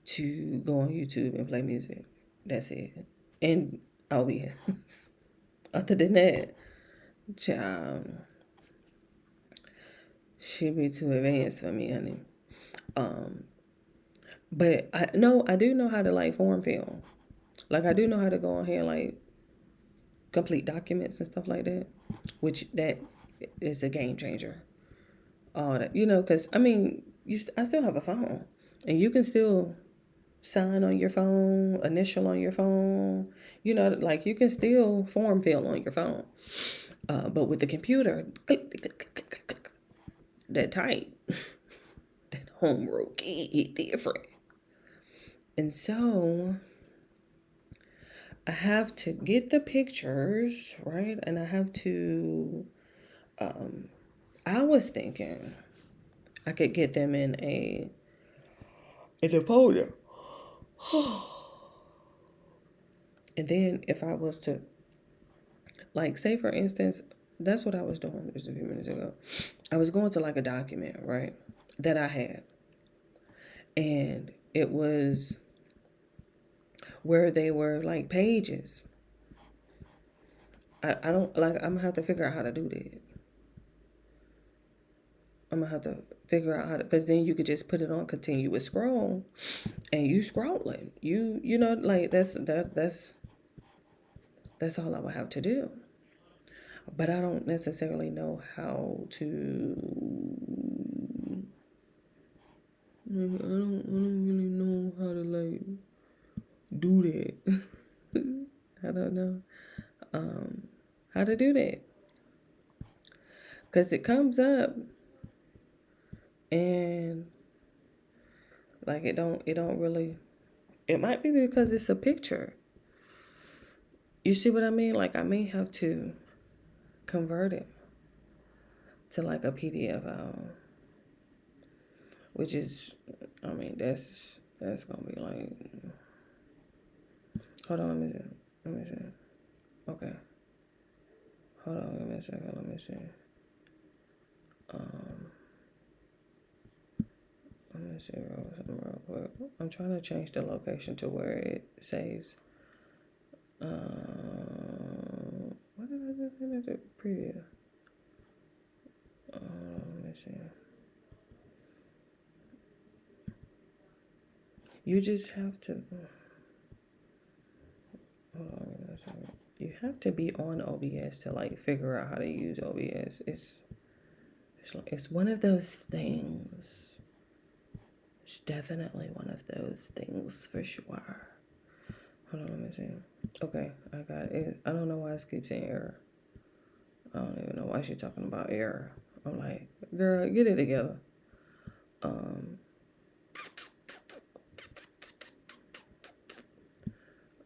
to go on YouTube and play music. That's it. And OBS. Other than that, child, should be too advanced for me, honey. But I do know how to like form fill. Like, I do know how to go on here and like complete documents and stuff like that, which that is a game changer. All that, because I mean, I still have a phone, and you can still sign on your phone, initial on your phone. Like, you can still form fill on your phone. But with the computer, click, click, click, click, click, click, that tight, that home row key different. And so I have to get the pictures, right? And I have to, I was thinking I could get them in a folder. And then if I was to, like, say for instance, that's what I was doing just a few minutes ago. I was going to like a document, right, that I had. And it was where they were like pages. I don't, like, I'm gonna have to figure out how to do that. I'm gonna have to figure out how to, because then you could just put it on continuous scroll, and you scrolling. Like, that's all I would have to do. But I don't necessarily know how to. I don't really know how to like do that. I don't know how to do that, because it comes up and like it don't really. It might be because it's a picture. You see what I mean? Like, I may have to convert it to like a PDF file, which is, I mean, that's gonna be like, hold on, let me see. Okay, hold on, give me a second, let me see. I'm trying to change the location to where it saves. What did I do in the preview? Let me see. You just have to. Hold on. You have to be on OBS to like figure out how to use OBS. It's one of those things. It's definitely one of those things for sure. Hold on, let me see. Okay, I got it. I don't know why it keeps saying error. I don't even know why she's talking about error. I'm like, girl, get it together.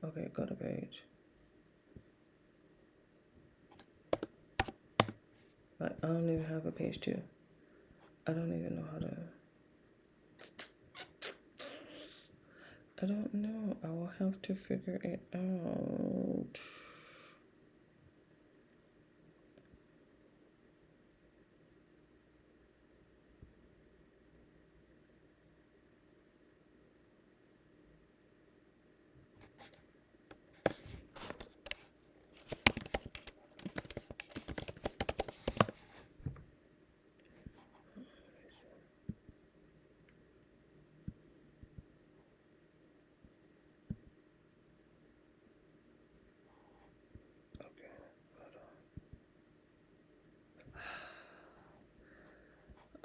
Okay, go to page. I don't even have a page 2. I don't even know how to. I don't know. I will have to figure it out.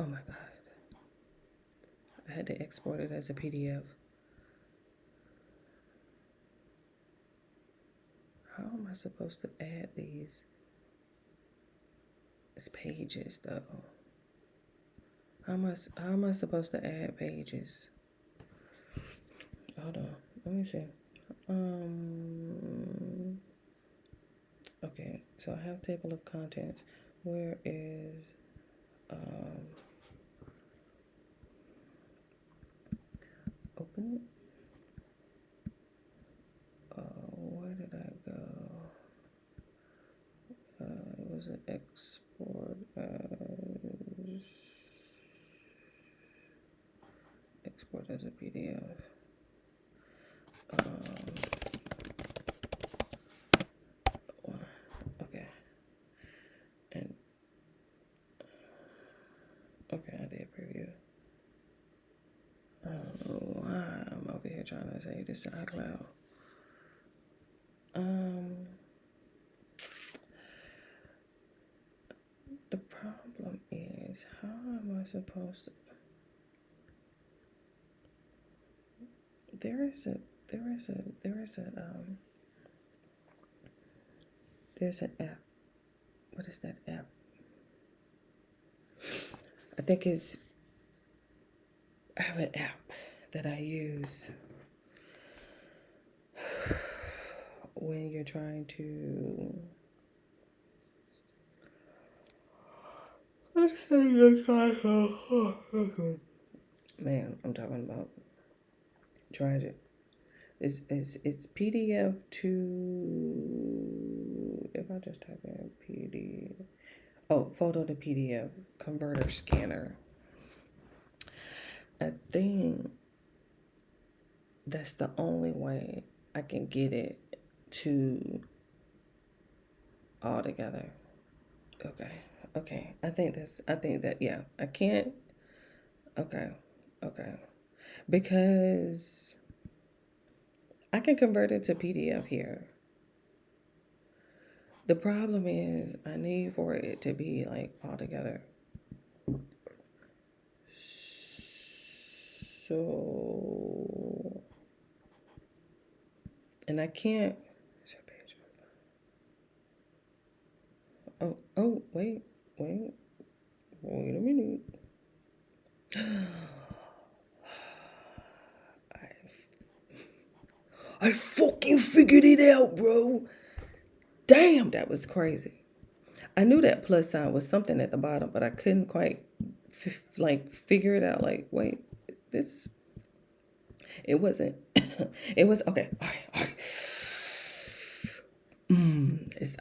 Oh my God. I had to export it as a PDF. How am I supposed to add these pages though? How am I supposed to add pages? Hold on. Let me see. Okay, so I have table of contents. Where is open it? Where did I go? It was an export as a PDF. Okay. And okay, I did preview. I don't know why I'm over here trying to save this to iCloud. The problem is, how am I supposed to? There is an app. What is that app? I think I have an app that I use when you're trying to man, I'm talking about tragic. It's PDF to, if I just type in PDF, photo to PDF converter scanner. I think that's the only way I can get it to all together. Okay. I think that, yeah, I can't. Okay. Because I can convert it to PDF here. The problem is I need for it to be like all together. So, and I can't. Oh, wait a minute. I fucking figured it out, bro. Damn, that was crazy. I knew that plus sign was something at the bottom, but I couldn't quite figure it out. Like, wait, this, it wasn't, it was, okay, all right.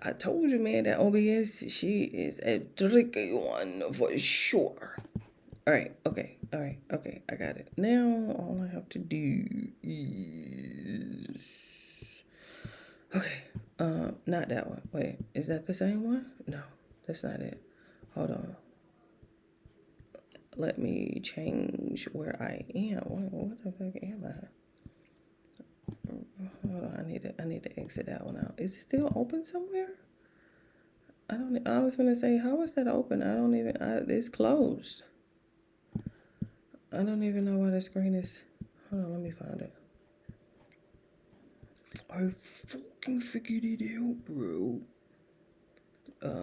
I told you, man, that OBS, she is a tricky one for sure. All right, okay. All right. Okay, I got it. Now all I have to do is okay. Not that one. Wait, is that the same one? No, that's not it. Hold on. Let me change where I am. What the fuck am I? Hold on. I need to exit that one out. Is it still open somewhere? I was gonna say, how is that open? It's closed. I don't even know why the screen is. Hold on, let me find it. I fucking figured it out, bro. Let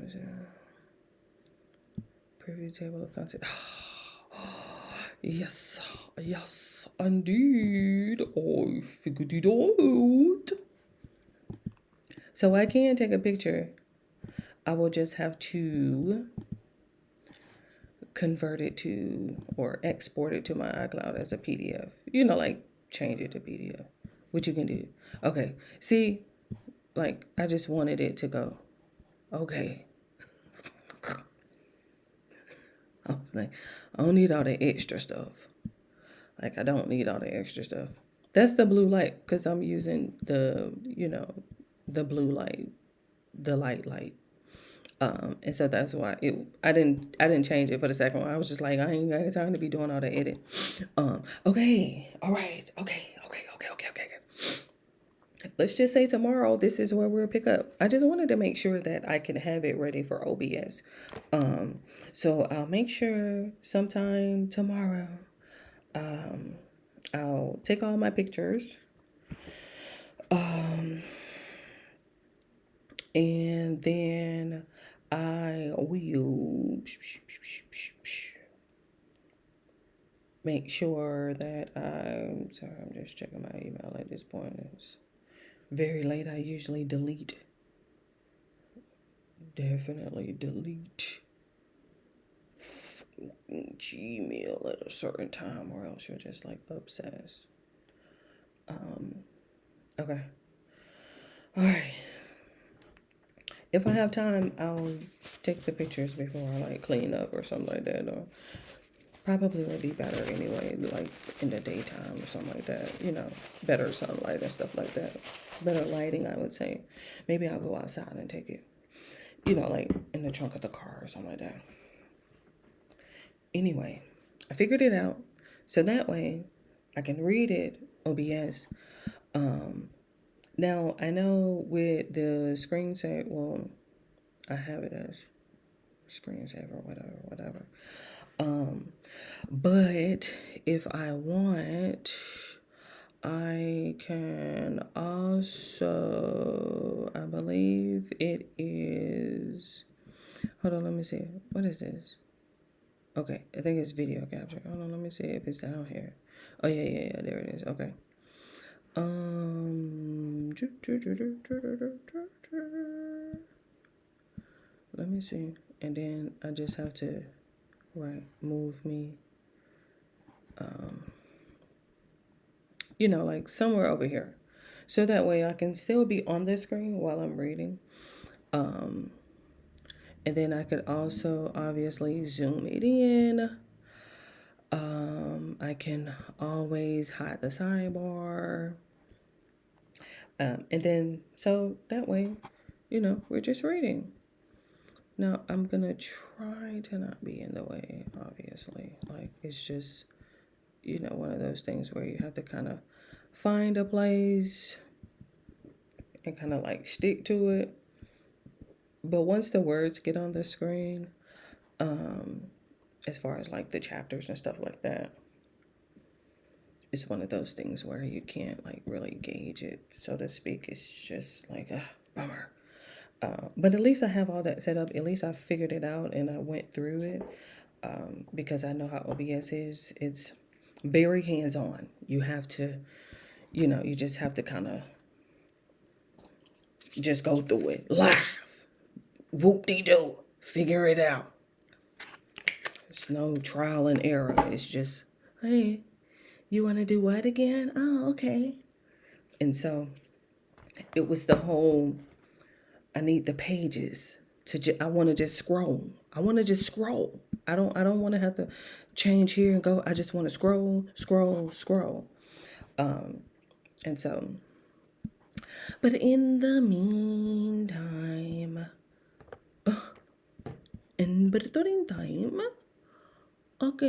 me see. Preview table of content. Yes, indeed. I figured it out. So I can take a picture. I will just have to convert it to or export it to my iCloud as a PDF. You know, like change it to PDF, which you can do. Okay. See, like I just wanted it to go. Okay. I was like, I don't need all the extra stuff. Like, I don't need all the extra stuff. That's the blue light because I'm using the blue light, the light. And so that's why I didn't change it for the second one. I was just like, I ain't got time to be doing all the edit. Okay. All right. Okay. Let's just say tomorrow, this is where we'll pick up. I just wanted to make sure that I can have it ready for OBS. So I'll make sure sometime tomorrow, I'll take all my pictures. And then I will make sure that I'm just checking my email at this point. It's very late. I usually delete. Definitely delete Gmail at a certain time or else you're just like obsessed. Okay. All right. If I have time, I'll take the pictures before I like clean up or something like that. Or probably would be better anyway, like in the daytime or something like that. You know, better sunlight and stuff like that. Better lighting, I would say. Maybe I'll go outside and take it. You know, like in the trunk of the car or something like that. Anyway, I figured it out. So that way I can read it, OBS. Now, I know with the screensaver, well, I have it as screensaver, whatever. But if I want, I can also, I believe it is, hold on, let me see. What is this? Okay, I think it's video capture. Hold on, let me see if it's down here. Oh, yeah, there it is. Okay. Let me see. And then I just have to, move me, you know, like somewhere over here. So that way I can still be on the screen while I'm reading. And then I could also obviously zoom it in. I can always hide the sidebar. And then, so that way, you know, we're just reading. Now, I'm going to try to not be in the way, obviously. Like, it's just, you know, one of those things where you have to kind of find a place and kind of like stick to it. But once the words get on the screen, as far as like the chapters and stuff like that, it's one of those things where you can't like really gauge it, so to speak. It's just like a bummer. But at least I have all that set up. At least I figured it out and I went through it because I know how OBS is. It's very hands-on. You have to, you know, you just have to kind of just go through it live. Whoop-de-doo. Figure it out. It's no trial and error. It's just, hey, you want to do what again? Oh, okay. And so it was the whole, I need the pages to I want to just scroll. I don't want to have to change here and go. I just want to scroll. And so, but in the meantime, okay.